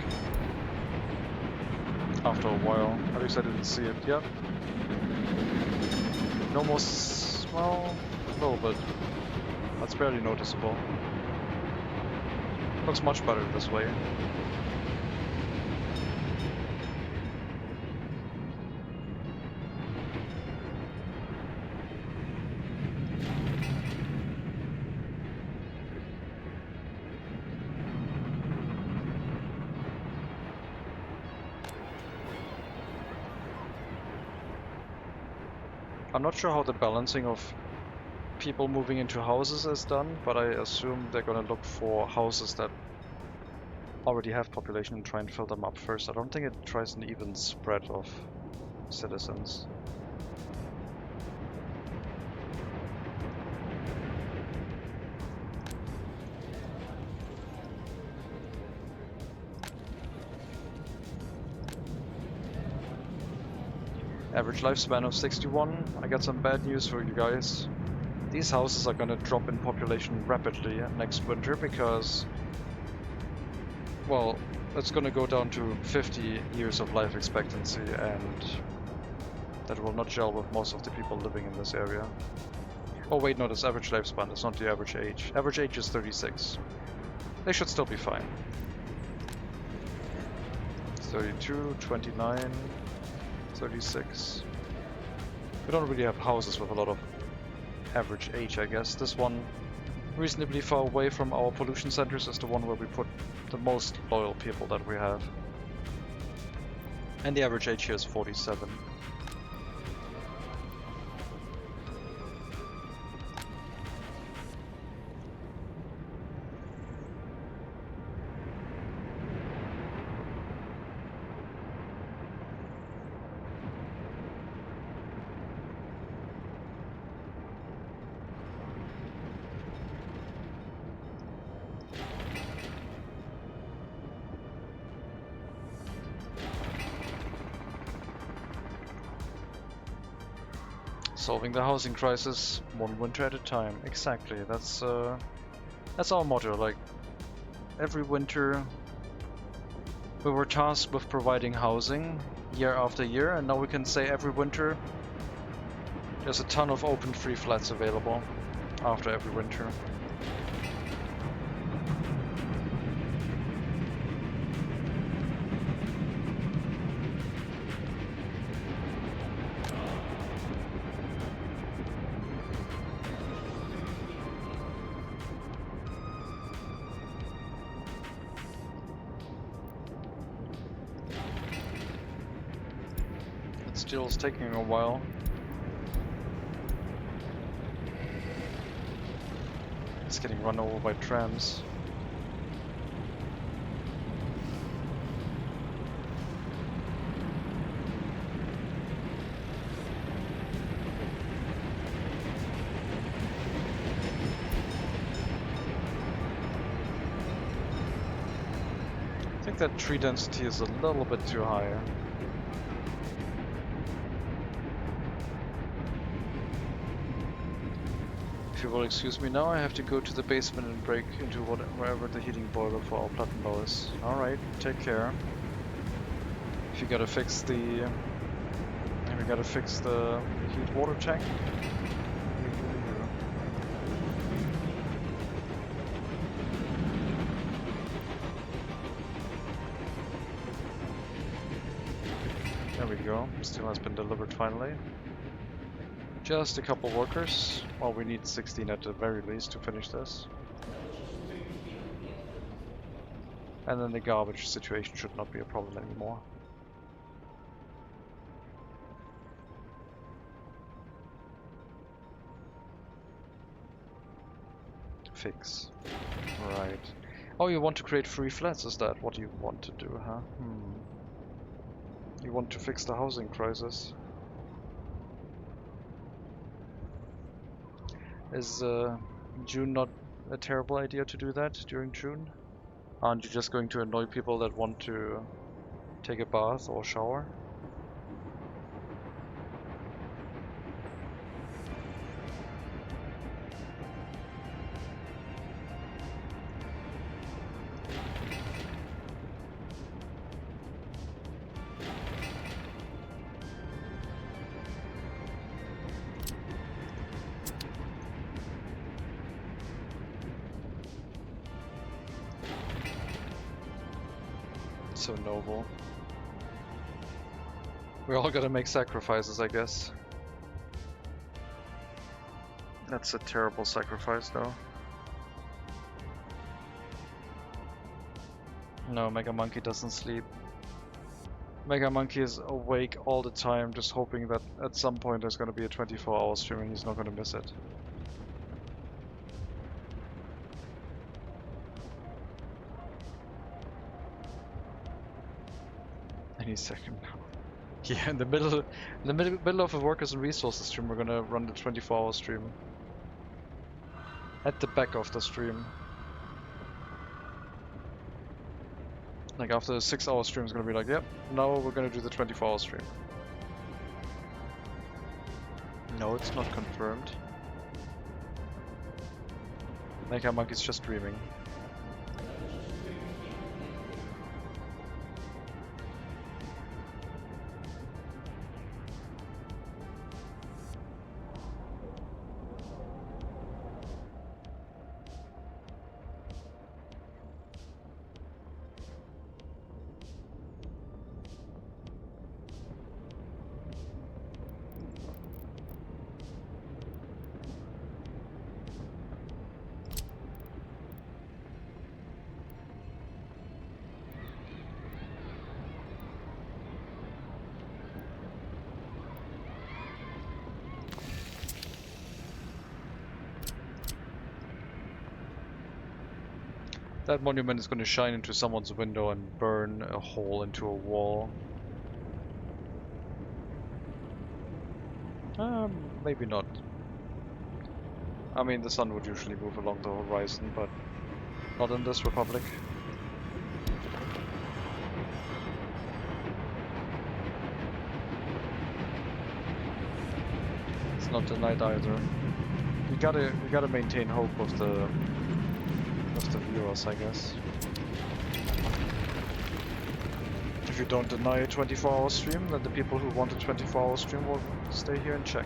After a while. At least I didn't see it yet. No more well, a little bit. That's barely noticeable. Looks much better this way. I'm not sure how the balancing of people moving into houses is done, but I assume they're gonna look for houses that already have population and try and fill them up first. I don't think it tries an even spread of citizens. Average lifespan of 61. I got some bad news for you guys. These houses are gonna drop in population rapidly next winter because, well, it's gonna go down to 50 years of life expectancy, and that will not gel with most of the people living in this area. Oh wait, no, that's average lifespan, it's not the average age. Average age is 36. They should still be fine. 32, 29, 36. We don't really have houses with a lot of average age, I guess. This one, reasonably far away from our pollution centers, is the one where we put the most loyal people that we have. And the average age here is 47. Solving the housing crisis one winter at a time. Exactly. That's our motto. Like, every winter we were tasked with providing housing year after year, and now we can say every winter there's a ton of open free flats available after every winter. Still is taking a while. It's getting run over by trams. I think that tree density is a little bit too high. If you will excuse me now, I have to go to the basement and break into wherever the heating boiler for our Plattenbau is. Alright, take care. If you gotta fix the... we gotta fix the heat water tank. There we go, still has been delivered finally. Just a couple workers. Well, we need 16 at the very least to finish this. And then the garbage situation should not be a problem anymore. Fix. Right. Oh, you want to create free flats, is that what you want to do, huh? You want to fix the housing crisis. Is June not a terrible idea to do that during June? Aren't you just going to annoy people that want to take a bath or shower? So noble. We all gotta make sacrifices, I guess. That's a terrible sacrifice, though. No, Mega Monkey doesn't sleep. Mega Monkey is awake all the time, just hoping that at some point there's gonna be a 24-hour stream and he's not gonna miss it. Any second now. Yeah, in the middle of a workers and resources stream, we're gonna run the 24-hour stream. At the back of the stream. Like after the 6-hour stream is gonna be like, yep, now we're gonna do the 24-hour stream. No, it's not confirmed. Mega Monkey's just dreaming. That monument is going to shine into someone's window and burn a hole into a wall. Maybe not. I mean, the sun would usually move along the horizon, but not in this republic. It's not the night either. We gotta maintain hope of the viewers, I guess. If you don't deny a 24-hour stream, then the people who want a 24-hour stream will stay here and check.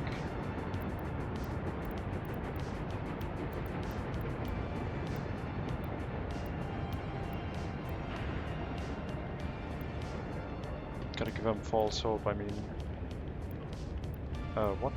Gotta give them false hope, I mean... what?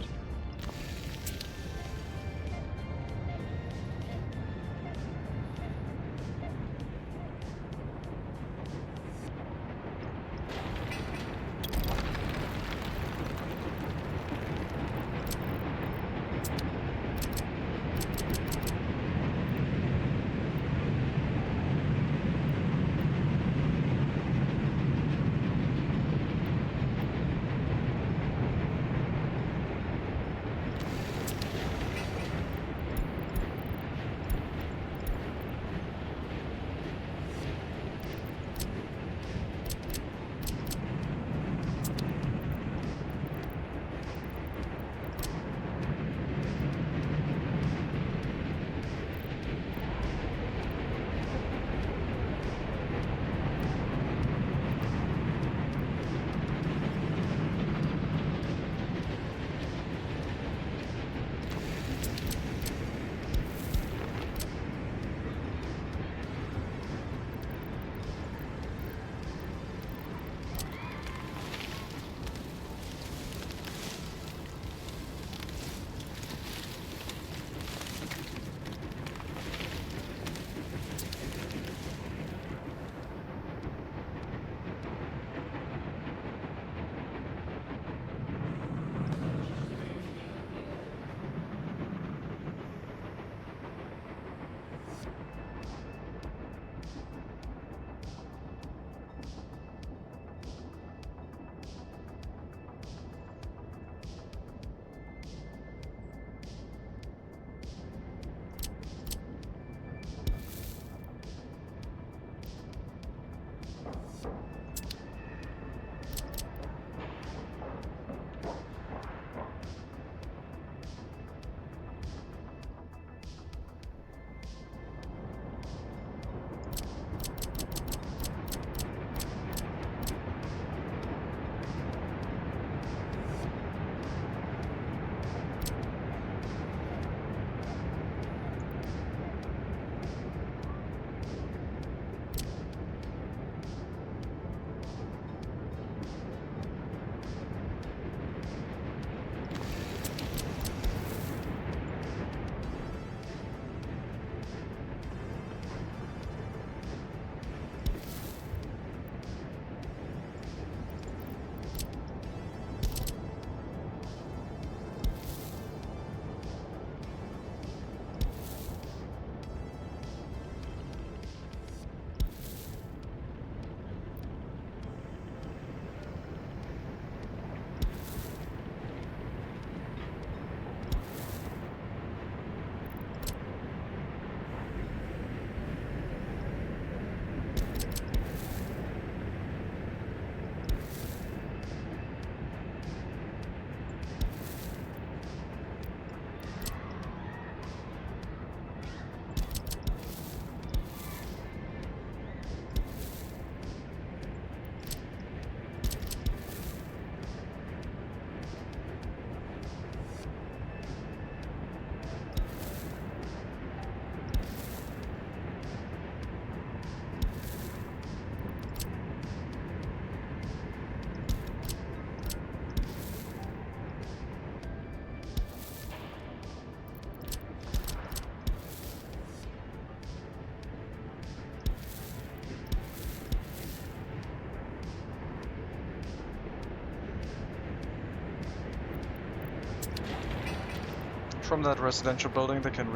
From that residential building, they can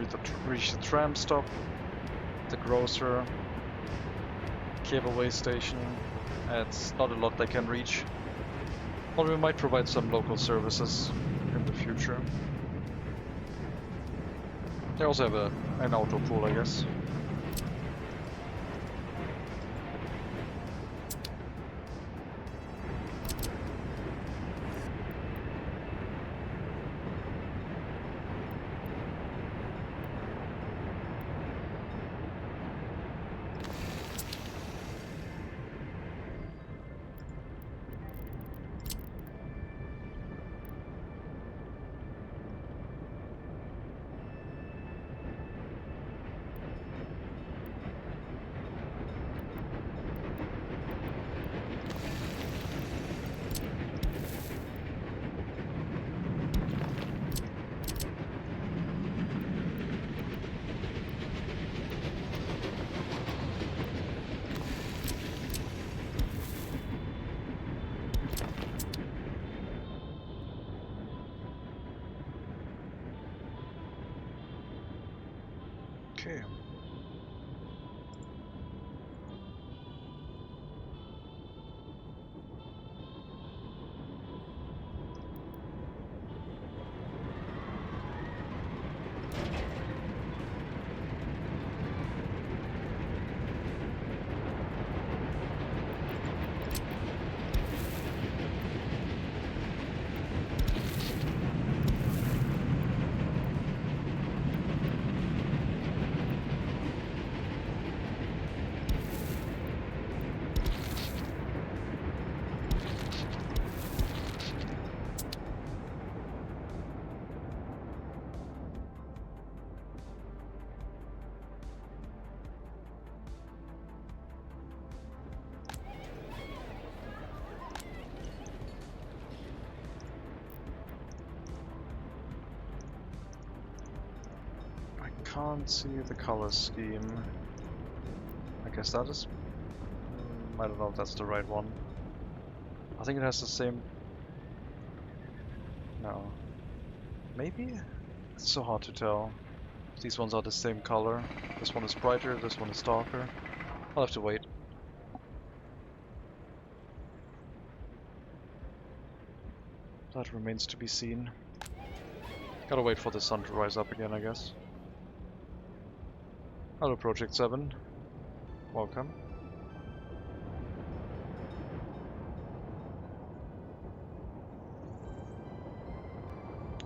reach the tram stop, the grocer, cableway station. It's not a lot they can reach. But we might provide some local services in the future. They also have an outdoor pool, I guess. Okay. Can't see the color scheme. I guess that is... I don't know if that's the right one. I think it has the same... No. Maybe? It's so hard to tell. These ones are the same color. This one is brighter, this one is darker. I'll have to wait. That remains to be seen. Gotta wait for the sun to rise up again, I guess. Hello, Project 7. Welcome.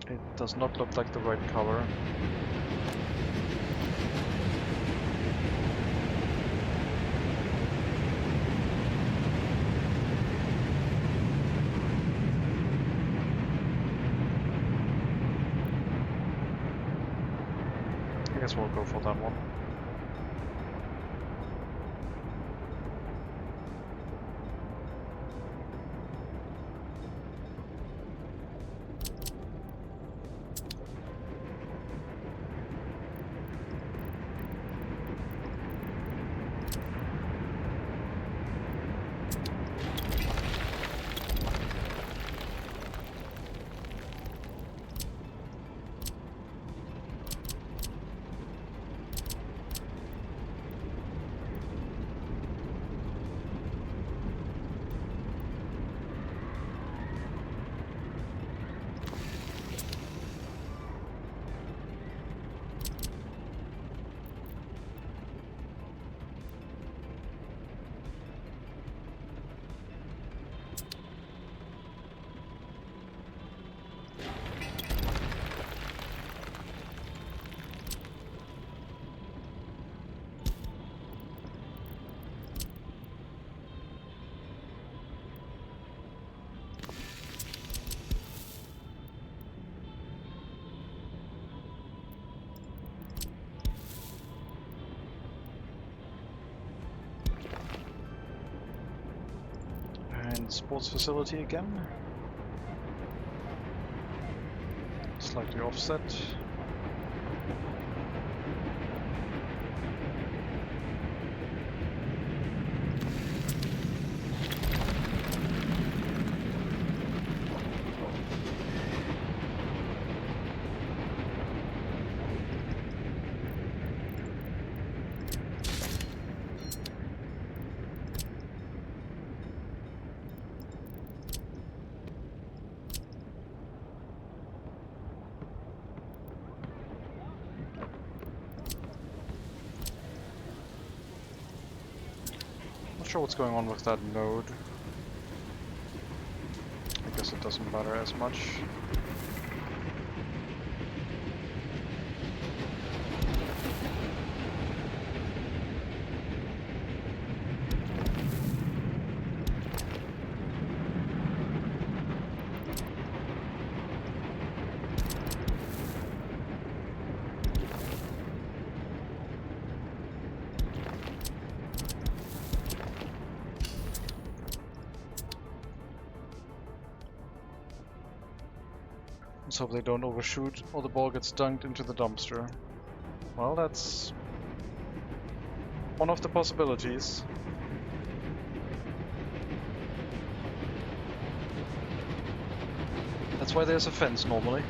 It does not look like the right color. I guess we'll go for that one. Sports facility again. Slightly offset. Not sure what's going on with that node. I guess it doesn't matter as much. Let's hope they don't overshoot or the ball gets dunked into the dumpster. Well, that's one of the possibilities. That's why there's a fence normally.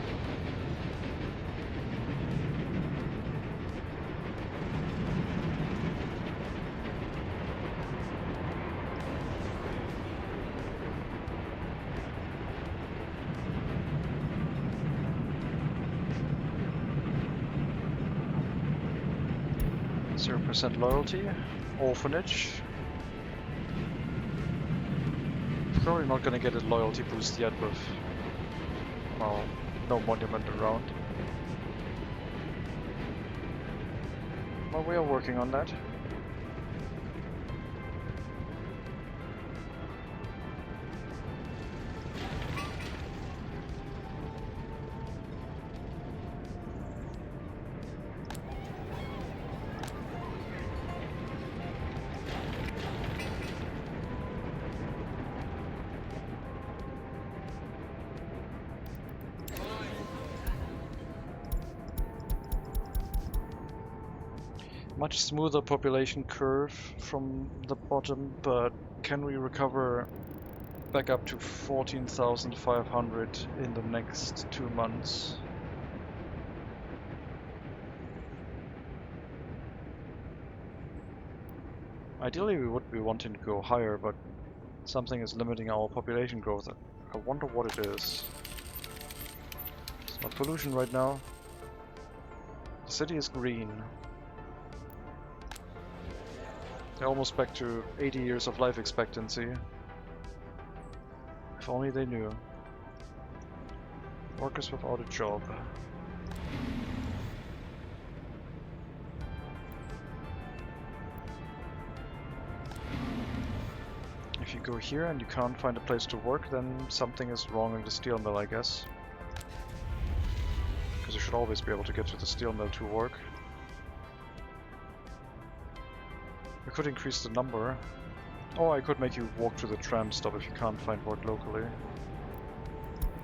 % loyalty, orphanage. Probably not gonna get a loyalty boost yet with, well, no monument around. Well, we are working on that. Much smoother population curve from the bottom, but can we recover back up to 14,500 in the next 2 months? Ideally we would be wanting to go higher, but something is limiting our population growth. I wonder what it is. It's not pollution right now. The city is green. They're almost back to 80 years of life expectancy. If only they knew. Workers without a job. If you go here and you can't find a place to work, then something is wrong in the steel mill, I guess. Because you should always be able to get to the steel mill to work. I could increase the number. Or I could make you walk to the tram stop if you can't find work locally.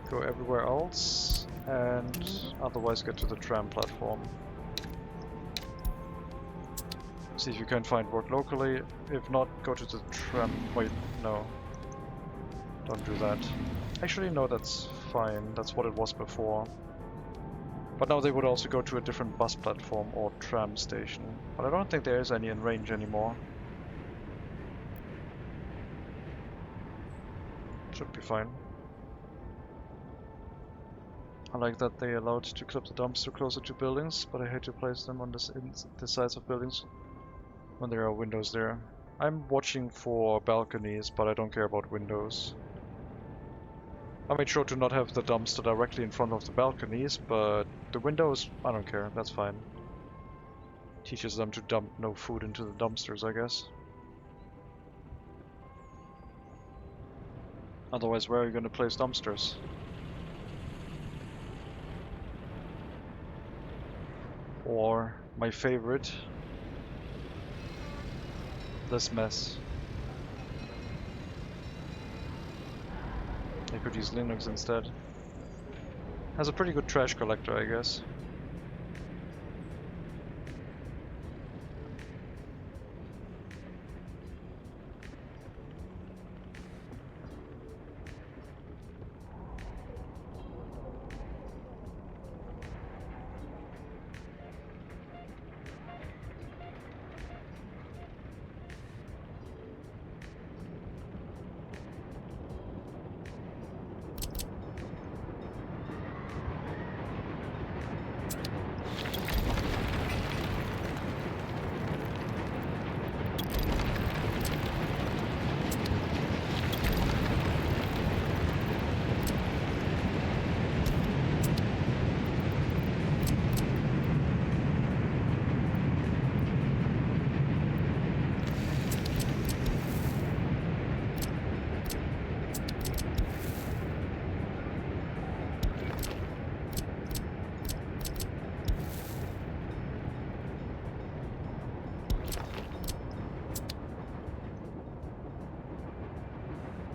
Go everywhere else, and otherwise get to the tram platform. See if you can find work locally. If not, go to the tram. Wait, no. Don't do that. Actually, no, that's fine. That's what it was before. But now they would also go to a different bus platform or tram station. But I don't think there is any in range anymore. Should be fine. I like that they allowed to clip the dumpster closer to buildings, but I hate to place them on the sides of buildings when there are windows there. I'm watching for balconies, but I don't care about windows. I made sure to not have the dumpster directly in front of the balconies, but the windows, I don't care, that's fine. Teaches them to dump no food into the dumpsters, I guess. Otherwise, where are you going to place dumpsters? Or, my favorite, this mess. They could use Linux instead. Has a pretty good trash collector, I guess.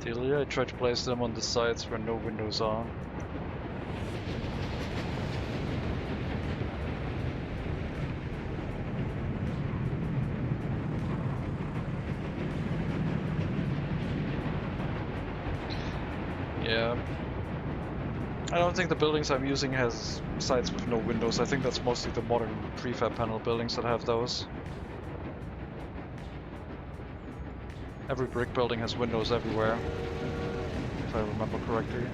Ideally, I try to place them on the sides where no windows are. Yeah. I don't think the buildings I'm using has sides with no windows. I think that's mostly the modern prefab panel buildings that have those. Every brick building has windows everywhere, if I remember correctly.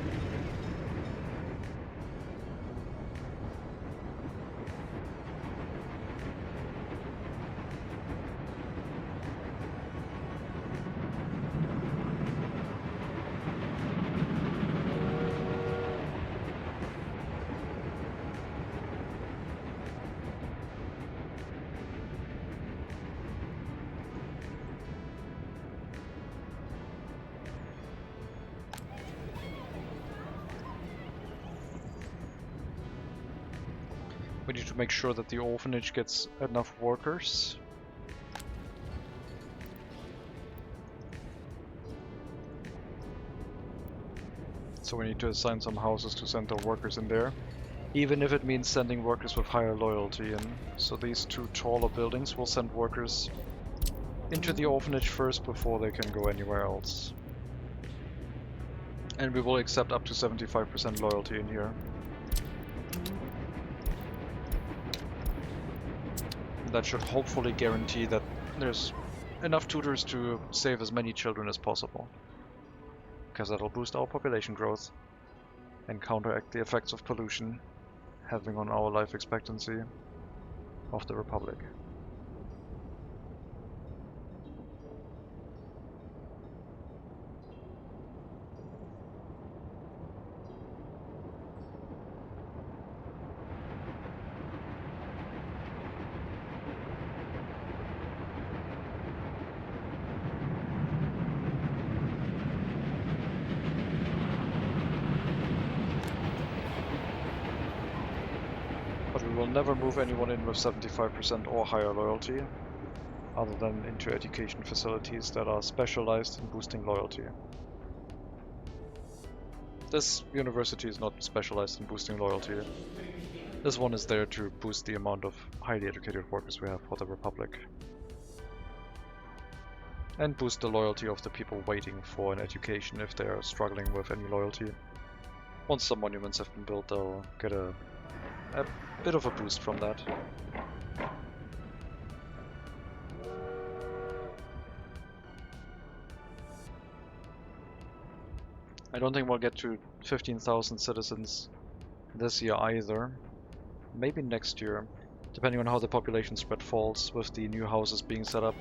We need to make sure that the orphanage gets enough workers. So we need to assign some houses to send our workers in there. Even if it means sending workers with higher loyalty in. So these two taller buildings will send workers into the orphanage first before they can go anywhere else. And we will accept up to 75% loyalty in here. That should hopefully guarantee that there's enough tutors to save as many children as possible. Because that'll boost our population growth and counteract the effects of pollution having on our life expectancy of the Republic. We will never move anyone in with 75% or higher loyalty, other than into education facilities that are specialized in boosting loyalty. This university is not specialized in boosting loyalty. This one is there to boost the amount of highly educated workers we have for the Republic. And boost the loyalty of the people waiting for an education if they are struggling with any loyalty. Once some monuments have been built, they'll get a bit of a boost from that. I don't think we'll get to 15,000 citizens this year either. Maybe next year, depending on how the population spread falls with the new houses being set up.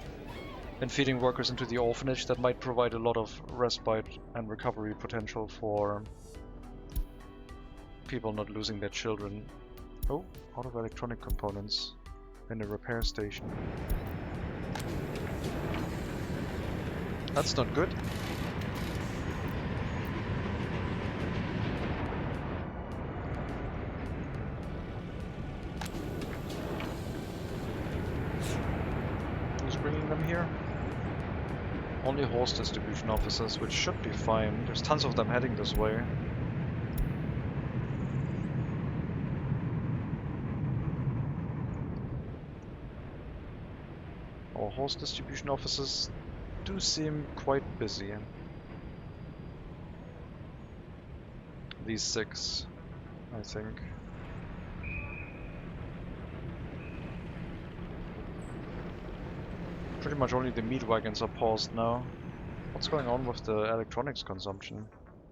And feeding workers into the orphanage, that might provide a lot of respite and recovery potential for people not losing their children. Oh, out of electronic components in a repair station. That's not good. Who's bringing them here? Only horse distribution officers, which should be fine. There's tons of them heading this way. Our horse distribution officers do seem quite busy. These 6, I think. Pretty much only the meat wagons are paused now. What's going on with the electronics consumption?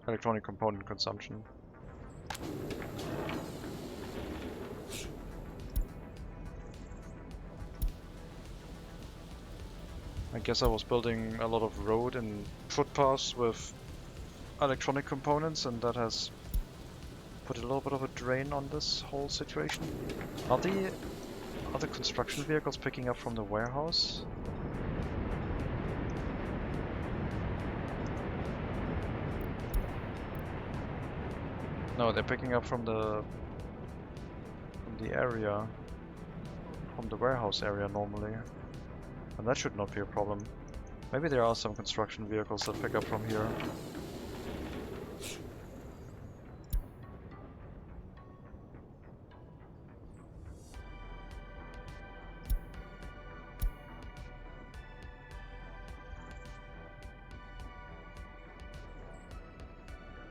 Electronic component consumption? I guess I was building a lot of road and footpaths with electronic components, and that has put a little bit of a drain on this whole situation. Are the construction vehicles picking up from the warehouse? No, they're picking up from the area, from the warehouse area normally. And that should not be a problem. Maybe there are some construction vehicles that pick up from here.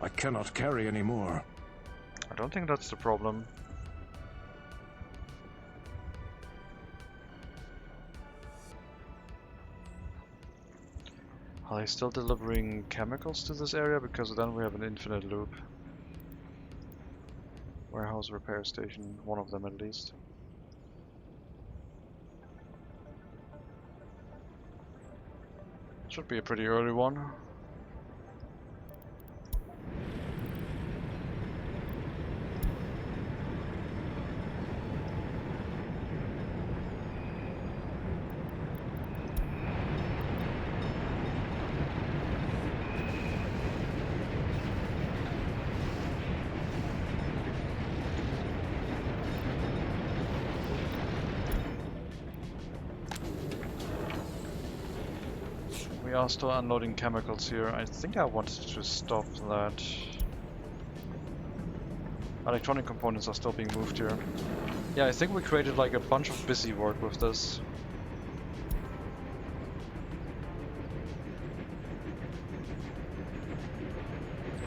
I cannot carry any more. I don't think that's the problem. Are they still delivering chemicals to this area? Because then we have an infinite loop. Warehouse repair station, one of them at least. Should be a pretty early one. We are still unloading chemicals here. I think I wanted to stop that. Electronic components are still being moved here. Yeah, I think we created like a bunch of busy work with this.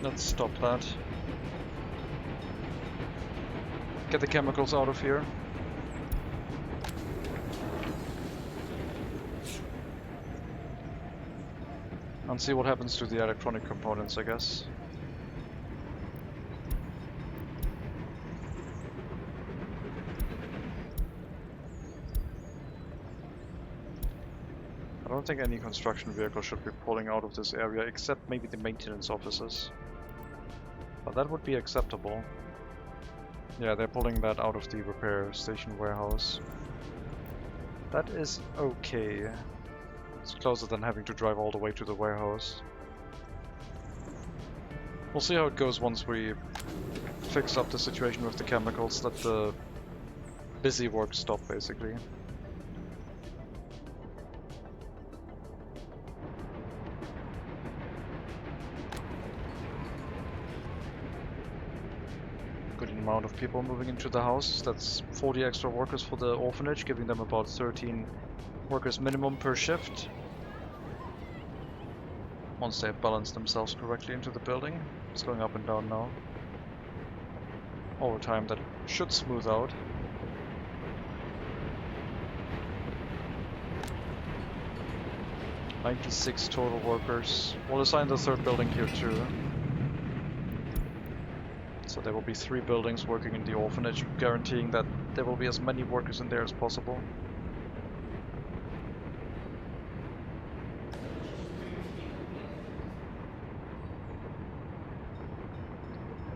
Let's stop that. Get the chemicals out of here. And see what happens to the electronic components, I guess. I don't think any construction vehicle should be pulling out of this area, except maybe the maintenance offices. But that would be acceptable. Yeah, they're pulling that out of the repair station warehouse. That is okay. It's closer than having to drive all the way to the warehouse. We'll see how it goes once we fix up the situation with the chemicals, let the busy work stop, basically. Good amount of people moving into the house. That's 40 extra workers for the orphanage, giving them about 13 workers minimum per shift. Once they have balanced themselves correctly into the building. It's going up and down now. Over time that should smooth out. "96 total workers. We'll assign the third building here too. So there will be 3 buildings working in the orphanage, guaranteeing that there will be as many workers in there as possible.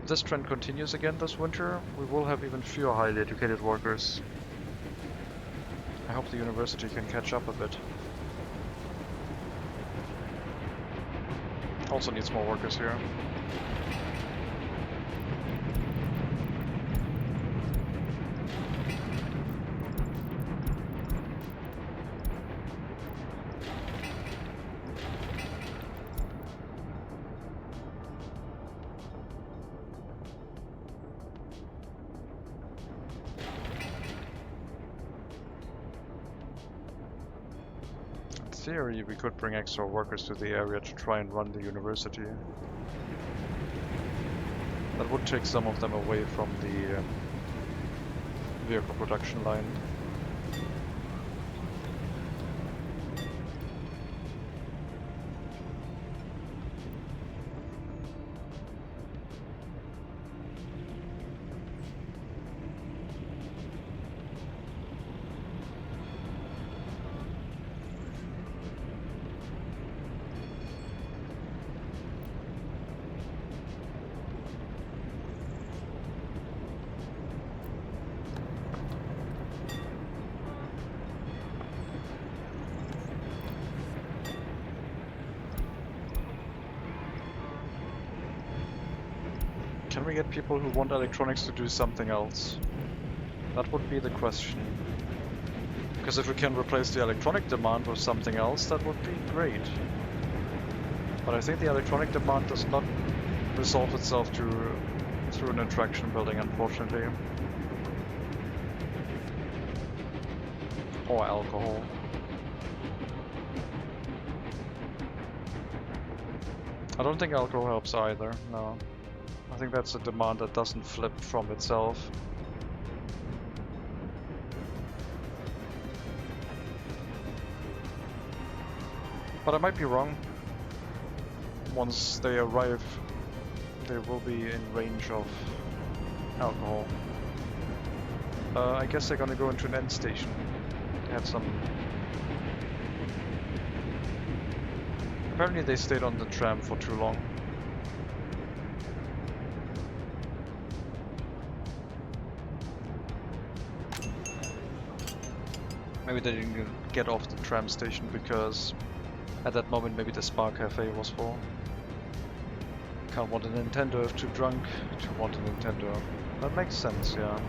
If this trend continues again this winter, we will have even fewer highly educated workers. I hope the university can catch up a bit. Also needs more workers here. In theory, we could bring extra workers to the area to try and run the university. That would take some of them away from the vehicle production line. Can we get people who want electronics to do something else? That would be the question. Because if we can replace the electronic demand with something else, that would be great. But I think the electronic demand does not resolve itself through an attraction building, unfortunately. Or alcohol. I don't think alcohol helps either, no. I think that's a demand that doesn't flip from itself. But I might be wrong. Once they arrive, they will be in range of alcohol. I guess they're gonna go into an end station. They had some... Apparently they stayed on the tram for too long. Maybe they didn't get off the tram station because at that moment maybe the Spa Cafe was full. Can't want a Nintendo if too drunk to want a Nintendo. That makes sense, yeah.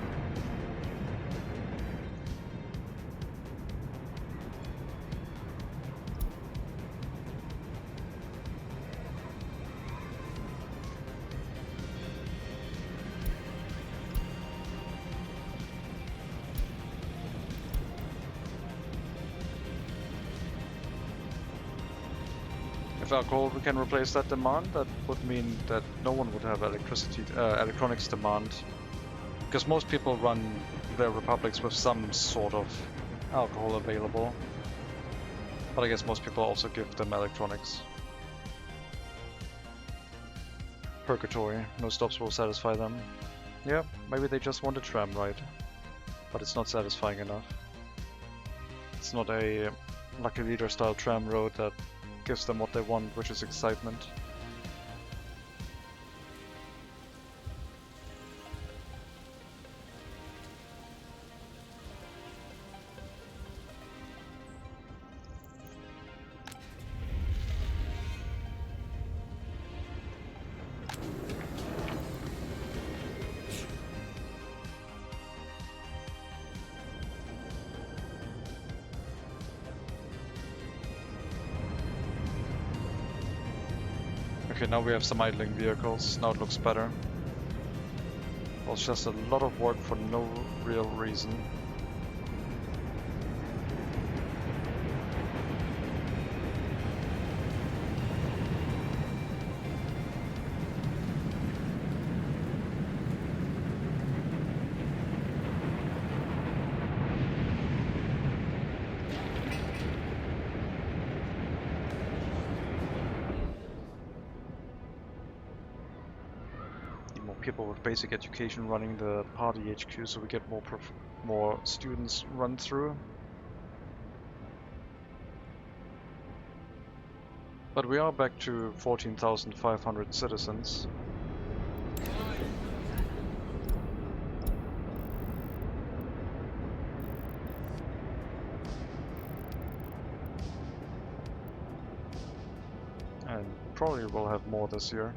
If alcohol can replace that demand, that would mean that no one would have electronics demand. Because most people run their republics with some sort of alcohol available. But I guess most people also give them electronics. Purgatory, no stops will satisfy them. Yeah, maybe they just want a tram ride. But it's not satisfying enough. It's not a Lucky Leader style tram road that gives them what they want, which is excitement. Okay, now we have some idling vehicles. Now it looks better. Well, it's just a lot of work for no real reason. People with basic education running the party HQ, so we get more students run through. But we are back to 14,500 citizens. And probably will have more this year.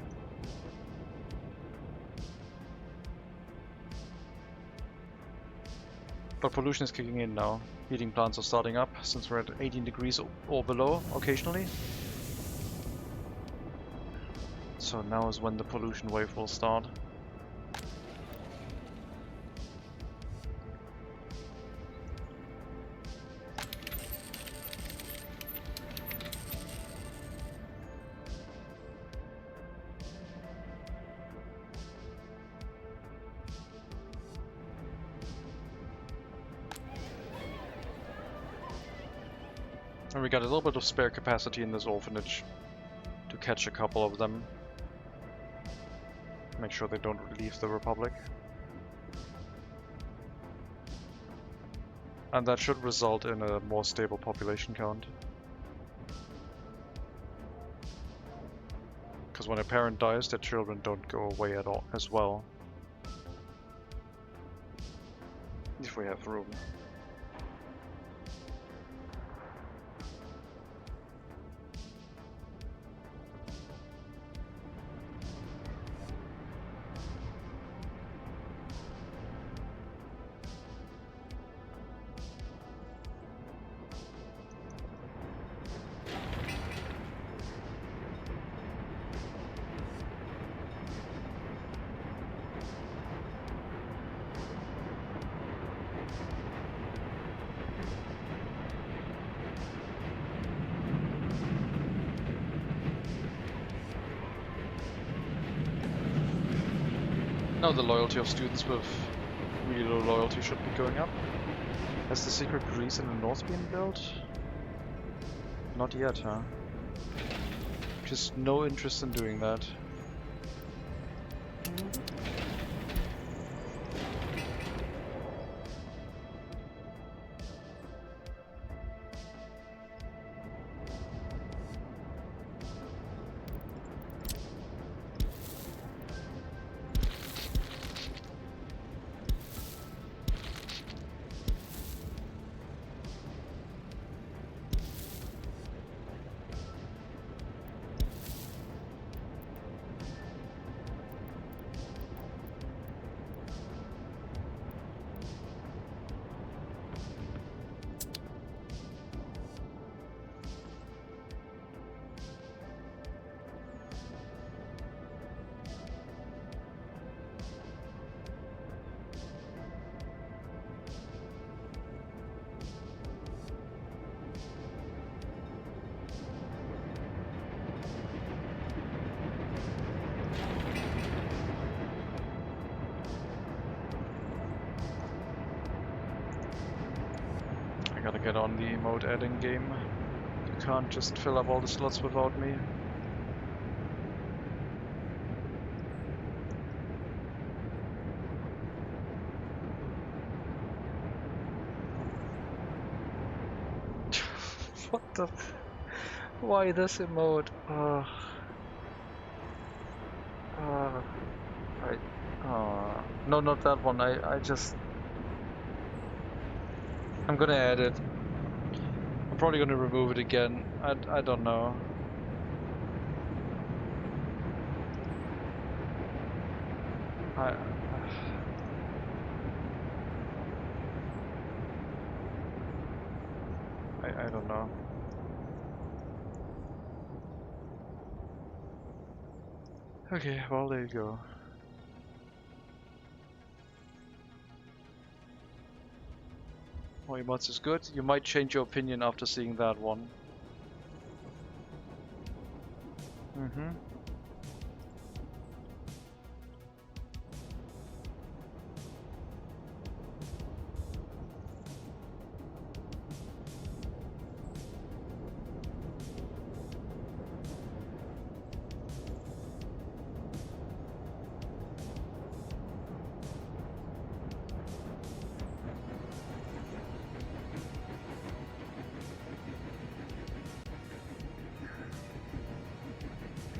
But pollution is kicking in now. Heating plants are starting up since we're at 18 degrees or below occasionally. So now is when the pollution wave will start. And we got a little bit of spare capacity in this orphanage to catch a couple of them. Make sure they don't leave the Republic. And that should result in a more stable population count. Because when a parent dies, their children don't go away at all as well. If we have room. Now the loyalty of students with really low loyalty should be going up. Has the secret police in the north been built? Not yet, huh? Just no interest in doing that. I gotta get on the emote adding game. You can't just fill up all the slots without me. What the? Why this emote? No, not that one. I just. I'm gonna add it. I'm probably gonna remove it again. I don't know. I don't know. Okay, well there you go. Oh, emotes is good. You might change your opinion after seeing that one.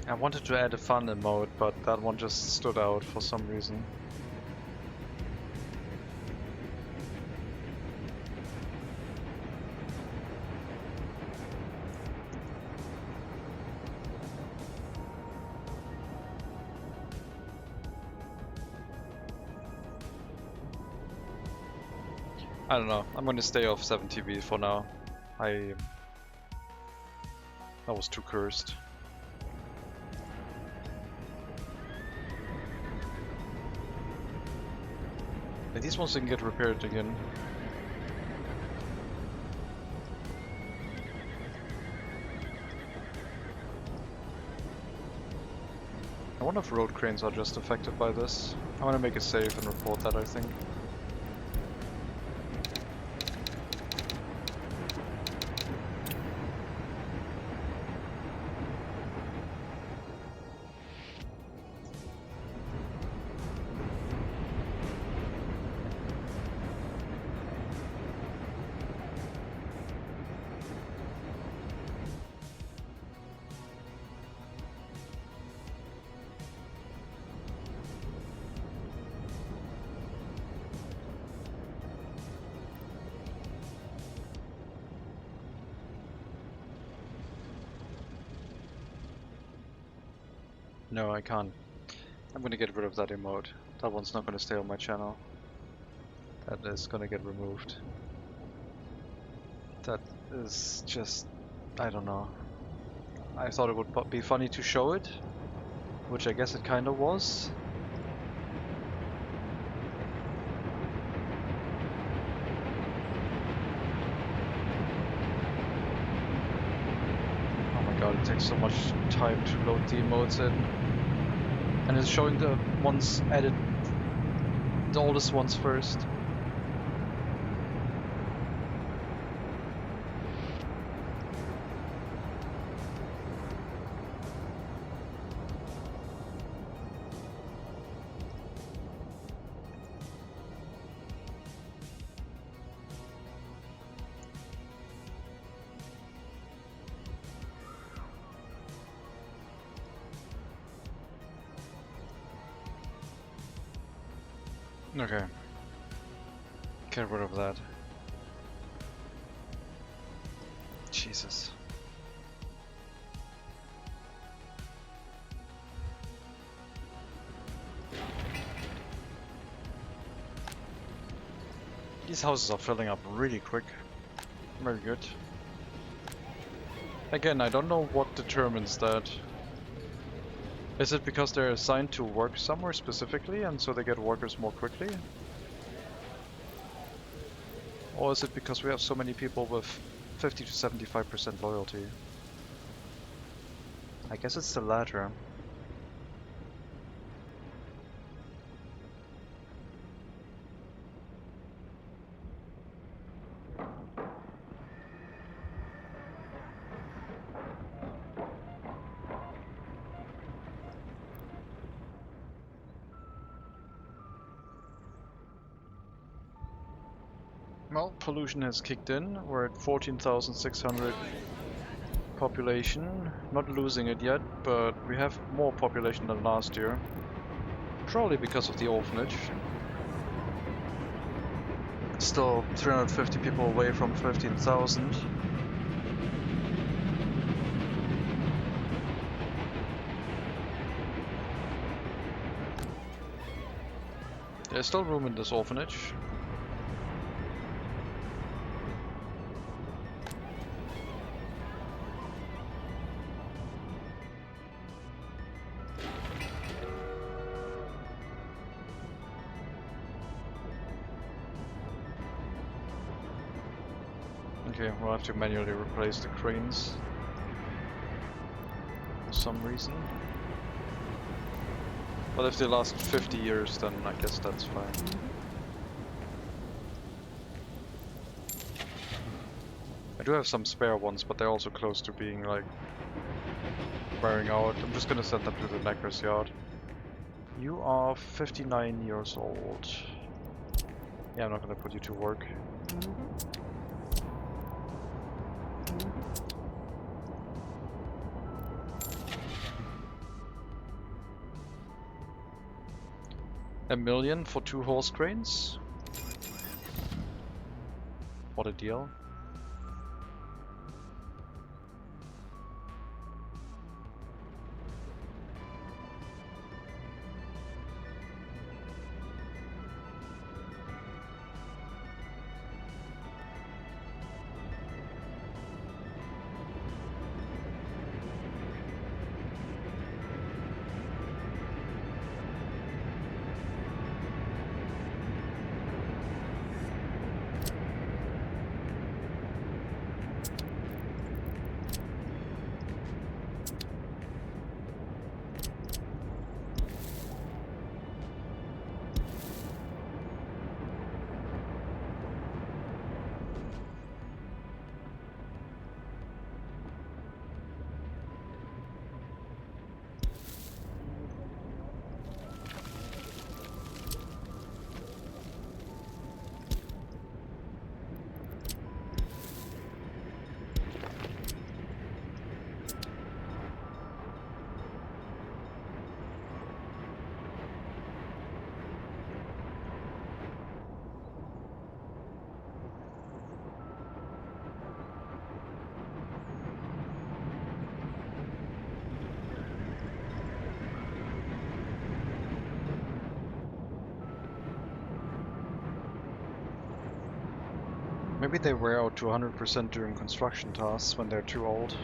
I wanted to add a fun emote, but that one just stood out for some reason. I don't know. I'm gonna stay off 7TV for now. I was too cursed. Like, these ones can get repaired again. I wonder if road cranes are just affected by this. I want to make a save and report that, I think. No, I can't. I'm gonna get rid of that emote. That one's not gonna stay on my channel. That is gonna get removed. That is just... I don't know. I thought it would be funny to show it, which I guess it kinda was. Oh my god, it takes so much time to load the emotes in. And it's showing the ones added The oldest ones first. Okay. Get rid of that. Jesus. These houses are filling up really quick. Very good. Again, I don't know what determines that. Is it because they're assigned to work somewhere specifically and so they get workers more quickly? Or is it because we have so many people with 50 to 75% loyalty? I guess it's the latter. Well, pollution has kicked in. We're at 14,600 population. Not losing it yet, but we have more population than last year. Probably because of the orphanage. Still 350 people away from 15,000. There's still room in this orphanage. Okay, we'll have to manually replace the cranes for some reason. But if they last 50 years, then I guess that's fine. I do have some spare ones, but they're also close to being like wearing out. I'm just gonna send them to the necklace yard. You are 59 years old. Yeah, I'm not gonna put you to work. $1 million for 2 horse cranes? What a deal. Maybe they wear out to 100% during construction tasks when they're too old.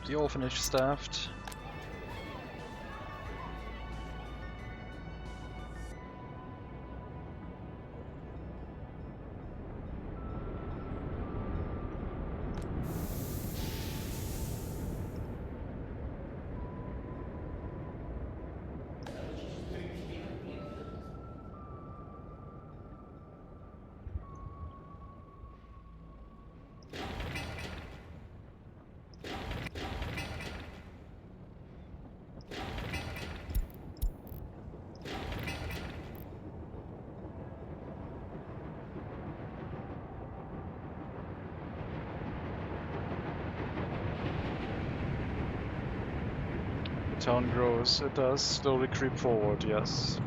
Keep the orphanage staffed. Town grows, it does slowly creep forward, yes.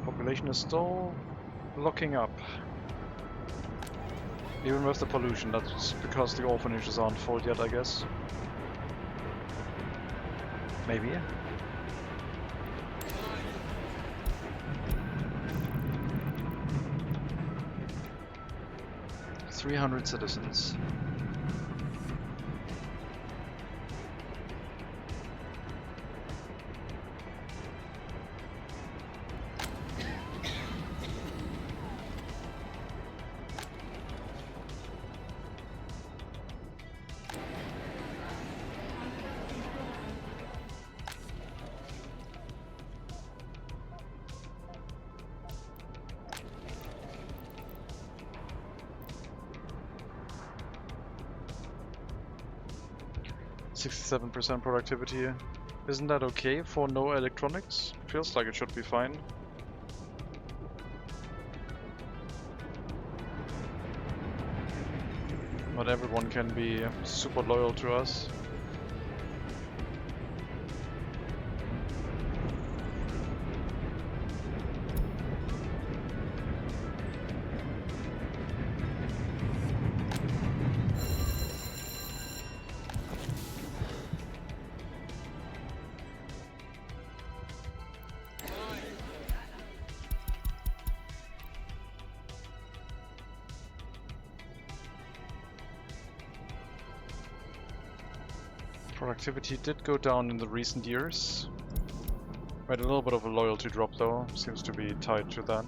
Population is still looking up. Even with the pollution, that's because the orphanages aren't full yet, I guess. Maybe. "300 citizens. "67% productivity. Isn't that okay for no electronics? Feels like it should be fine. Not everyone can be super loyal to us. Productivity did go down in the recent years. Right, a little bit of a loyalty drop though, seems to be tied to that.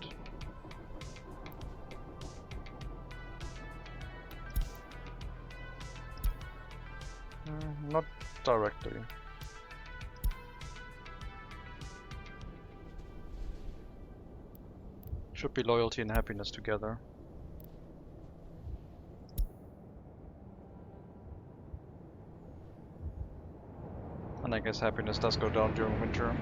Not directly. Should be loyalty and happiness together. And I guess happiness does go down during winter.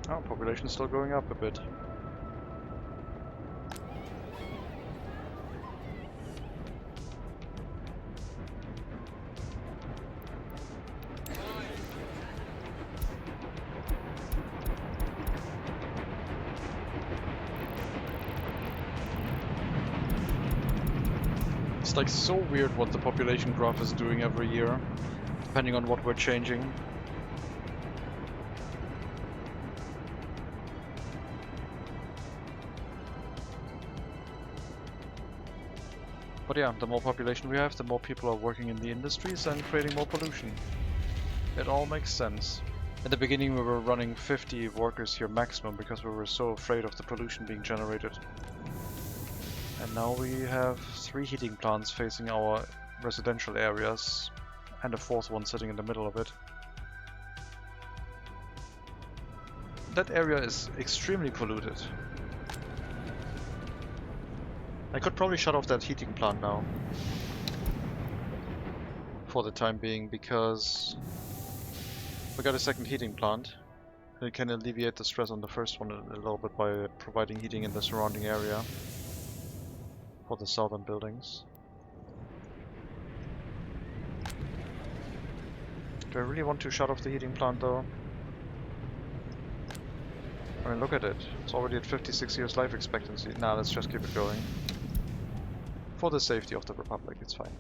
Oh, population is still going up a bit. It's like so weird what the population graph is doing every year, depending on what we're changing. But yeah, the more population we have, the more people are working in the industries and creating more pollution. It all makes sense. At the beginning we were running 50 workers here maximum because we were so afraid of the pollution being generated. And now we have 3 heating plants facing our residential areas and a 4th one sitting in the middle of it. That area is extremely polluted. I could probably shut off that heating plant now. For the time being, because we got a 2nd heating plant. And it can alleviate the stress on the first one a little bit by providing heating in the surrounding area. For the southern buildings. Do I really want to shut off the heating plant though? I mean, look at it. It's already at 56 years life expectancy. Nah, let's just keep it going. For the safety of the Republic, it's fine.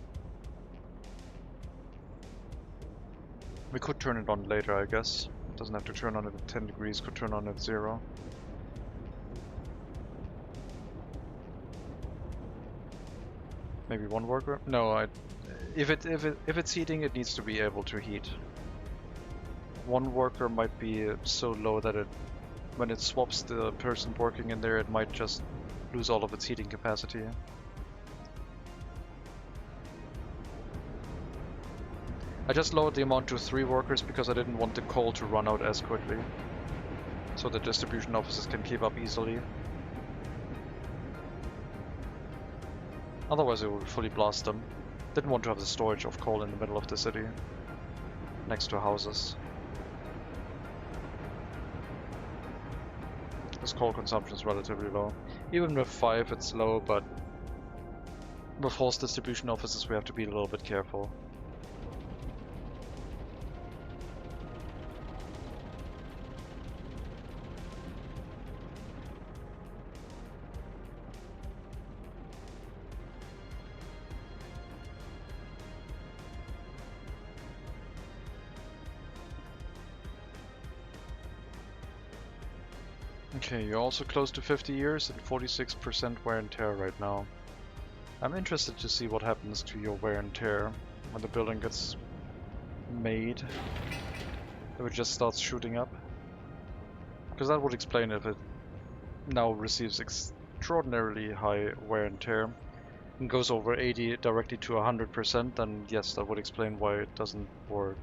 We could turn it on later, I guess. It doesn't have to turn on at 10 degrees, could turn on at 0. Maybe one worker? No, if it's heating, it needs to be able to heat. One worker might be so low that when it swaps the person working in there, it might just lose all of its heating capacity. I just lowered the amount to 3 workers because I didn't want the coal to run out as quickly, so the distribution offices can keep up easily. Otherwise it would fully blast them. Didn't want to have the storage of coal in the middle of the city, next to houses. This coal consumption is relatively low. Even with 5 it's low, but with horse distribution offices we have to be a little bit careful. Okay, you're also close to 50 years and 46% wear and tear right now. I'm interested to see what happens to your wear and tear when the building gets made. If it just starts shooting up. Because that would explain if it now receives extraordinarily high wear and tear and goes over 80 directly to 100%, then yes, that would explain why it doesn't work.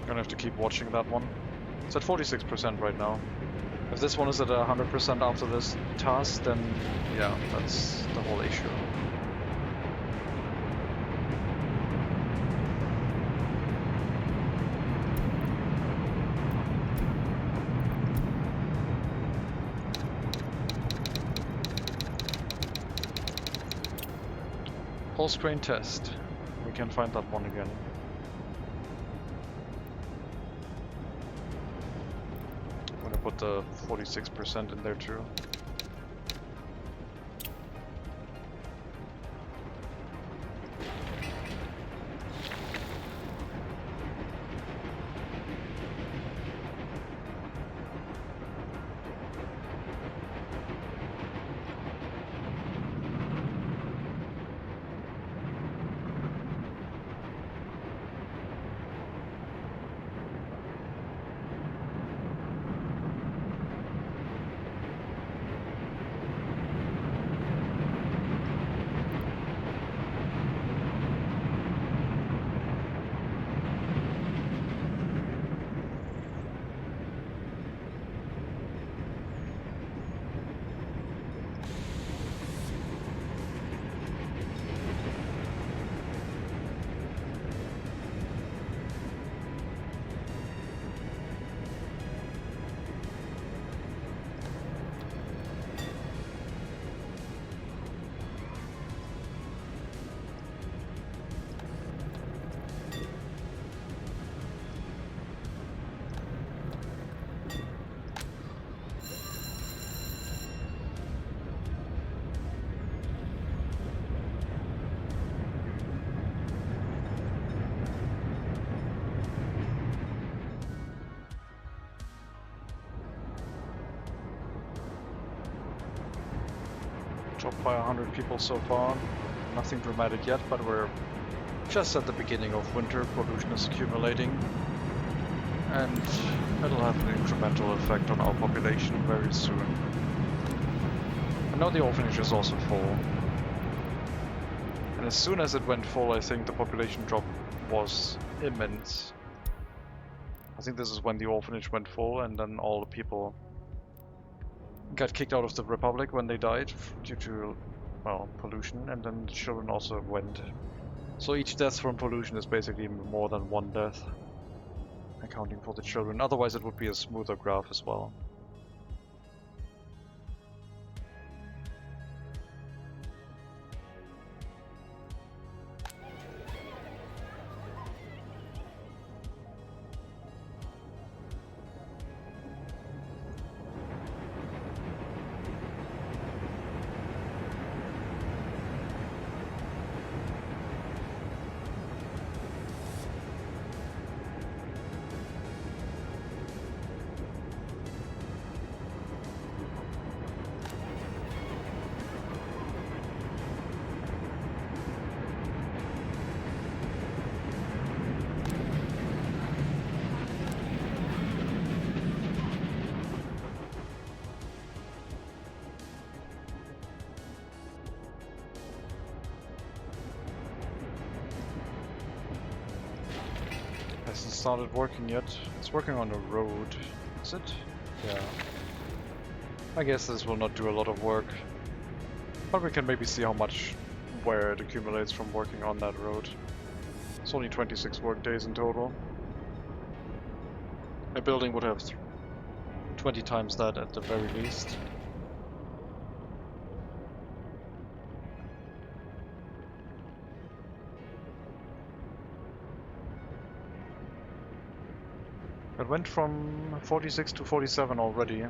Gonna have to keep watching that one. It's at 46% right now. If this one is at 100% after this task, then yeah, that's the whole issue. Pulse crane test. We can find that one again. Put the 46% in there too. Dropped by 100 people so far. Nothing dramatic yet, but we're just at the beginning of winter. Pollution is accumulating, and it'll have an incremental effect on our population very soon. And now the orphanage is also full. And as soon as it went full, I think the population drop was immense. I think this is when the orphanage went full, and then all the people got kicked out of the Republic when they died due to, well, pollution, and then the children also went. So each death from pollution is basically more than one death, accounting for the children. Otherwise it would be a smoother graph as well. hasn't started working yet. It's working on a road, is it? Yeah. I guess this will not do a lot of work, but we can maybe see how much wear it accumulates from working on that road. It's only 26 work days in total. A building would have 20 times that at the very least. It went from 46 to 47 already.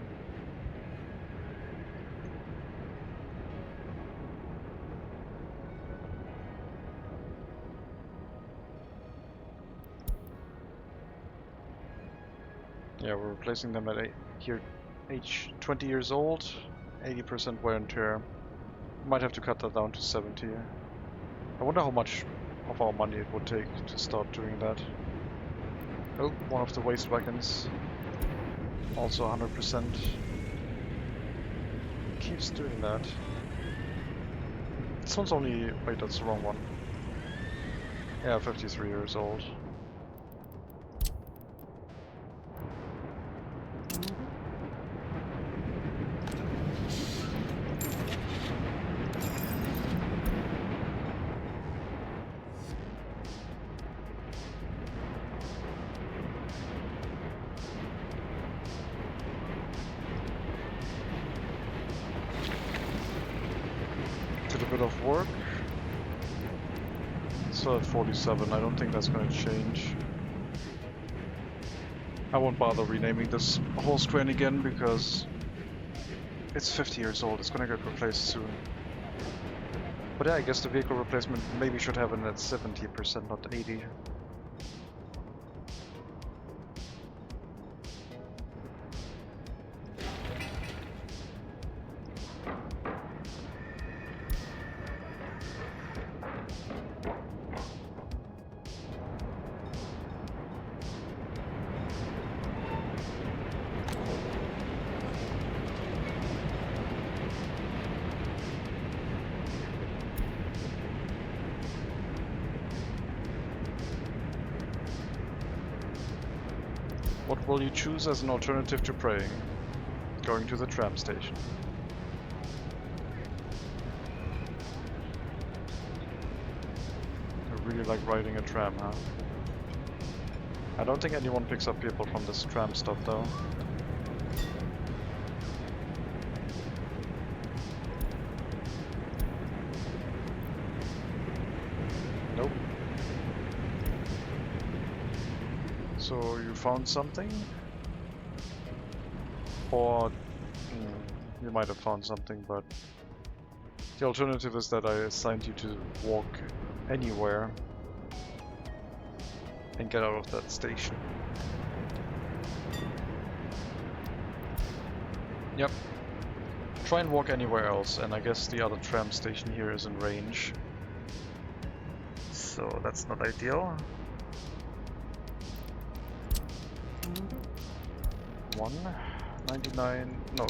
Yeah, we're replacing them at age 20 years old, 80% wear and tear. Might have to cut that down to 70. I wonder how much of our money it would take to start doing that. Oh, one of the waste wagons. Also 100%. Keeps doing that. This one's only... wait, that's the wrong one. Yeah, 53 years old. Did a bit of work. Still at 47, I don't think that's going to change. I won't bother renaming this whole screen again because it's 50 years old, it's going to get replaced soon. But yeah, I guess the vehicle replacement maybe should happen at 70%, not 80%. What will you choose as an alternative to praying? Going to the tram station. I really like riding a tram, huh? I don't think anyone picks up people from this tram stop though. Nope. So you found something? Or you might have found something, but the alternative is that I assigned you to walk anywhere and get out of that station. Yep. Try and walk anywhere else, and I guess the other tram station here is in range. So that's not ideal. 199, no.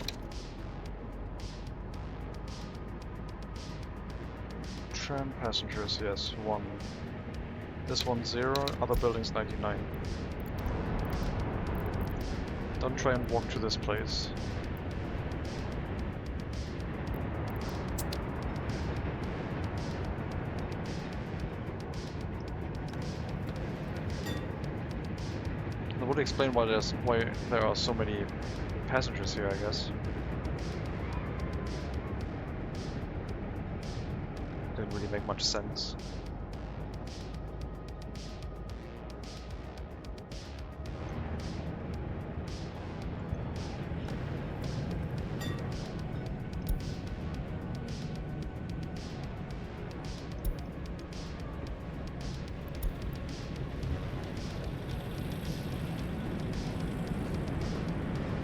Tram passengers, yes, 1. This one 0, other buildings 99. Don't try and walk to this place. That would explain why there are so many passengers here, I guess. Didn't really make much sense.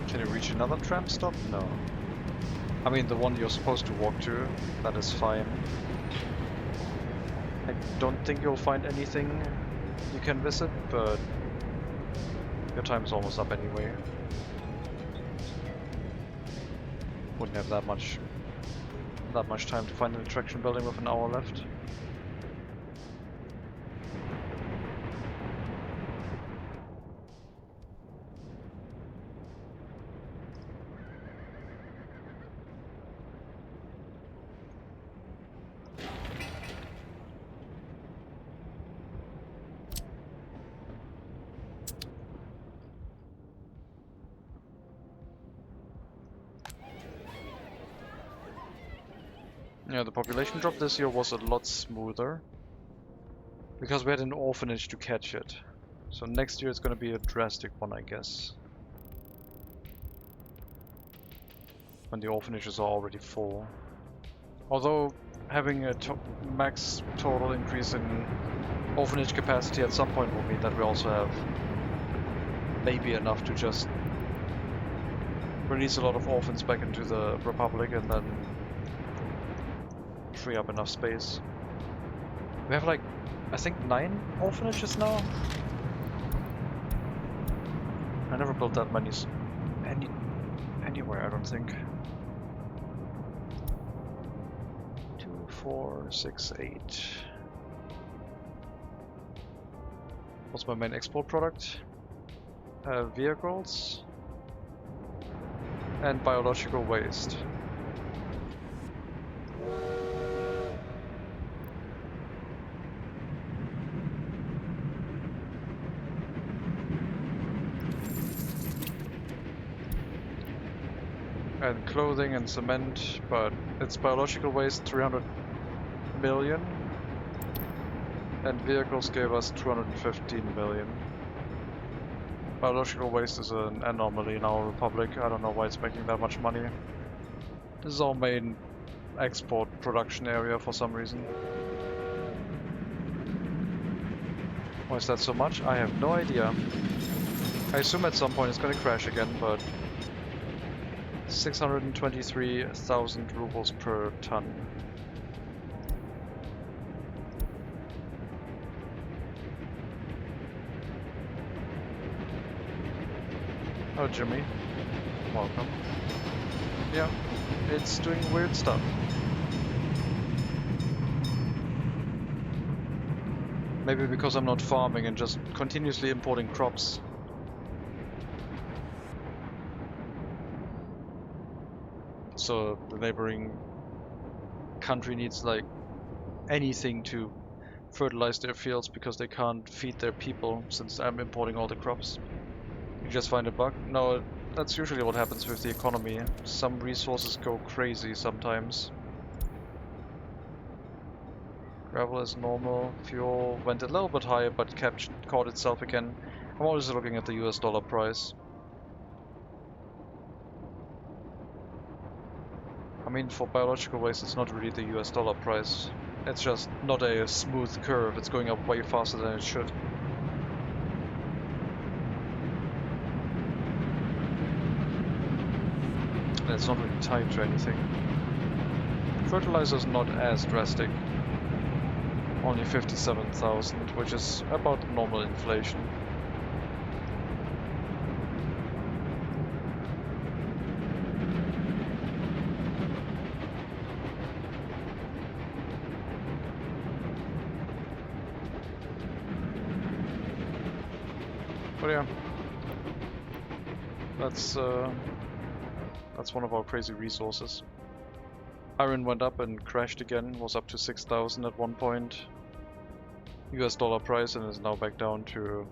Can you reach another tram stop? No. I mean, the one you're supposed to walk to, that is fine. I don't think you'll find anything you can visit, but your time's almost up anyway. Wouldn't have that much time to find an attraction building with an hour left. Yeah, the population drop this year was a lot smoother because we had an orphanage to catch it. So next year it's going to be a drastic one, I guess. When the orphanages are already full. Although having a max total increase in orphanage capacity at some point will mean that we also have maybe enough to just release a lot of orphans back into the Republic and then free up enough space. We have like, I think 9 orphanages now? I never built that many anywhere, I don't think. 2, 4, 6, 8. What's my main export product? Vehicles and biological waste. And clothing and cement, but it's biological waste 300 million and vehicles gave us 215 million. Biological waste is an anomaly in our republic. I don't know why it's making that much money. This is our main export production area for some reason. Why is that so much? I have no idea. I assume at some point it's gonna crash again, but 623,000 rubles per ton. Oh, Jimmy. Welcome. Yeah, it's doing weird stuff. Maybe because I'm not farming and just continuously importing crops. So the neighboring country needs like anything to fertilize their fields because they can't feed their people since I'm importing all the crops. You just find a bug? No, that's usually what happens with the economy. Some resources go crazy sometimes. Gravel is normal. Fuel went a little bit higher but caught itself again. I'm always looking at the US dollar price. I mean, for biological waste it's not really the US dollar price. It's just not a smooth curve. It's going up way faster than it should. And it's not really tied to anything. Fertilizer is not as drastic. Only 57,000, which is about normal inflation. But yeah, that's one of our crazy resources. Iron went up and crashed again, was up to 6,000 at one point. US dollar price, and is now back down to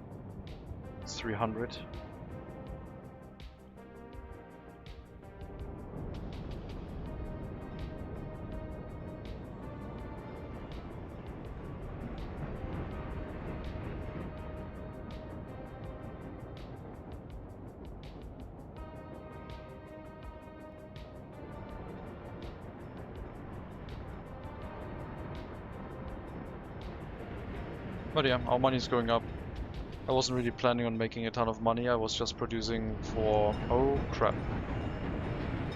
300. But yeah, our money's going up. I wasn't really planning on making a ton of money, I was just producing for... oh crap.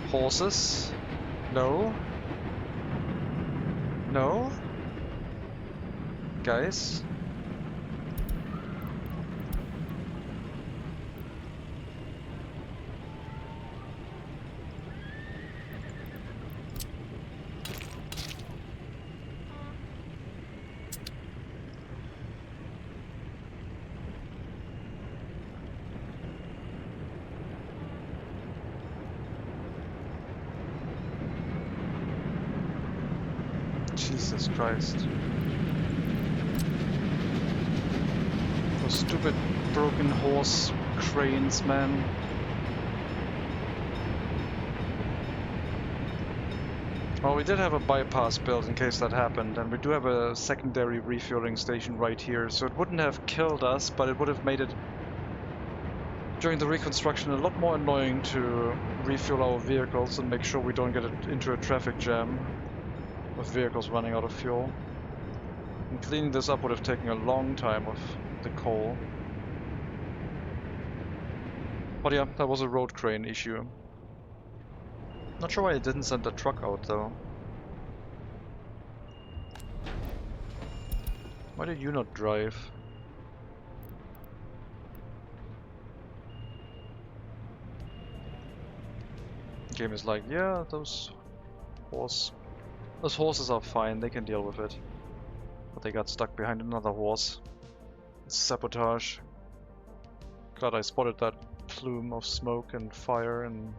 Horses? No? No? Guys? Jesus Christ. Those stupid broken horse cranes, man. Well, we did have a bypass built in case that happened, and we do have a secondary refueling station right here, so it wouldn't have killed us, but it would have made it, during the reconstruction, a lot more annoying to refuel our vehicles and make sure we don't get into a traffic jam with vehicles running out of fuel. And cleaning this up would have taken a long time with the coal. But yeah, that was a road crane issue. Not sure why it didn't send the truck out though. Why did you not drive? The game is like, yeah, those horses are fine, they can deal with it. But they got stuck behind another horse. It's sabotage. Glad I spotted that plume of smoke and fire, and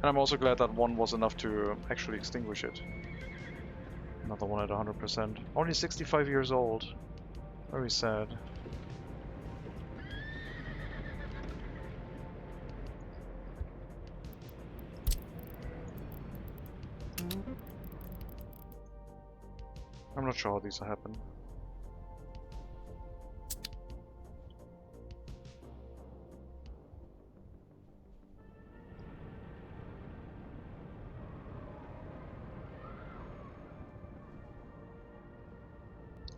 I'm also glad that one was enough to actually extinguish it. Another one at 100%. Only 65 years old. Very sad. I'm not sure how these happen.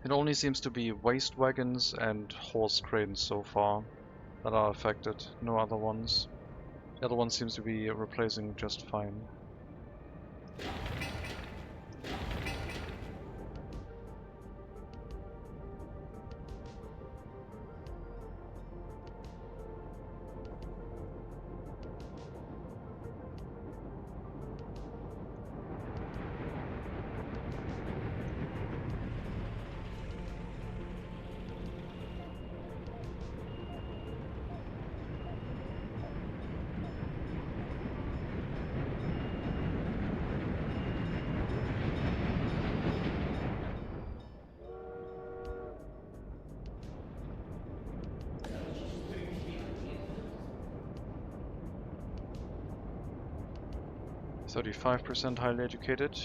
It only seems to be waste wagons and horse cranes so far that are affected, no other ones. The other one seems to be replacing just fine. %, highly educated.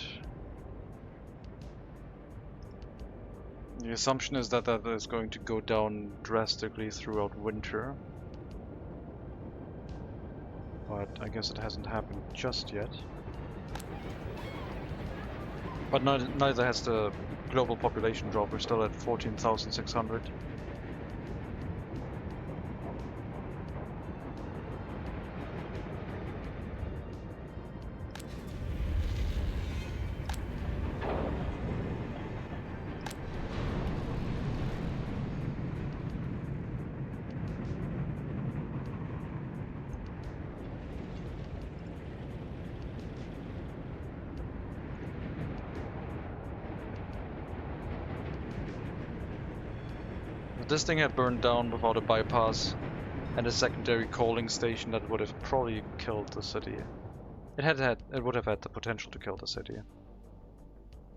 The assumption is that that is going to go down drastically throughout winter. But I guess it hasn't happened just yet. But neither has the global population drop. We're still at 14,600. This thing had burned down without a bypass and a secondary coaling station, that would have probably killed the city. It would have had the potential to kill the city.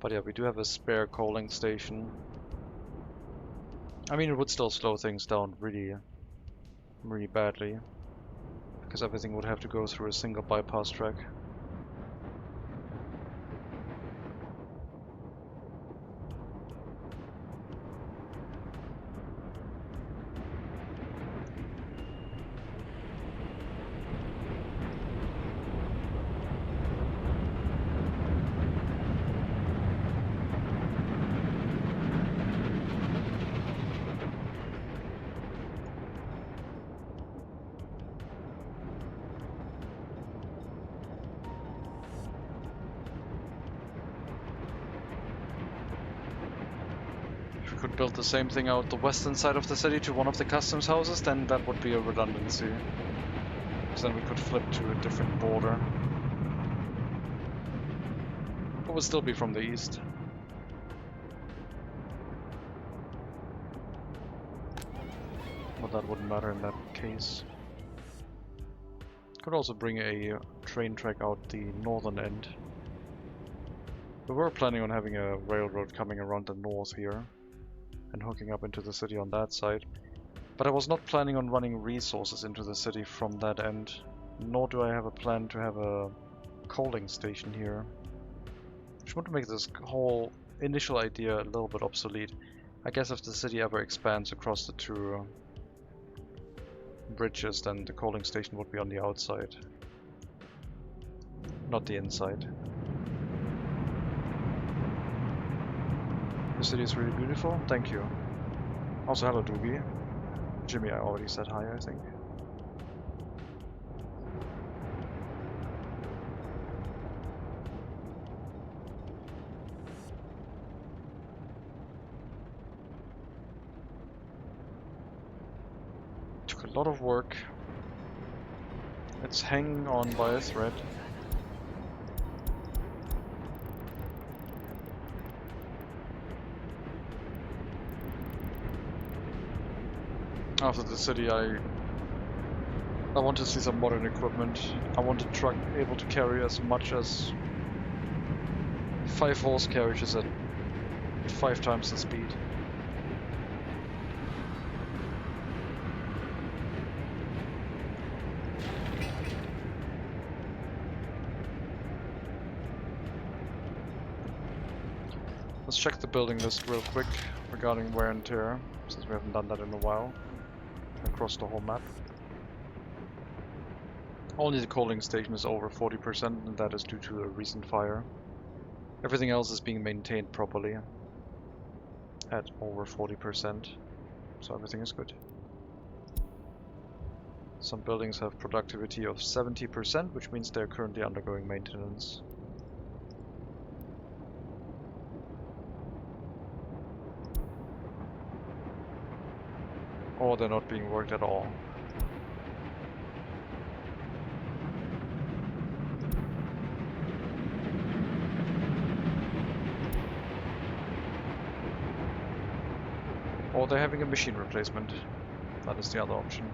But yeah, we do have a spare coaling station. I mean, it would still slow things down really, really badly, because everything would have to go through a single bypass track. Could build the same thing out the western side of the city to one of the customs houses, then that would be a redundancy. So then we could flip to a different border. But would still be from the east. But that wouldn't matter in that case. Could also bring a train track out the northern end. We were planning on having a railroad coming around the north here and hooking up into the city on that side. But I was not planning on running resources into the city from that end, nor do I have a plan to have a coaling station here. Which would make this whole initial idea a little bit obsolete. I guess if the city ever expands across the two bridges, then the coaling station would be on the outside, not the inside. The city is really beautiful, thank you. Also, hello Doogie. Jimmy, I already said hi, I think. Took a lot of work. It's hanging on by a thread. After the city, I want to see some modern equipment. I want a truck able to carry as much as 5 horse carriages at 5 times the speed. Let's check the building list real quick regarding wear and tear, since we haven't done that in a while, across the whole map. Only the coaling station is over 40%, and that is due to a recent fire. Everything else is being maintained properly at over 40%, so everything is good. Some buildings have productivity of 70%, which means they're currently undergoing maintenance. Or they're not being worked at all. Or they're having a machine replacement. That is the other option.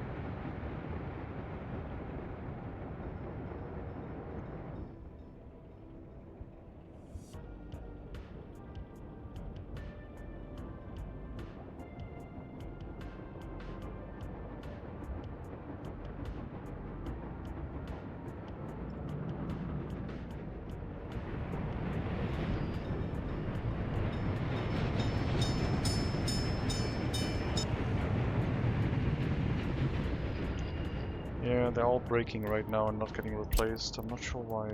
Yeah, they're all breaking right now and not getting replaced. I'm not sure why.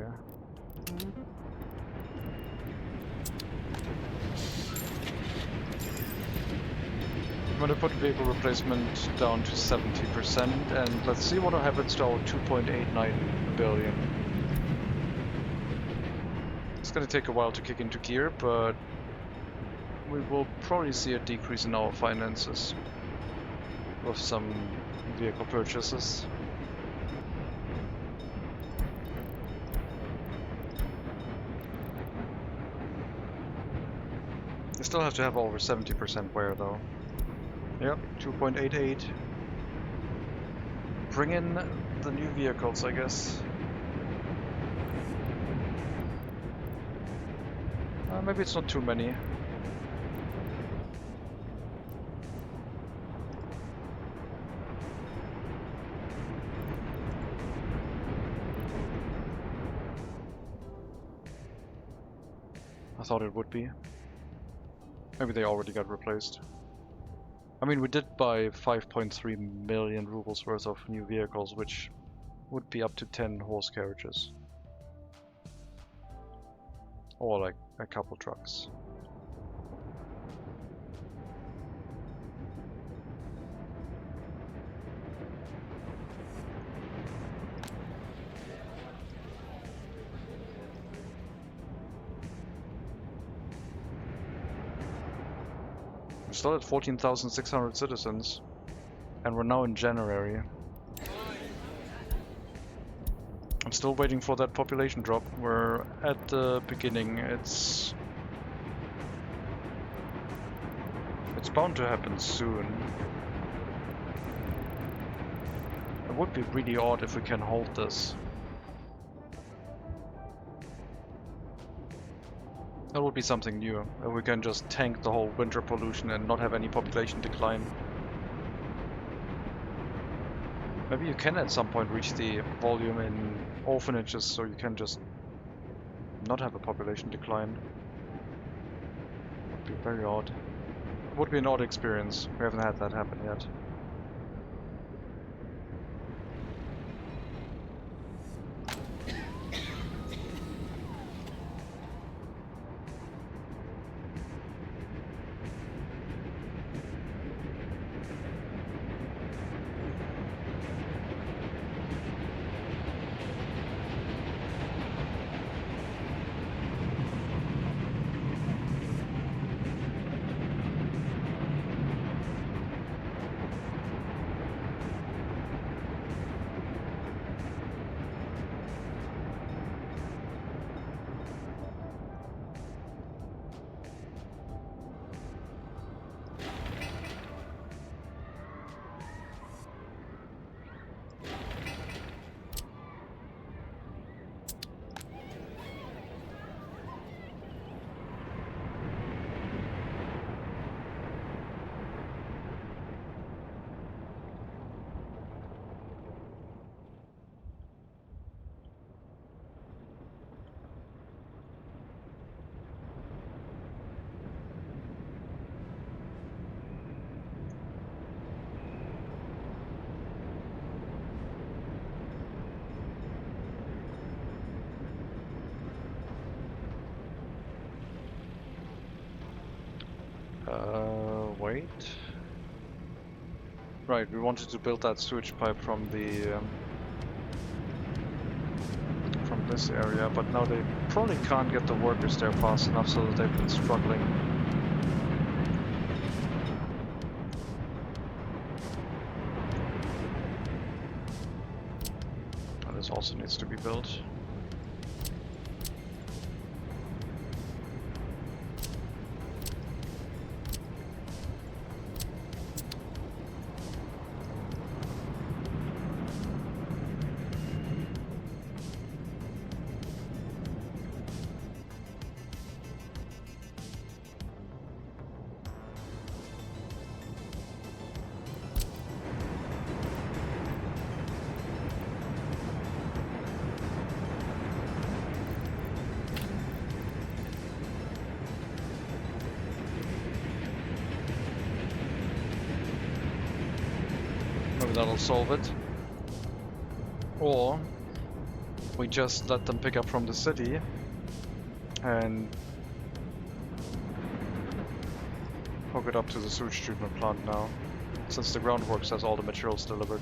I'm gonna put vehicle replacement down to 70%, and let's see what happens to our 2.89 billion. It's gonna take a while to kick into gear, but we will probably see a decrease in our finances with some vehicle purchases. You still have to have over 70% wear though. Yep, 2.88. Bring in the new vehicles, I guess. Maybe it's not too many. I thought it would be. Maybe they already got replaced. I mean, we did buy 5.3 million rubles worth of new vehicles, which would be up to 10 horse carriages. Or like a couple trucks. We're still at 14,600 citizens, and we're now in January. I'm still waiting for that population drop. We're at the beginning. It's bound to happen soon. It would be really odd if we can hold this. That would be something new. If we can just tank the whole winter pollution and not have any population decline. Maybe you can at some point reach the volume in orphanages, so you can just not have a population decline. Would be very odd. It would be an odd experience. We haven't had that happen yet. Wait. Right, we wanted to build that sewage pipe from the from this area, but now they probably can't get the workers there fast enough, so that they've been struggling. And this also needs to be built. Maybe that'll solve it. Or we just let them pick up from the city and hook it up to the sewage treatment plant now, since the groundworks has all the materials delivered.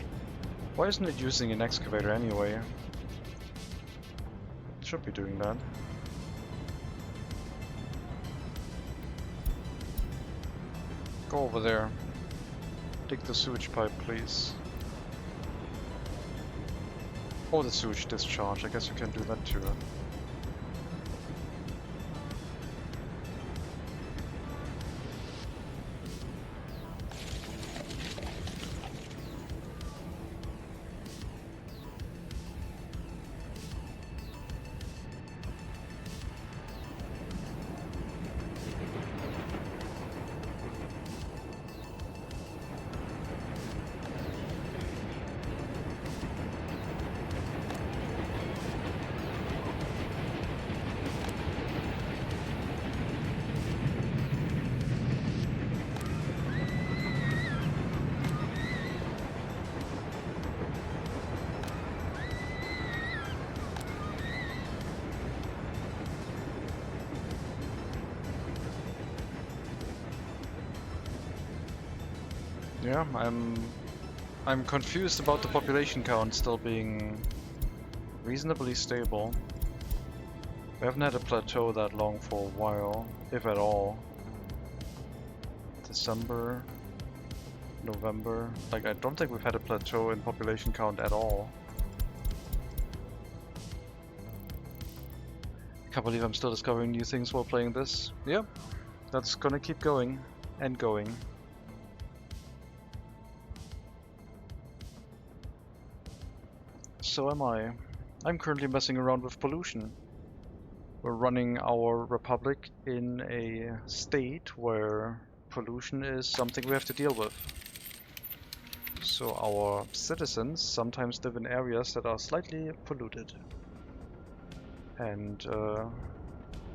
Why isn't it using an excavator anyway? It should be doing that. Go over there. Dig the sewage pipe, please. Or the sewage discharge, I guess you can do that too. Yeah, I'm confused about the population count still being reasonably stable. We haven't had a plateau that long for a while, if at all. December, November, like I don't think we've had a plateau in population count at all. Can't believe I'm still discovering new things while playing this. Yeah, that's gonna keep going and going. So am I. I'm currently messing around with pollution. We're running our republic in a state where pollution is something we have to deal with. So our citizens sometimes live in areas that are slightly polluted. And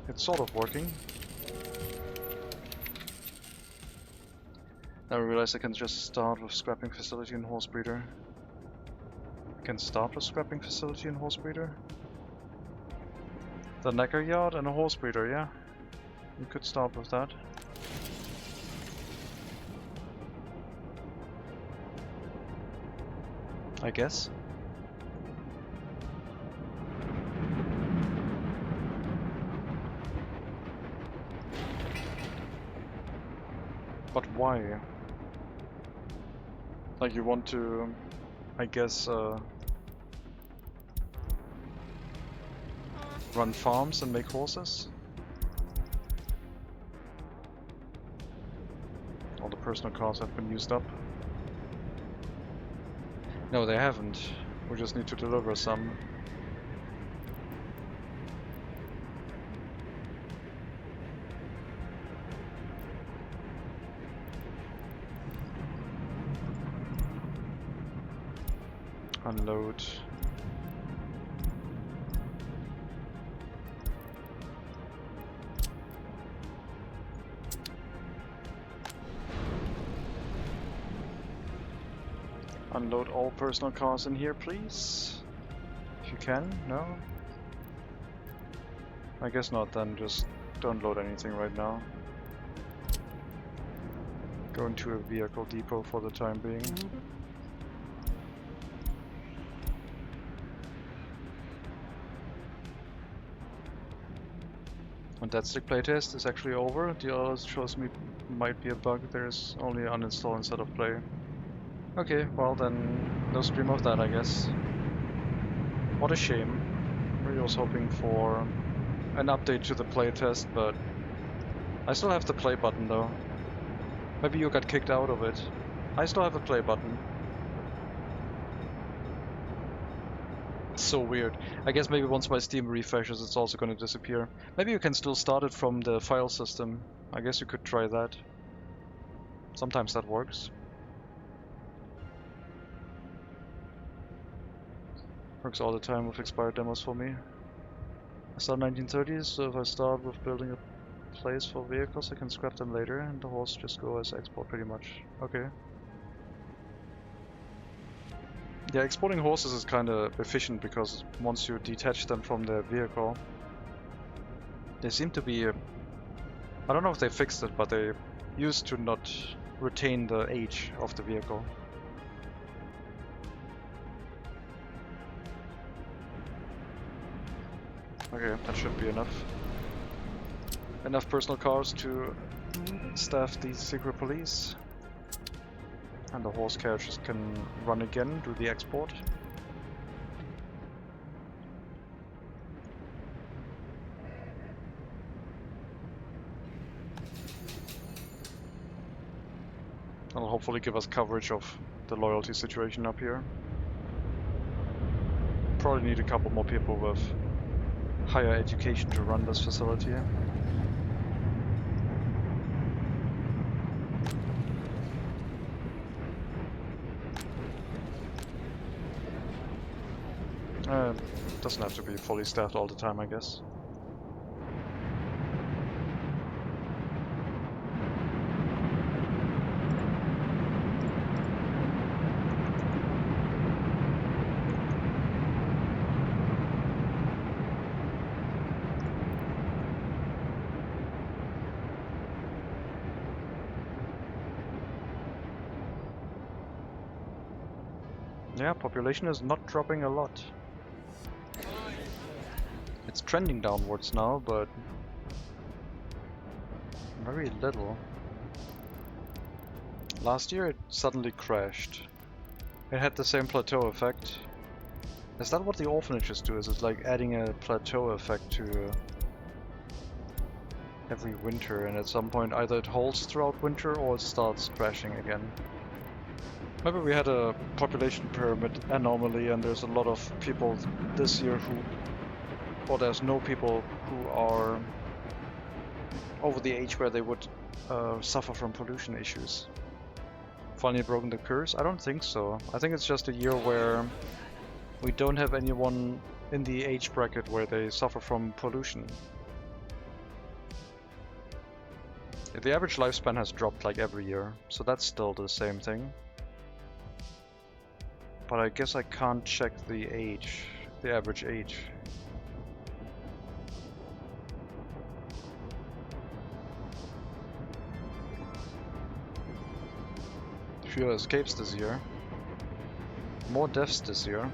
it's sort of working. Now I realize I can just start with scrapping facility and horse breeder. I can start with scrapping facility and horse breeder. The necker yard and a horse breeder, yeah. You could start with that. I guess. But why? Like you want to, I guess, run farms and make horses? All the personal cars have been used up. No, they haven't. We just need to deliver some. Unload. Unload all personal cars in here, please. If you can, no? I guess not, then just don't load anything right now. Go into a vehicle depot for the time being. And that stick playtest is actually over. The others shows me might be a bug. There's only uninstall instead of play. Okay, well then no stream of that, I guess. What a shame. Really was hoping for an update to the playtest, but I still have the play button though. Maybe you got kicked out of it. I still have a play button. It's so weird. I guess maybe once my Steam refreshes it's also gonna disappear. Maybe you can still start it from the file system. I guess you could try that. Sometimes that works. Works all the time with expired demos for me. I start 1930s, so if I start with building a place for vehicles I can scrap them later and the horse just go as export pretty much. Okay. Yeah, exporting horses is kinda efficient because once you detach them from their vehicle, they seem to be... I don't know if they fixed it, but they used to not retain the age of the vehicle. Okay, that should be enough. Enough personal cars to staff the secret police. And the horse carriages can run again, do the export. That'll hopefully give us coverage of the loyalty situation up here. Probably need a couple more people with higher education to run this facility. Doesn't have to be fully staffed all the time, I guess. Yeah, population is not dropping a lot. It's trending downwards now, but very little. Last year it suddenly crashed. It had the same plateau effect. Is that what the orphanages do? Is it like adding a plateau effect to every winter, and at some point either it holds throughout winter or it starts crashing again? Maybe we had a population pyramid anomaly and there's a lot of people this year who... or there's no people who are over the age where they would suffer from pollution issues. Finally broken the curse? I don't think so. I think it's just a year where we don't have anyone in the age bracket where they suffer from pollution. The average lifespan has dropped like every year, so that's still the same thing. But I guess I can't check the age, the average age. Fewer escapes this year. More deaths this year.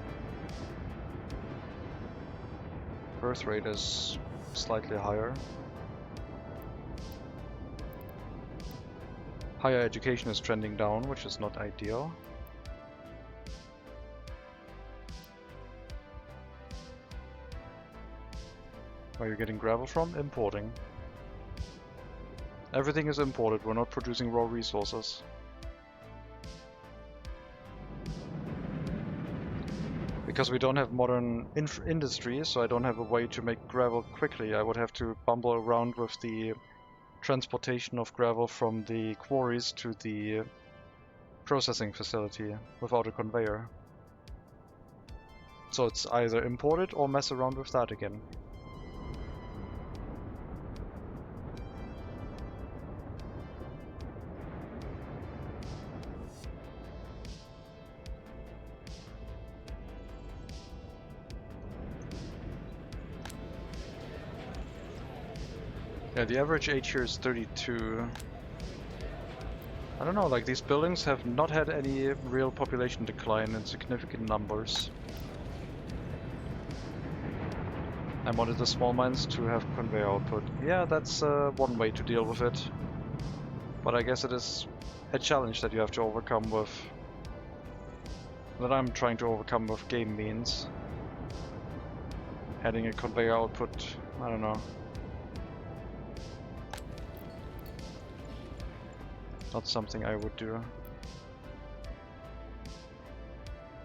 Birth rate is slightly higher. Higher education is trending down, which is not ideal. Where are you getting gravel from? Importing. Everything is imported, we're not producing raw resources. Because we don't have modern industry, so I don't have a way to make gravel quickly. I would have to bumble around with the transportation of gravel from the quarries to the processing facility without a conveyor. So it's either imported or mess around with that again. Yeah, the average age here is 32. I don't know, like these buildings have not had any real population decline in significant numbers. I wanted the small mines to have conveyor output. Yeah, that's one way to deal with it. But I guess it is a challenge that you have to overcome with... that I'm trying to overcome with game means. Adding a conveyor output, I don't know. Not something I would do.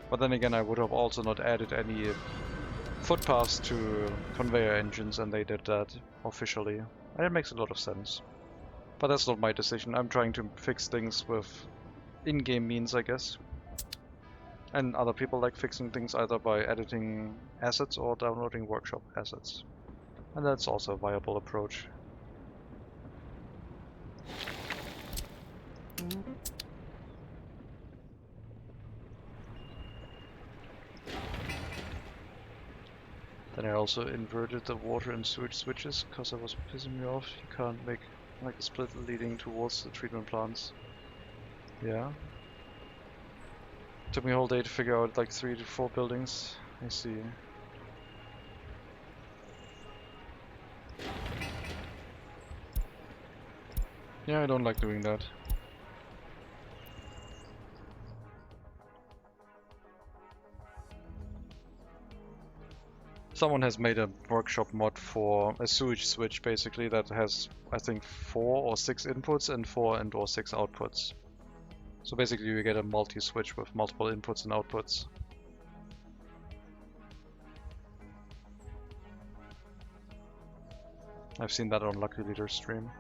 But then again, I would have also not added any footpaths to conveyor engines, and they did that officially. And it makes a lot of sense. But that's not my decision. I'm trying to fix things with in-game means, I guess. And other people like fixing things either by editing assets or downloading workshop assets. And that's also a viable approach. Then I also inverted the water and sewage switches because it was pissing me off. You can't make like a split leading towards the treatment plants. Yeah. Took me a whole day to figure out like 3 to 4 buildings. I see. Yeah, I don't like doing that. Someone has made a workshop mod for a sewage switch basically that has, I think, 4 or 6 inputs and 4 and or 6 outputs. So basically you get a multi-switch with multiple inputs and outputs. I've seen that on Lucky Leader's stream.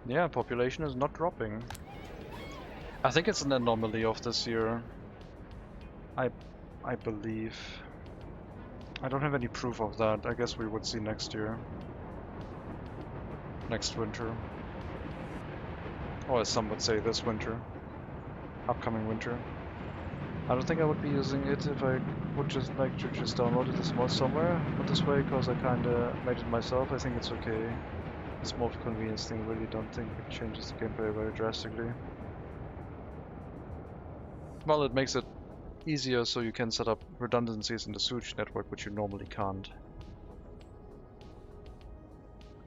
Yeah, population is not dropping. I think it's an anomaly of this year. I believe. I don't have any proof of that. I guess we would see next year. Next winter. Or as some would say, this winter. Upcoming winter. I don't think I would be using it if I would just like to just download it as mod somewhere. But this way, because I kinda made it myself, I think it's okay. It's more of a convenience thing, really don't think it changes the gameplay very drastically. Well, it makes it easier so you can set up redundancies in the sewage network, which you normally can't.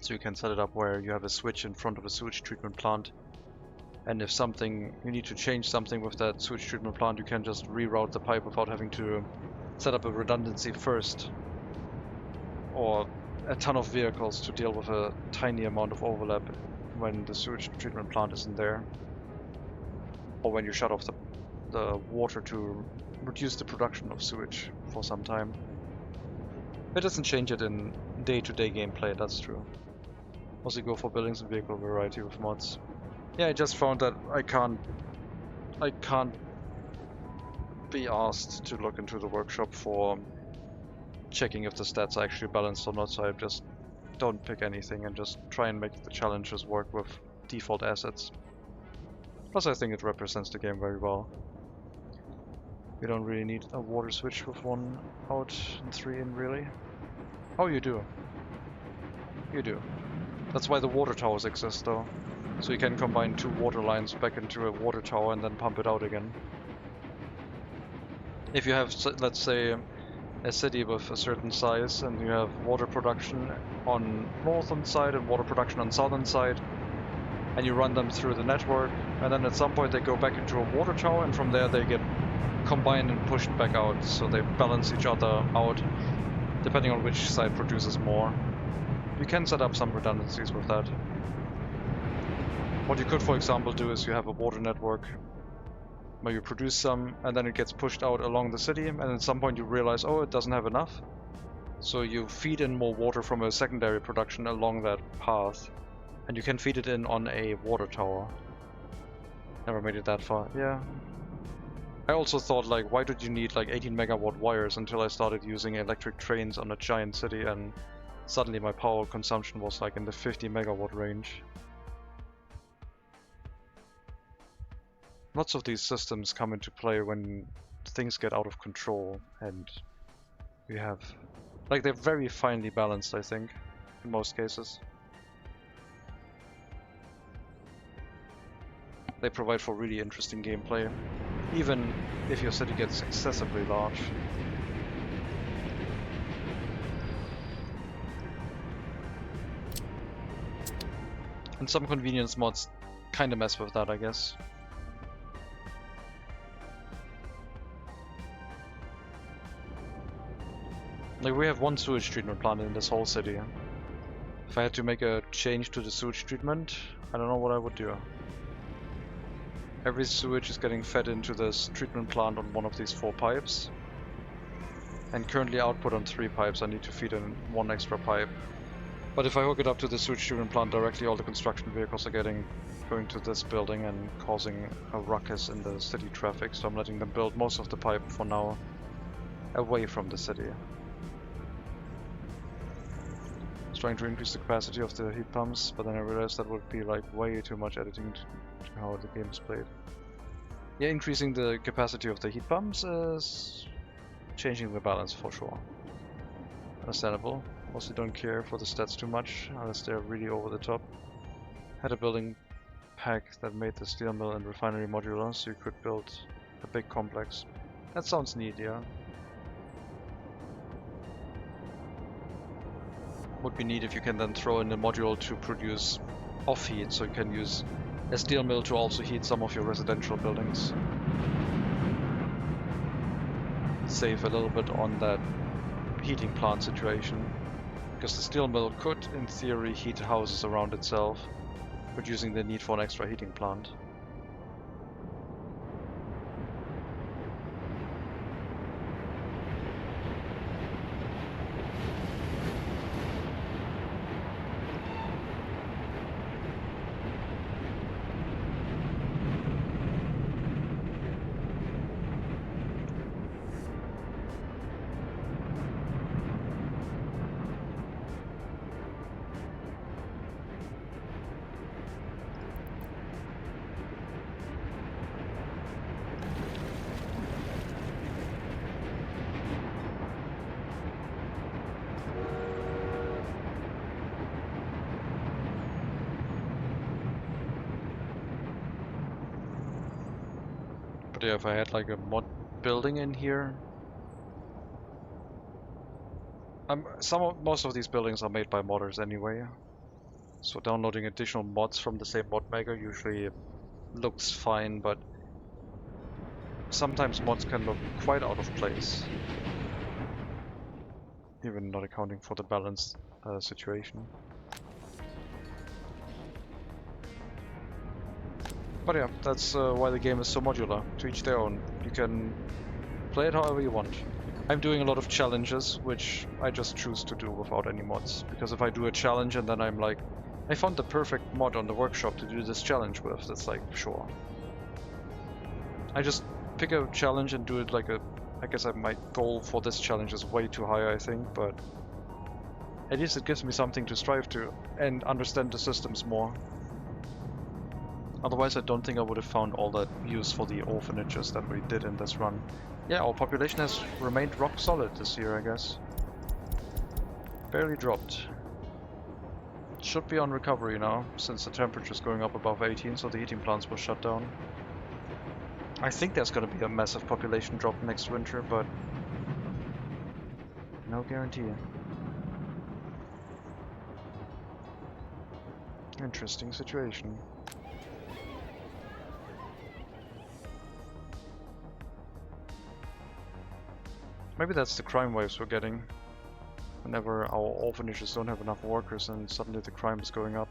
So you can set it up where you have a switch in front of a sewage treatment plant, and if you need to change something with that sewage treatment plant, you can just reroute the pipe without having to set up a redundancy first, or a ton of vehicles to deal with a tiny amount of overlap when the sewage treatment plant isn't there, or when you shut off the water to reduce the production of sewage for some time. It doesn't change it in day-to-day gameplay, that's true. Also go for buildings and vehicle variety with mods. Yeah, I just found that I can't be asked to look into the workshop for checking if the stats are actually balanced or not, so I just don't pick anything and just try and make the challenges work with default assets. Plus I think it represents the game very well. We don't really need a water switch with 1 out and 3 in, really. Oh, you do. You do. That's why the water towers exist, though. So you can combine 2 water lines back into a water tower and then pump it out again. If you have, let's say, a city with a certain size and you have water production on northern side and water production on southern side, and you run them through the network, and then at some point they go back into a water tower, and from there they get combined and pushed back out, so they balance each other out depending on which side produces more. You can set up some redundancies with that. What you could, for example, do is you have a water network where you produce some, and then it gets pushed out along the city, and at some point you realize, oh, it doesn't have enough. So you feed in more water from a secondary production along that path, and you can feed it in on a water tower. Never made it that far. Yeah. I also thought, like, why did you need like 18 megawatt wires until I started using electric trains on a giant city, and suddenly my power consumption was like in the 50 megawatt range. Lots of these systems come into play when things get out of control, and we have, like, they're very finely balanced, I think, in most cases. They provide for really interesting gameplay, even if your city gets excessively large. And some convenience mods kinda mess with that, I guess. Like, we have 1 sewage treatment plant in this whole city. If I had to make a change to the sewage treatment, I don't know what I would do. Every sewage is getting fed into this treatment plant on one of these 4 pipes. And currently output on 3 pipes, I need to feed in 1 extra pipe. But if I hook it up to the sewage treatment plant directly, all the construction vehicles are going to this building and causing a ruckus in the city traffic, so I'm letting them build most of the pipe for now away from the city. I was trying to increase the capacity of the heat pumps, but then I realized that would be like way too much editing to how the game is played. Yeah, increasing the capacity of the heat pumps is changing the balance for sure. Understandable. Mostly don't care for the stats too much, unless they're really over the top. Had a building pack that made the steel mill and refinery modular, so you could build a big complex. That sounds neat, yeah. Would be neat if you can then throw in a module to produce off heat, so you can use a steel mill to also heat some of your residential buildings. Save a little bit on that heating plant situation, because the steel mill could, in theory, heat houses around itself, reducing the need for an extra heating plant. But yeah, if I had like a mod building in here, most of these buildings are made by modders anyway, So downloading additional mods from the same mod maker usually looks fine, but sometimes mods can look quite out of place, even not accounting for the balanced situation. But yeah, that's why the game is so modular, to each their own. You can play it however you want. I'm doing a lot of challenges, which I just choose to do without any mods, because if I do a challenge and then I'm like, I found the perfect mod on the workshop to do this challenge with, it's like, sure. I just pick a challenge and do it like a... I guess my goal for this challenge is way too high, I think, but at least it gives me something to strive to and understand the systems more. Otherwise, I don't think I would have found all that use for the orphanages that we did in this run. Yeah, our population has remained rock solid this year, I guess. Barely dropped. Should be on recovery now, since the temperature is going up above 18, so the heating plants will shut down. I think there's going to be a massive population drop next winter, but no guarantee. Interesting situation. Maybe that's the crime waves we're getting. Whenever our orphanages don't have enough workers and suddenly the crime is going up.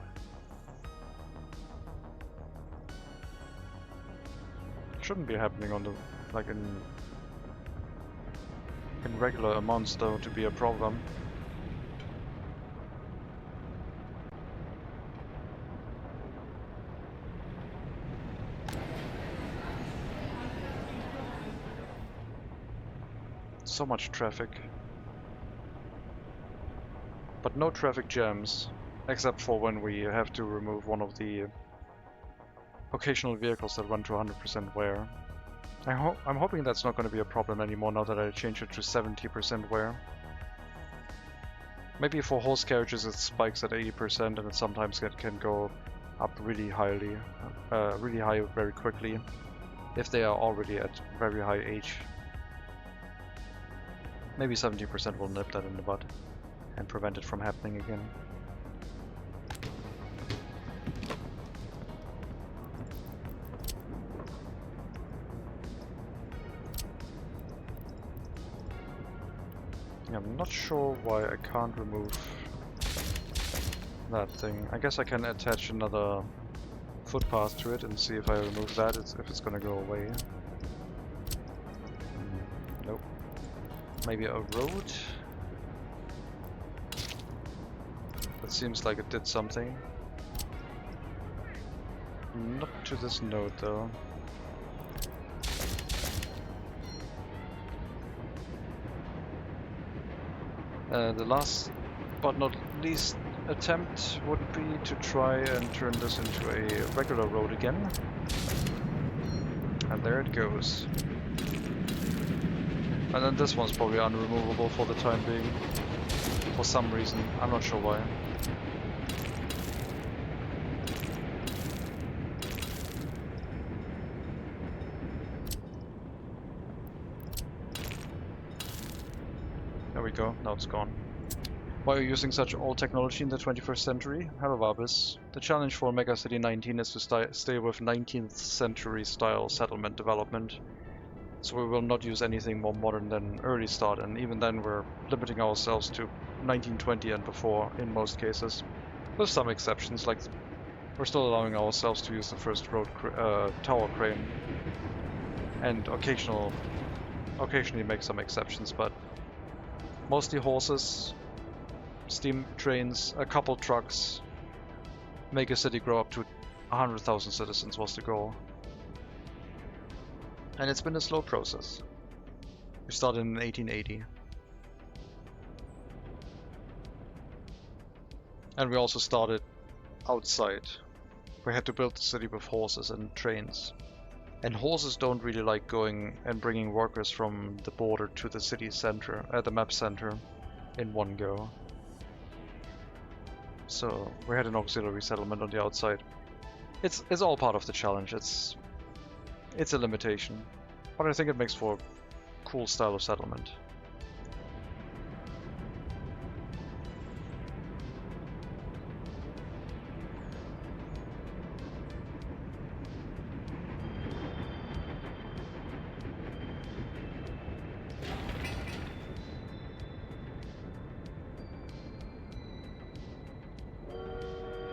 Shouldn't be happening on the like in regular amounts though to be a problem. So much traffic. But no traffic jams, except for when we have to remove one of the occasional vehicles that run to 100% wear. I'm hoping that's not going to be a problem anymore now that I changed it to 70% wear. Maybe for horse carriages it spikes at 80% and it sometimes can go up really high very quickly if they are already at very high age. Maybe 70% will nip that in the bud and prevent it from happening again. Yeah, I'm not sure why I can't remove that thing. I guess I can attach another footpath to it and see if I remove that, if it's gonna go away. Nope. Maybe a road? That seems like it did something. Not to this node though. The last but not least attempt would be to try and turn this into a regular road again. And there it goes. And then this one's probably unremovable for the time being. For some reason, I'm not sure why. There we go, now it's gone. Why are you using such old technology in the 21st century? Hello Varbis. The challenge for MegaCity 19 is to stay with 19th century style settlement development. So we will not use anything more modern than early start, and even then we're limiting ourselves to 1920 and before in most cases. With some exceptions, like we're still allowing ourselves to use the first road tower crane. And occasionally make some exceptions, but mostly horses, steam trains, a couple trucks. Make a city grow up to 100,000 citizens was the goal. And it's been a slow process. We started in 1880. And we also started outside. We had to build the city with horses and trains. And horses don't really like going and bringing workers from the border to the city center, the map center, in one go. So we had an auxiliary settlement on the outside. It's all part of the challenge. It's a limitation, but I think it makes for a cool style of settlement.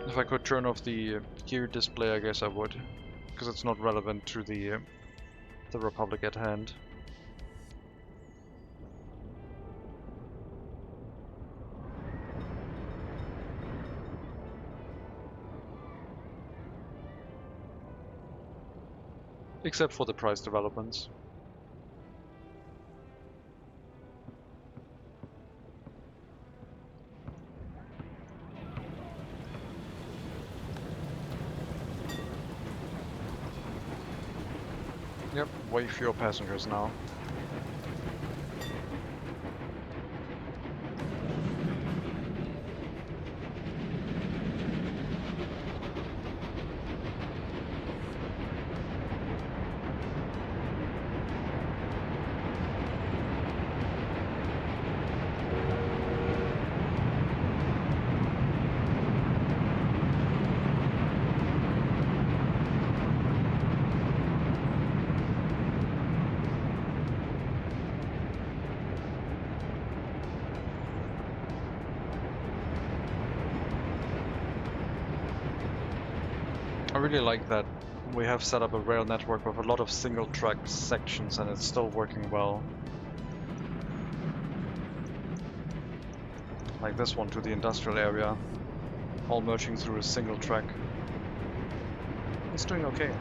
If I could turn off the gear display, I guess I would, because it's not relevant to the Republic at hand. Except for the price developments. Yep, way fewer passengers now. I really like that we have set up a rail network with a lot of single track sections and it's still working well. Like this one to the industrial area, all merging through a single track. It's doing okay.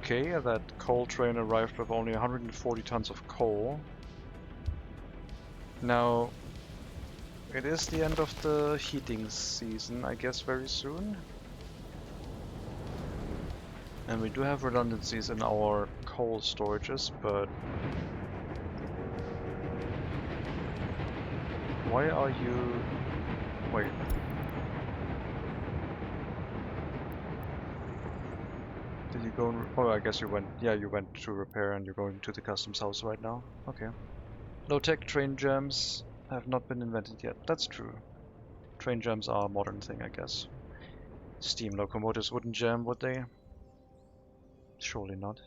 Okay, that coal train arrived with only 140 tons of coal. Now, it is the end of the heating season, I guess, very soon. And we do have redundancies in our coal storages, but... why are you... wait. Did you go... oh, I guess you went... yeah, you went to repair and you're going to the customs house right now. Okay. Low-tech train jams have not been invented yet. That's true. Train jams are a modern thing, I guess. Steam locomotives wouldn't jam, would they? Surely not.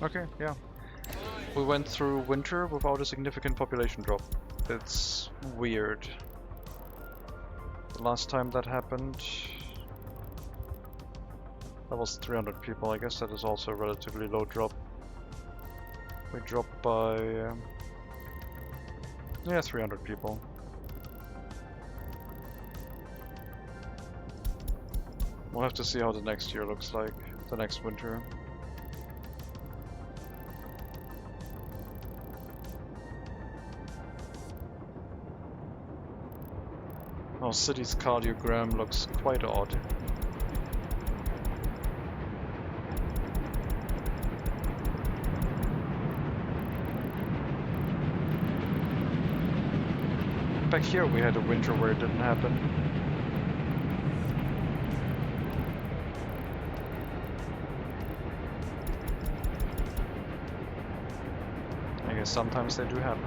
Okay, yeah. We went through winter without a significant population drop. It's weird. The last time that happened, that was 300 people. I guess that is also a relatively low drop. We dropped by... yeah, 300 people. We'll have to see how the next year looks like, the next winter. Our city's cardiogram looks quite odd. Back here we had a winter where it didn't happen. I guess sometimes they do happen.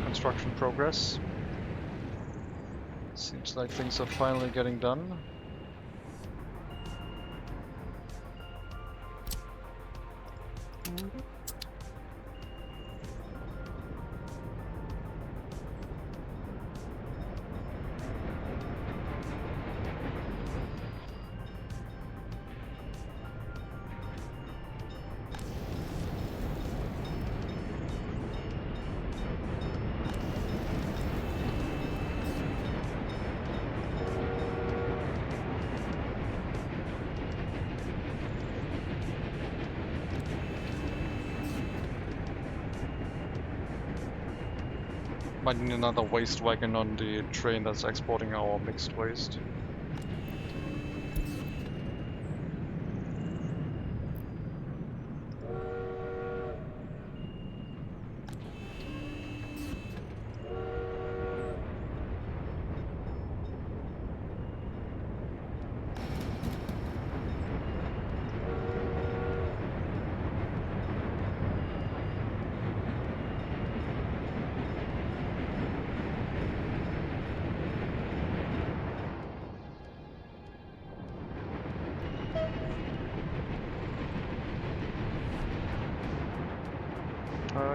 Construction progress. Seems like things are finally getting done. Might need another waste wagon on the train that's exporting our mixed waste.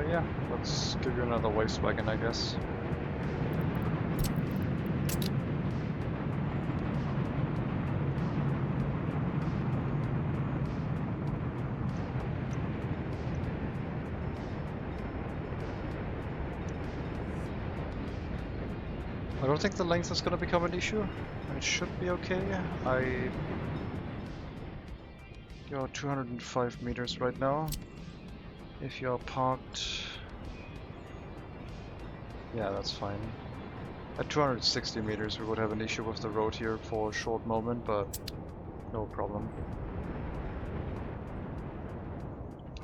Yeah, let's give you another waste wagon, I guess. I don't think the length is going to become an issue. It should be okay. You're 205 meters right now. If you're parked... Yeah, that's fine. At 260 meters we would have an issue with the road here for a short moment, but no problem.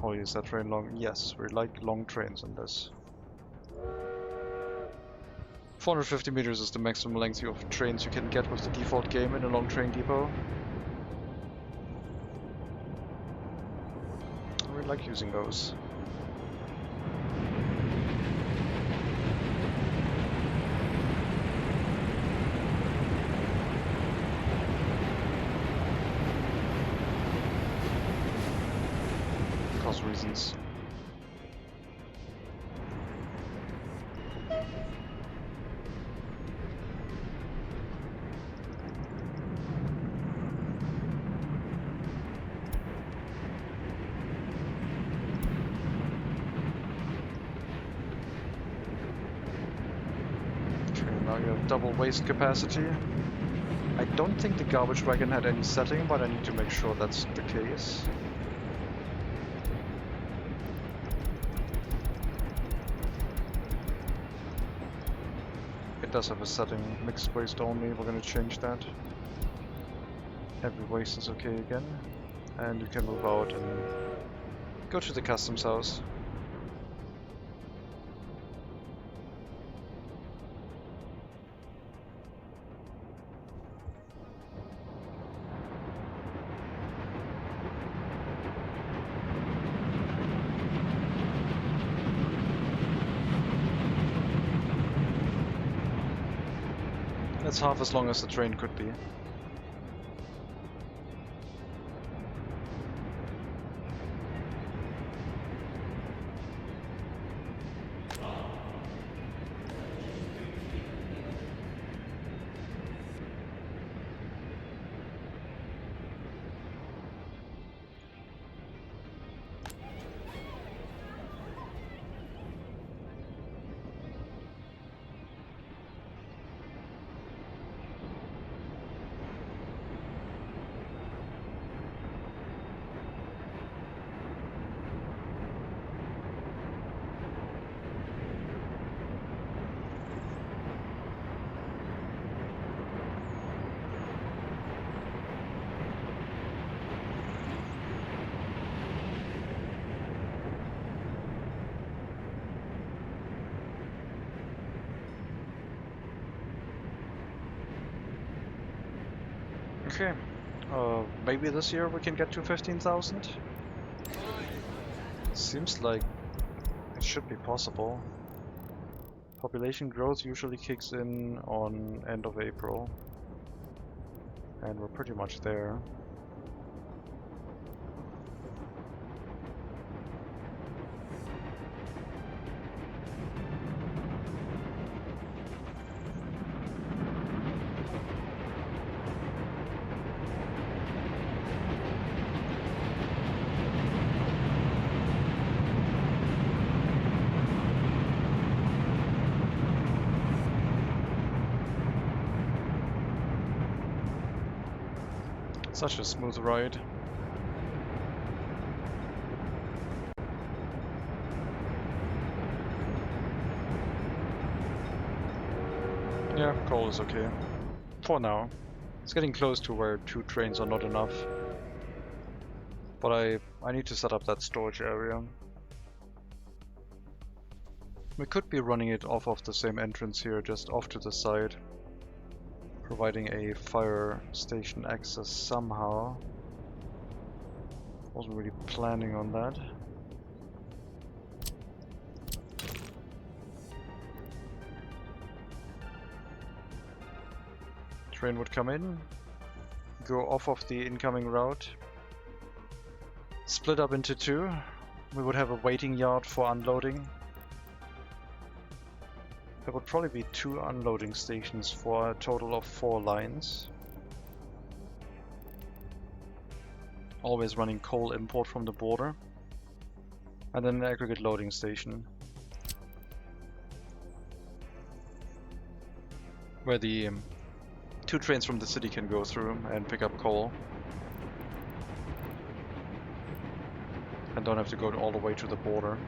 Oh, is that train long? Yes, we like long trains in this. 450 meters is the maximum length of trains you can get with the default game in a long train depot. We like using those. Cost reasons. Now you have double waste capacity. I don't think the garbage wagon had any setting, but I need to make sure that's the case. It does have a setting, mixed waste only, we're gonna change that. Heavy waste is okay again. And you can move out and go to the customs house. That's half as long as the train could be. Okay, maybe this year we can get to 15,000? Seems like it should be possible. Population growth usually kicks in on end of April. And we're pretty much there. Such a smooth ride. Yeah, coal is okay. For now. It's getting close to where 2 trains are not enough. But I need to set up that storage area. We could be running it off of the same entrance here, just off to the side. Providing a fire station access somehow. Wasn't really planning on that. Train would come in, go off of the incoming route, split up into 2. We would have a waiting yard for unloading. There would probably be 2 unloading stations for a total of 4 lines. Always running coal import from the border. And then an aggregate loading station. Where the 2 trains from the city can go through and pick up coal. And don't have to go all the way to the border.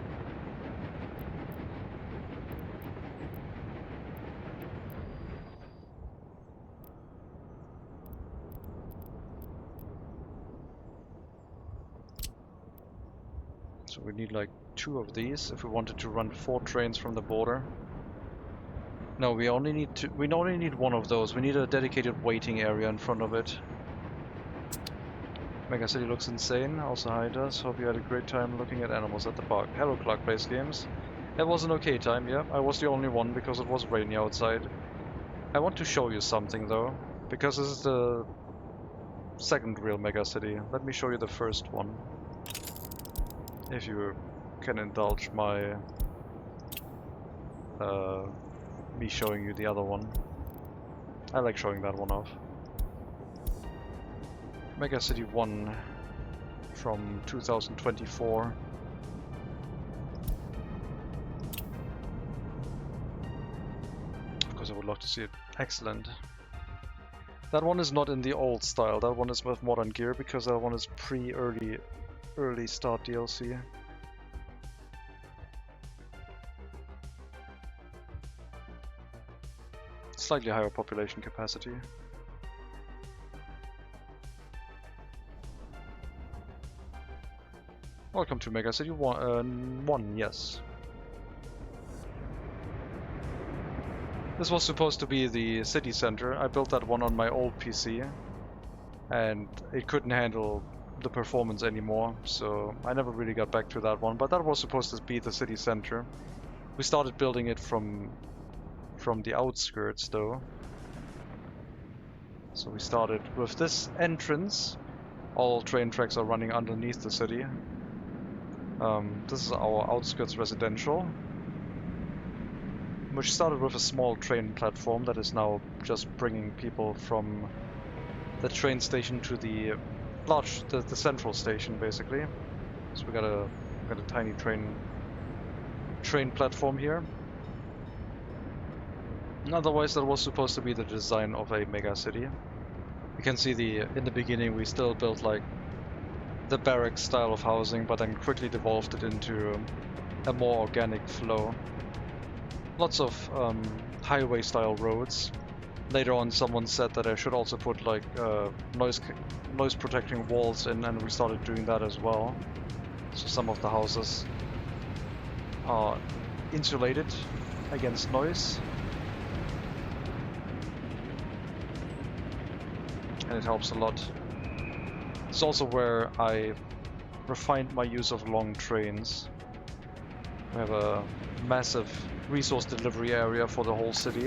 So we need like 2 of these if we wanted to run 4 trains from the border. No, we only need 1 of those. We need a dedicated waiting area in front of it. MegaCity looks insane. Also hi does. Hope you had a great time looking at animals at the park. Hello Clark Plays Games. It was an okay time, yeah. I was the only one because it was rainy outside. I want to show you something though, because this is the second real MegaCity. Let me show you the first one. If you can indulge my me showing you the other one. I like showing that one off. MegaCity 1 from 2024. Of course I would love to see it. Excellent. That one is not in the old style, that one is with modern gear because that one is early start DLC. Slightly higher population capacity. Welcome to MegaCity 1, yes. This was supposed to be the city center. I built that one on my old PC and it couldn't handle the performance anymore, so I never really got back to that one, but that was supposed to be the city center. We started building it from the outskirts though. So we started with this entrance. All train tracks are running underneath the city. This is our outskirts residential, which started with a small train platform that is now just bringing people from the train station to the the central station basically. So we got a tiny train platform here. And otherwise that was supposed to be the design of a MegaCity. You can see in the beginning we still built like the barracks style of housing, but then quickly devolved it into a more organic flow. Lots of highway style roads. Later on someone said that I should also put like noise protecting walls in, and we started doing that as well. So some of the houses are insulated against noise. And it helps a lot. It's also where I refined my use of long trains. We have a massive resource delivery area for the whole city,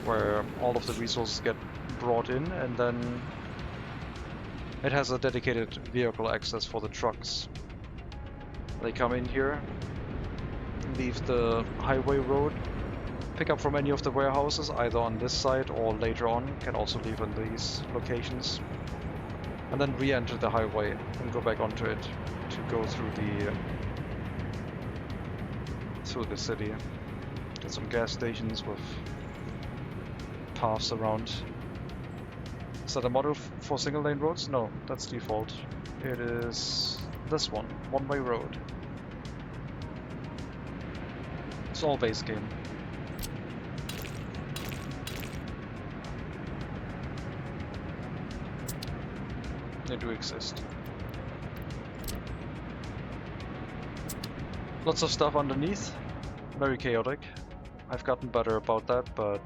where all of the resources get brought in, and then it has a dedicated vehicle access for the trucks. They come in here, leave the highway road, pick up from any of the warehouses, either on this side or later on, can also leave on these locations, and then re-enter the highway and go back onto it to go through the city. Get some gas stations with paths around. Is that a model for single lane roads? No, that's default. It is this one-way road. It's all base game. They do exist. Lots of stuff underneath. Very chaotic. I've gotten better about that, but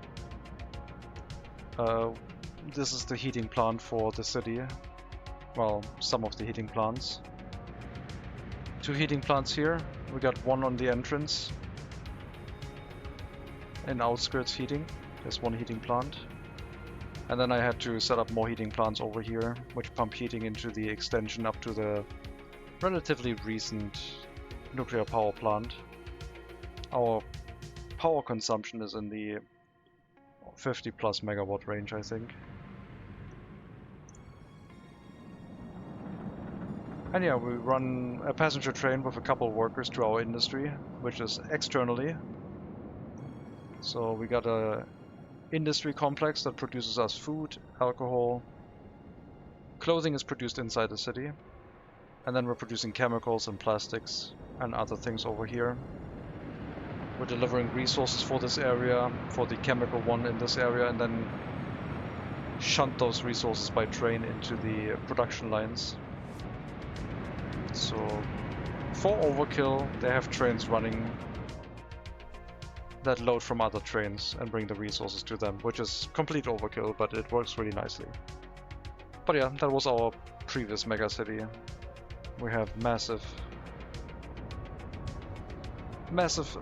this is the heating plant for the city. Well, some of the heating plants. 2 heating plants here. We got one on the entrance. In outskirts heating. There's 1 heating plant. And then I had to set up more heating plants over here, which pump heating into the extension up to the relatively recent nuclear power plant. Our power consumption is in the 50 plus megawatt range, I think. And yeah, we run a passenger train with a couple of workers to our industry, which is externally. So we got a industry complex that produces us food, alcohol, clothing is produced inside the city, and then we're producing chemicals and plastics and other things over here. We're delivering resources for this area, for the chemical one in this area, and then shunt those resources by train into the production lines. So for overkill, they have trains running that load from other trains and bring the resources to them, which is complete overkill, but it works really nicely. But yeah, that was our previous megacity. We have massive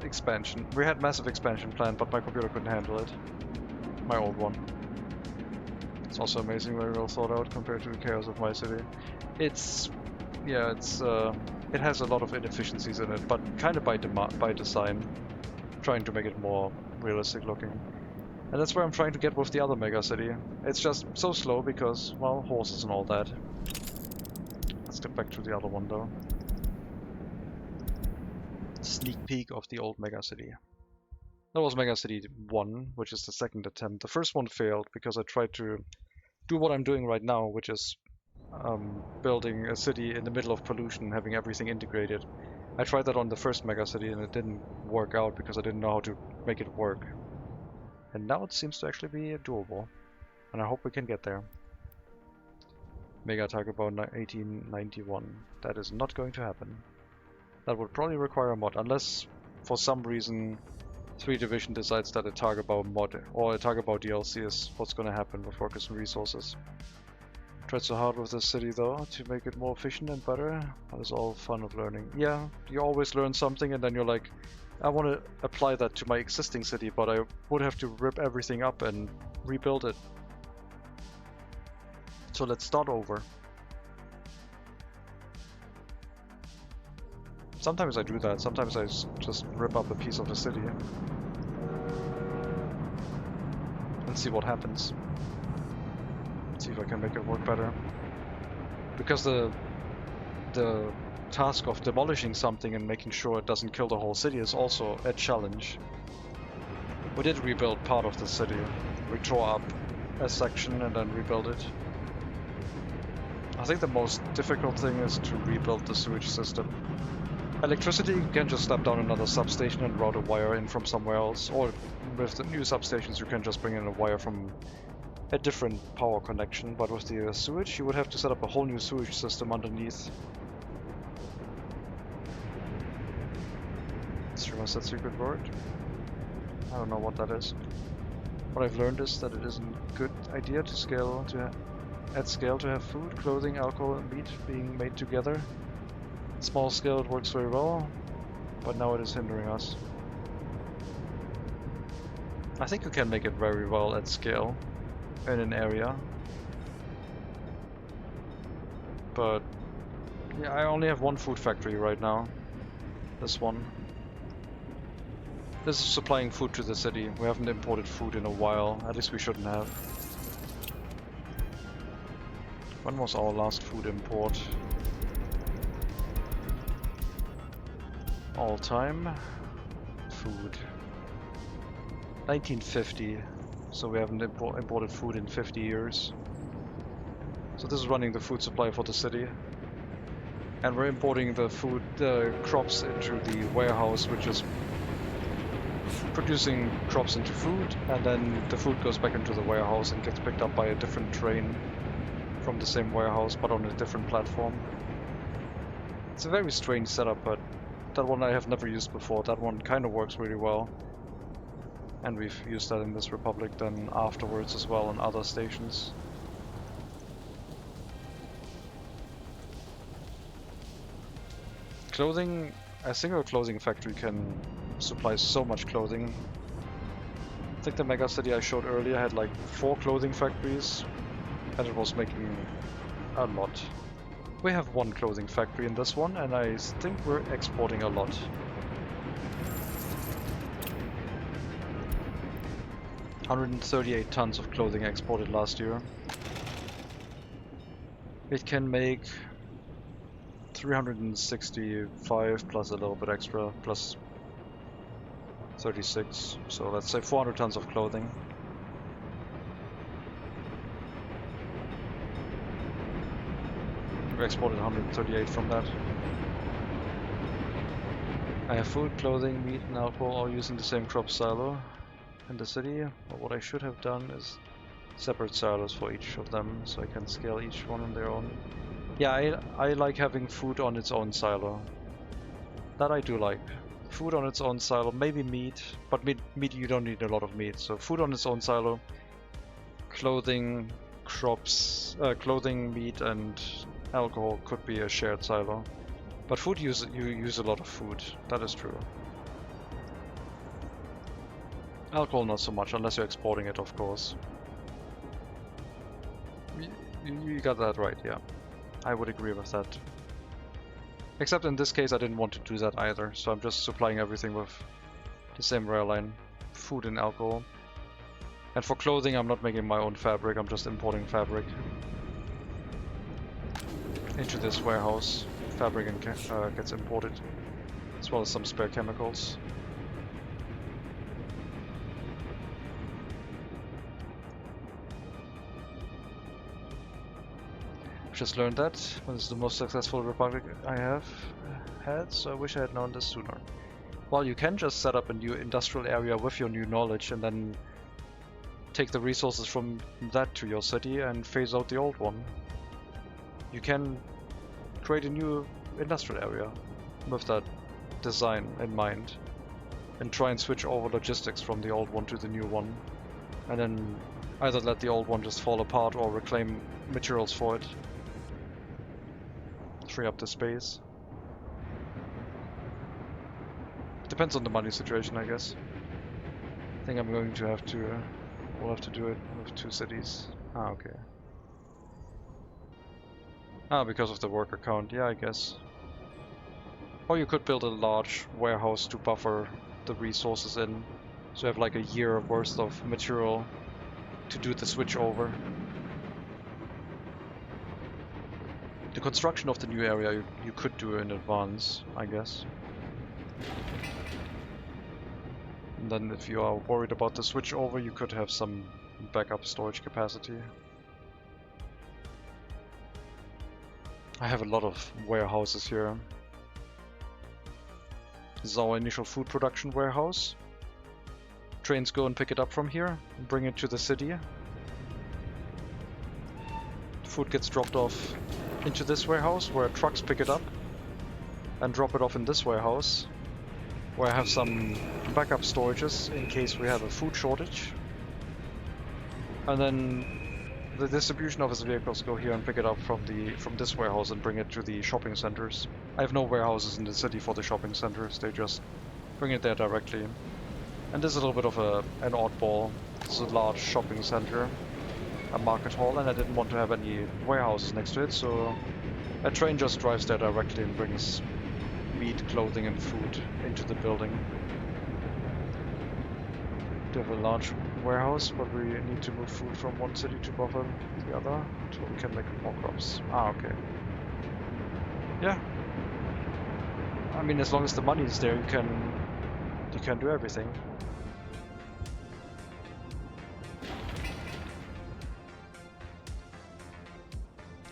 expansion. We had massive expansion planned, but my computer couldn't handle it. My old one. It's also amazing, very well thought out compared to the chaos of my city. It has a lot of inefficiencies in it, but kind of by design, trying to make it more realistic looking. And that's where I'm trying to get with the other megacity. It's just so slow because, well, horses and all that. Let's get back to the other one though. Sneak peek of the old megacity. That was megacity 1, which is the second attempt. The first one failed because I tried to do what I'm doing right now, which is building a city in the middle of pollution, having everything integrated. I tried that on the first megacity and it didn't work out because I didn't know how to make it work. And now it seems to actually be doable, and I hope we can get there. Mega Taco Bell 1891. That is not going to happen. That would probably require a mod, unless for some reason 3 Division decides that a Taco Bell mod or a Taco Bell DLC is what's going to happen with workers and resources. Tried so hard with this city though to make it more efficient and better. That is all fun of learning. Yeah, you always learn something and then you're like, I want to apply that to my existing city, but I would have to rip everything up and rebuild it. So let's start over. Sometimes I do that, sometimes I just rip up a piece of the city and see what happens. See if I can make it work better. Because the task of demolishing something and making sure it doesn't kill the whole city is also a challenge. We did rebuild part of the city. We tore up a section and then rebuilt it. I think the most difficult thing is to rebuild the sewage system. Electricity, you can just step down another substation and route a wire in from somewhere else, or with the new substations you can just bring in a wire from a different power connection, but with the sewage you would have to set up a whole new sewage system underneath. Unless that secret word. I don't know what that is. What I've learned is that it isn't a good idea to at scale to have food, clothing, alcohol and meat being made together. Small scale it works very well. but now it is hindering us. I think you can make it very well at scale in an area, but yeah, I only have one food factory right now. This one. This is supplying food to the city. We haven't imported food in a while. At least we shouldn't have. When was our last food import? All time food. 1950. So we haven't imported food in 50 years. So this is running the food supply for the city. And we're importing the food, crops into the warehouse, which is producing crops into food, and then the food goes back into the warehouse and gets picked up by a different train from the same warehouse, but on a different platform. It's a very strange setup, but that one I have never used before. That one kind of works really well. And we've used that in this Republic then afterwards as well on other stations. Clothing, a single clothing factory can supply so much clothing. I think the MegaCity I showed earlier had like 4 clothing factories, and it was making a lot. We have 1 clothing factory in this one, and I think we're exporting a lot. $138 tons of clothing exported last year. It can make 365 plus a little bit extra, plus 36, so let's say 400 tons of clothing. We exported 138 from that. I have food, clothing, meat and alcohol all using the same crop silo in the city. But what I should have done is separate silos for each of them, so I can scale each one on their own. Yeah, I like having food on its own silo. That I do like. Food on its own silo, maybe meat, but meat you don't need a lot of meat. So food on its own silo, clothing, crops, clothing, meat, and alcohol could be a shared silo. But food you use a lot of food. That is true. Alcohol not so much, unless you're exporting it, of course. You got that right, yeah. I would agree with that. Except in this case I didn't want to do that either, so I'm just supplying everything with the same rail line. Food and alcohol. And for clothing I'm not making my own fabric, I'm just importing fabric into this warehouse. Fabric gets imported, as well as some spare chemicals. Just learned that. This is the most successful Republic I have had, so I wish I had known this sooner. Well, you can just set up a new industrial area with your new knowledge and then take the resources from that to your city and phase out the old one. You can create a new industrial area with that design in mind and try and switch over logistics from the old one to the new one, and then either let the old one just fall apart or reclaim materials for it. Free up the space. Depends on the money situation, I guess. I think I'm going to have to we'll have to do it with 2 cities. Ah, okay. Ah, because of the worker count, yeah, I guess. Or you could build a large warehouse to buffer the resources in, so you have like a year worth of material to do the switch over. The construction of the new area you could do in advance, I guess. And then if you are worried about the switch over, you could have some backup storage capacity. I have a lot of warehouses here. This is our initial food production warehouse. Trains go and pick it up from here and bring it to the city. Food gets dropped off into this warehouse where trucks pick it up and drop it off in this warehouse where I have some backup storages in case we have a food shortage. And then the distribution office vehicles go here and pick it up from this warehouse and bring it to the shopping centers. I have no warehouses in the city for the shopping centers. They just bring it there directly. And this is a little bit of an oddball. It's a large shopping center, a market hall, and I didn't want to have any warehouses next to it, so a train just drives there directly and brings meat, clothing, and food into the building. We have a large warehouse, but we need to move food from one city to buffer the other until we can make more crops. Ah, okay. Yeah. I mean, as long as the money is there, you can do everything.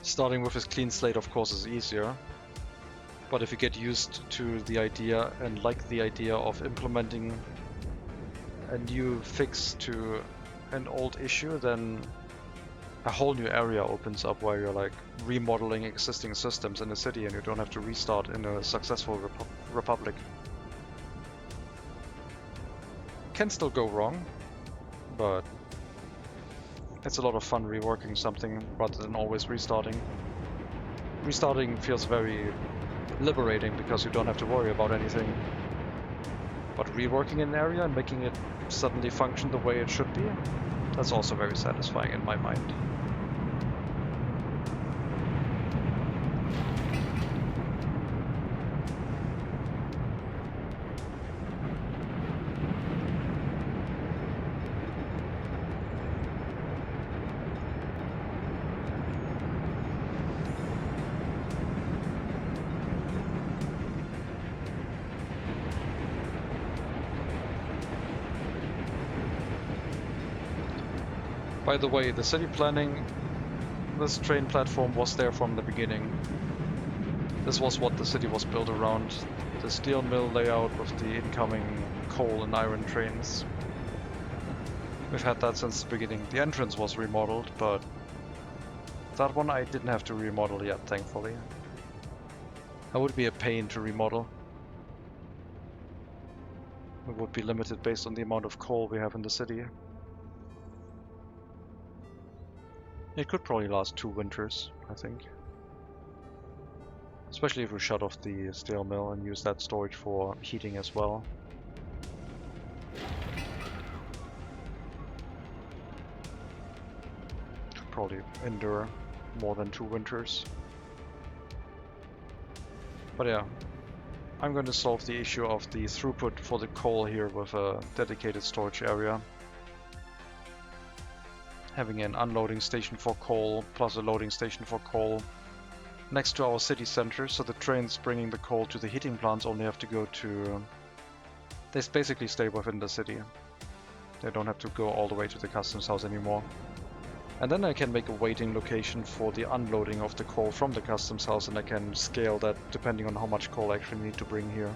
Starting with a clean slate, of course, is easier. But if you get used to the idea and like the idea of implementing a new fix to an old issue, then a whole new area opens up where you're like remodeling existing systems in a city and you don't have to restart in a successful republic. Can still go wrong, but it's a lot of fun reworking something rather than always restarting. Restarting feels very liberating because you don't have to worry about anything. But reworking an area and making it suddenly function the way it should be, that's also very satisfying in my mind. By the way, the city planning, this train platform was there from the beginning. This was what the city was built around. The steel mill layout with the incoming coal and iron trains. We've had that since the beginning. The entrance was remodeled, but that one I didn't have to remodel yet, thankfully. That would be a pain to remodel. It would be limited based on the amount of coal we have in the city. It could probably last 2 winters, I think. Especially if we shut off the steel mill and use that storage for heating as well. Could probably endure more than 2 winters. But yeah, I'm going to solve the issue of the throughput for the coal here with a dedicated storage area. Having an unloading station for coal plus a loading station for coal next to our city center, so the trains bringing the coal to the heating plants only have to go to... They basically stay within the city. They don't have to go all the way to the customs house anymore. And then I can make a waiting location for the unloading of the coal from the customs house, and I can scale that depending on how much coal I actually need to bring here.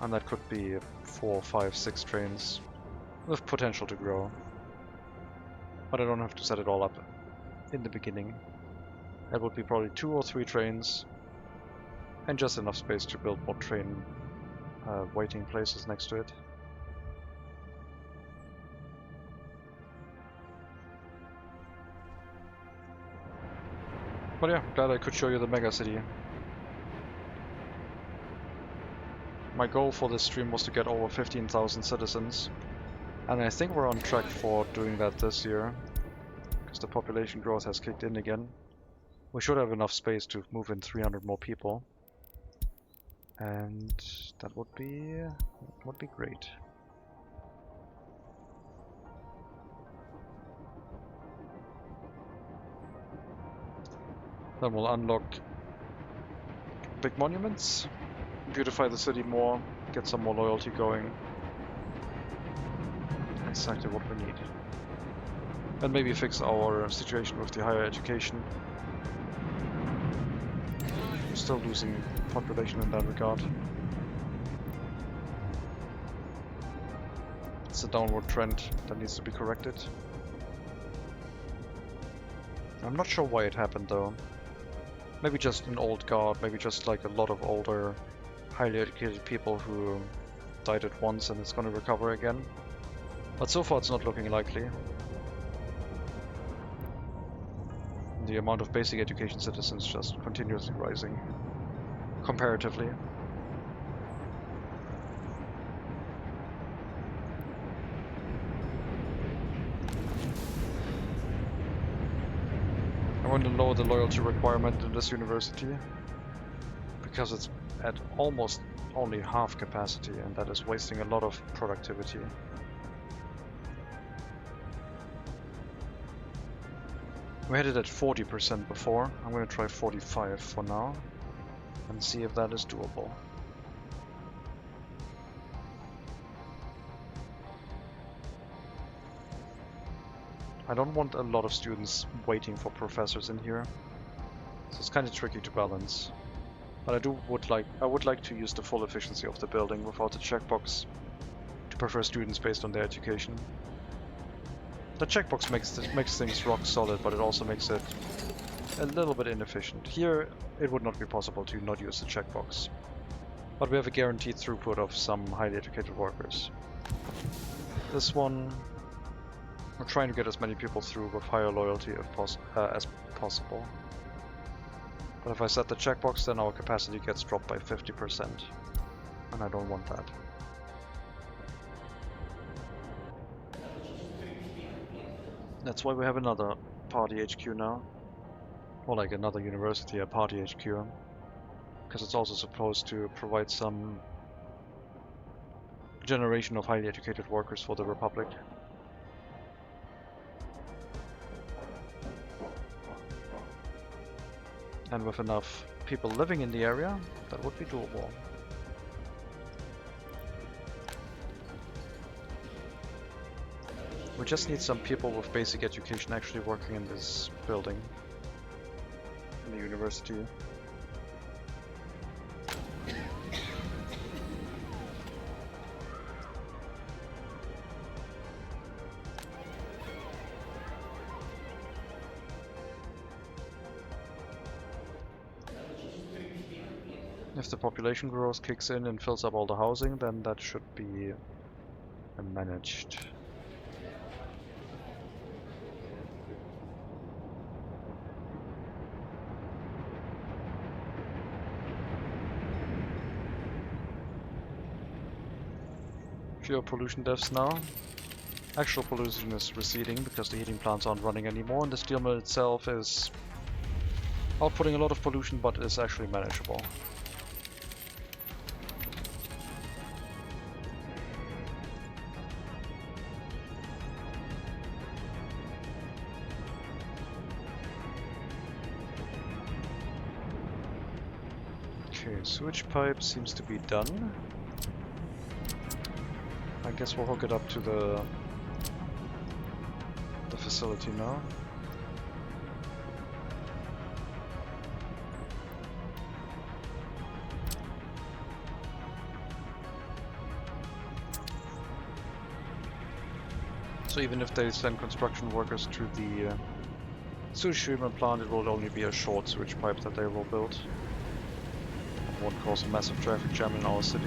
And that could be 4, 5, 6 trains. With potential to grow. But I don't have to set it all up in the beginning. That would be probably 2 or 3 trains. And just enough space to build more train waiting places next to it. But yeah, glad I could show you the MegaCity. My goal for this stream was to get over 15,000 citizens. And I think we're on track for doing that this year, because the population growth has kicked in again. We should have enough space to move in 300 more people. And that would be great. Then we'll unlock big monuments, beautify the city more, get some more loyalty going. Exactly what we need. And maybe fix our situation with the higher education. We're still losing population in that regard. It's a downward trend that needs to be corrected. I'm not sure why it happened though. Maybe just an old guard, maybe just like a lot of older, highly educated people who died at once and it's gonna recover again. But so far it's not looking likely. The amount of basic education citizens just continuously rising, comparatively. I want to lower the loyalty requirement in this university, because it's at almost only half capacity, and that is wasting a lot of productivity. We had it at 40% before. I'm going to try 45 for now and see if that is doable. I don't want a lot of students waiting for professors in here, so it's kind of tricky to balance. But I would like to use the full efficiency of the building without the checkbox to prefer students based on their education. The checkbox makes things rock solid, but it also makes it a little bit inefficient. Here, it would not be possible to not use the checkbox, but we have a guaranteed throughput of some highly educated workers. This one, we're trying to get as many people through with higher loyalty as possible. But if I set the checkbox, then our capacity gets dropped by 50%, and I don't want that. That's why we have another party HQ now. Or like another university, a party HQ. Because it's also supposed to provide some generation of highly educated workers for the Republic. And with enough people living in the area, that would be doable. We just need some people with basic education actually working in this building, in the university. If the population growth kicks in and fills up all the housing, then that should be managed. Fewer pollution deaths now. Actual pollution is receding because the heating plants aren't running anymore, and the steel mill itself is outputting a lot of pollution, but is actually manageable. Okay, sewage pipe seems to be done. I guess we'll hook it up to the facility now. So even if they send construction workers to the sewage treatment plant, it will only be a short sewage pipe that they will build. It won't cause a massive traffic jam in our city.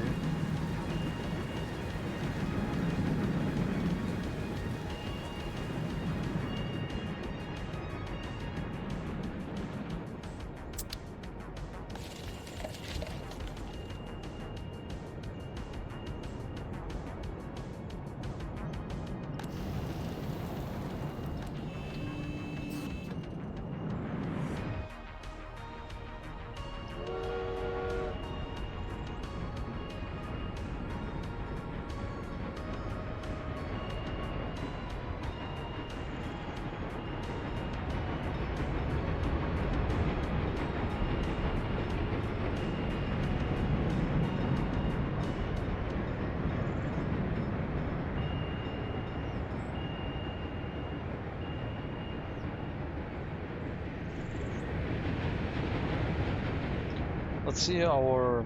Let's see our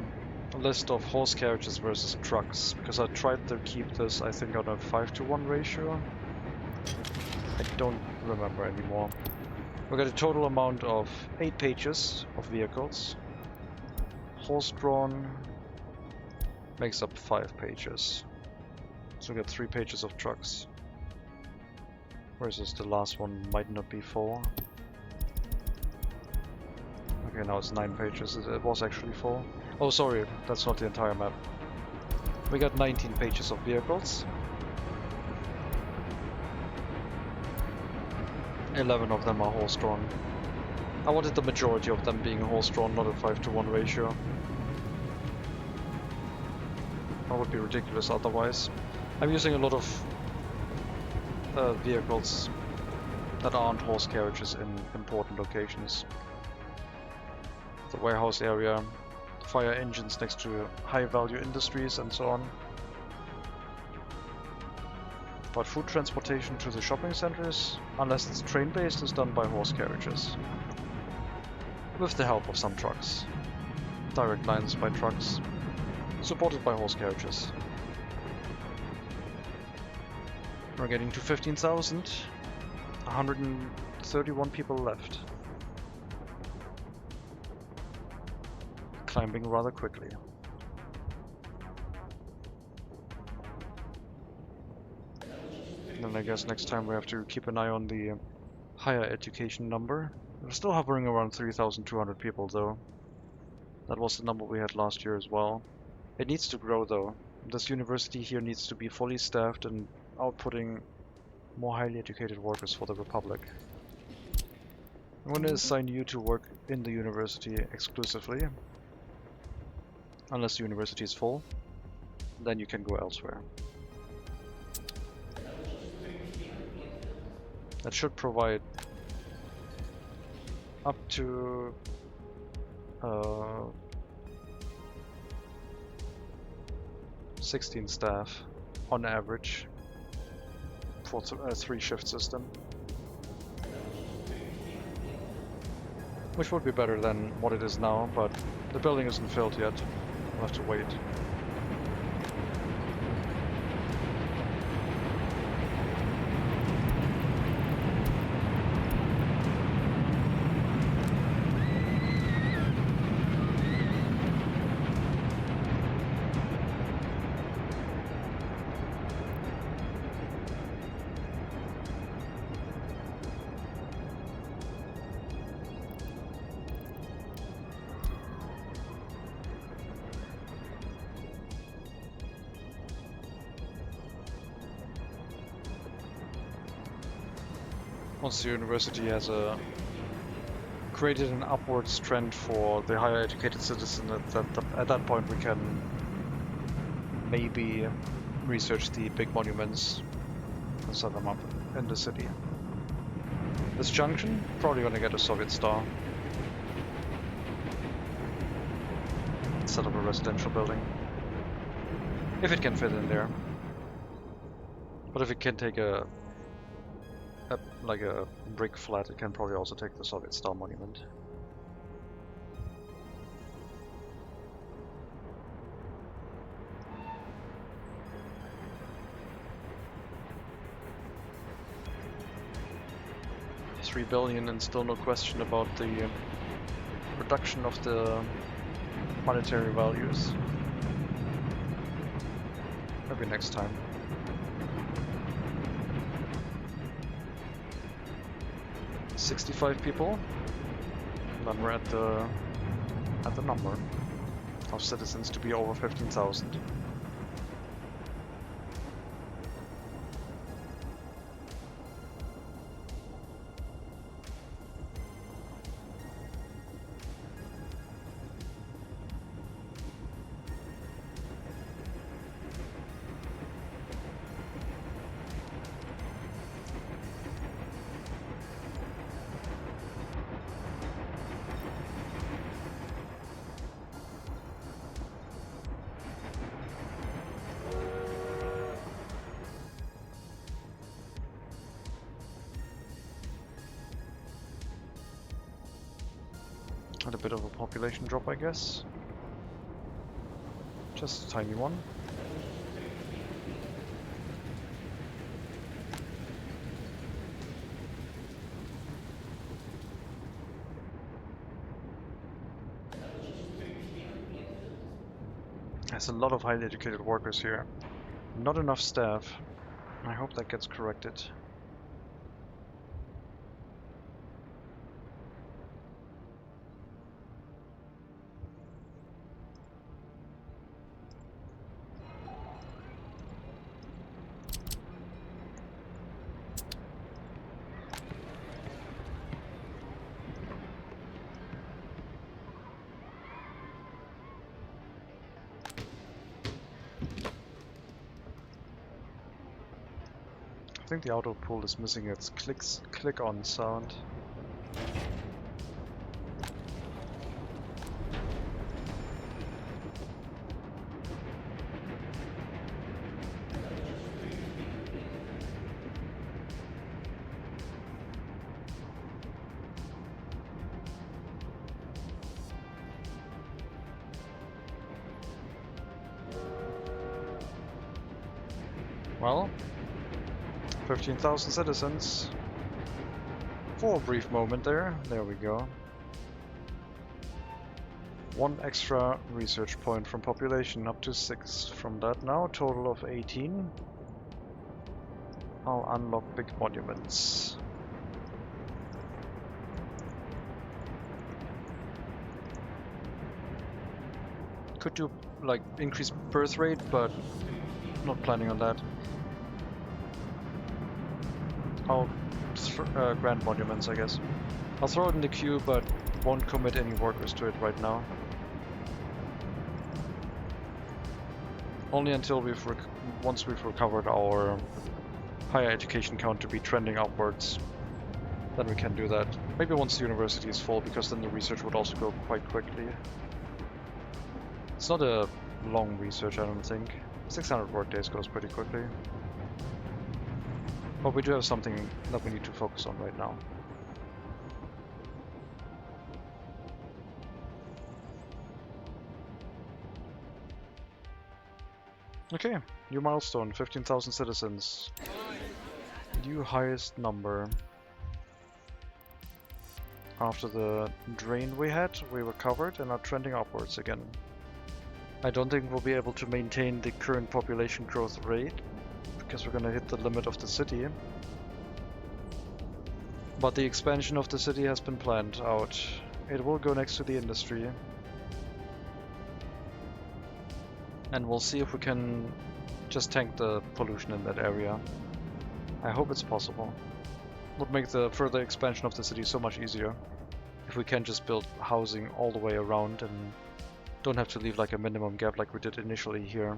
list of horse carriages versus trucks, because I tried to keep this, I think, on a 5-to-1 ratio. I don't remember anymore. We got a total amount of 8 pages of vehicles. Horse-drawn makes up 5 pages. So we got 3 pages of trucks. Whereas this, the last one might not be 4. Okay, now it's 9 pages. It was actually 4. Oh, sorry, that's not the entire map. We got 19 pages of vehicles. 11 of them are horse-drawn. I wanted the majority of them being horse-drawn, not a 5-to-1 ratio. That would be ridiculous otherwise. I'm using a lot of vehicles that aren't horse carriages in important locations. The warehouse area, fire engines next to high-value industries, and so on. But food transportation to the shopping centers, unless it's train-based, is done by horse carriages. With the help of some trucks. Direct lines by trucks, supported by horse carriages. We're getting to 15,000. 131 people left. Climbing rather quickly. Then I guess next time we have to keep an eye on the higher education number. We're still hovering around 3,200 people though. That was the number we had last year as well. It needs to grow though. This university here needs to be fully staffed and outputting more highly educated workers for the Republic. I'm going to assign you to work in the university exclusively. Unless the university is full, then you can go elsewhere. That should provide up to 16 staff on average for a 3-shift system. Which would be better than what it is now, but the building isn't filled yet. We'll have to wait. Once the university has created an upwards trend for the higher educated citizen, at that point we can maybe research the big monuments and set them up in the city. This junction, probably gonna get a Soviet star. Set up a residential building. If it can fit in there. But if it can take like a brick flat, it can probably also take the Soviet Star monument. $3 billion and still no question about the reduction of the monetary values. Maybe next time. $65 people. Then we're at the number of citizens to be over 15,000. Had a bit of a population drop, I guess. Just a tiny one. There's a lot of highly educated workers here. Not enough staff. I hope that gets corrected. think the auto pull is missing its click on sound. Well, 15,000 citizens. For a brief moment there we go. One extra research point from population, up to 6 from that now, total of 18. I'll unlock big monuments. Could do like increase birth rate, but not planning on that. I'll grant monuments, I guess. I'll throw it in the queue, but won't commit any workers to it right now. Only until once we've recovered our higher education count to be trending upwards, then we can do that. Maybe once the university is full, because then the research would also go quite quickly. It's not a long research, I don't think. 600 work days goes pretty quickly. But we do have something that we need to focus on right now. Okay, new milestone, 15,000 citizens. New highest number. After the drain we had, we recovered and are trending upwards again. I don't think we'll be able to maintain the current population growth rate, because we're gonna hit the limit of the city. But the expansion of the city has been planned out. It will go next to the industry. And we'll see if we can just tank the pollution in that area. I hope it's possible. Would make the further expansion of the city so much easier if we can just build housing all the way around and don't have to leave like a minimum gap like we did initially here.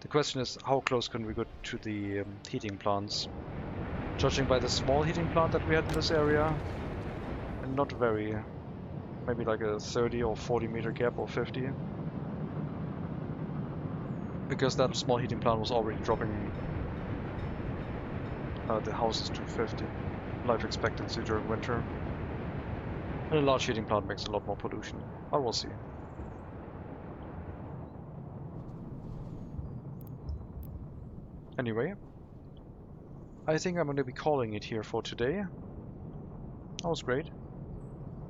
The question is, how close can we go to the heating plants? Judging by the small heating plant that we had in this area, and not very, maybe like a 30 or 40 meter gap or 50. Because that small heating plant was already dropping the houses to 50 life expectancy during winter. And a large heating plant makes a lot more pollution, but we'll see. Anyway, I think I'm going to be calling it here for today. That was great.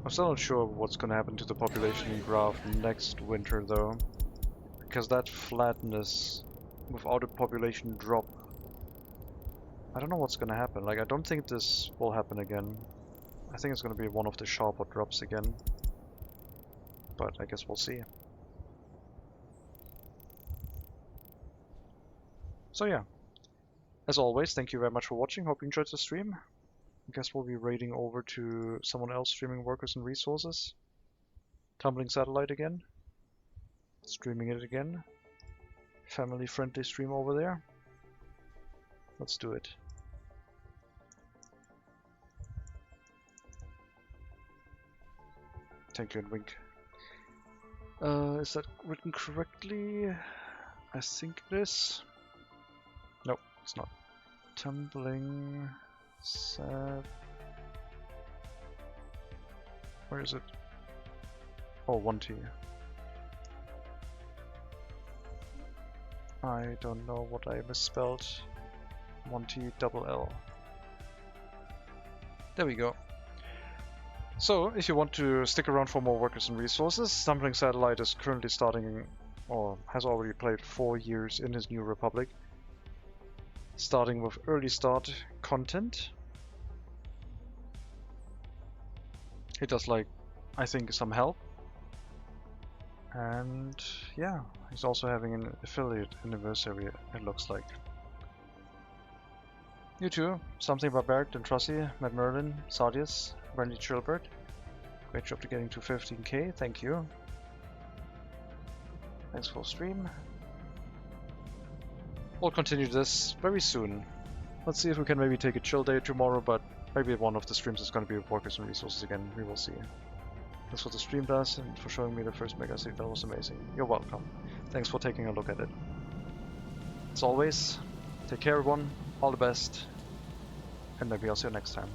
I'm still not sure what's going to happen to the population graph next winter though, because that flatness without a population drop, I don't know what's going to happen. Like, I don't think this will happen again. I think it's going to be one of the sharper drops again, but I guess we'll see. So yeah, as always, thank you very much for watching. Hope you enjoyed the stream. I guess we'll be raiding over to someone else streaming workers and resources. Tumbling satellite again. Streaming it again. Family friendly stream over there. Let's do it. Thank you and wink. Is that written correctly? I think it is. Nope, it's not. Tumbling sat. Where is it? Oh, 1T. I don't know what I misspelled. 1T double L. There we go. So, if you want to stick around for more workers and resources, Stumbling Satellite is currently starting, or has already played 4 years in his new republic. Starting with early start content. He does like, I think, some help. And yeah, he's also having an affiliate anniversary, it looks like. You too, Something Barbaric, Dentrossi, Matt Merlin, Sardius, Randy Chilbert. Great job to getting to 15k, thank you. Thanks for stream. We'll continue this very soon. Let's see if we can maybe take a chill day tomorrow, but maybe one of the streams is going to be workers and resources again. We will see. That's what the stream does, and for showing me the first MegaCity. That was amazing. You're welcome. Thanks for taking a look at it. As always, take care everyone, all the best, and maybe I'll see you next time.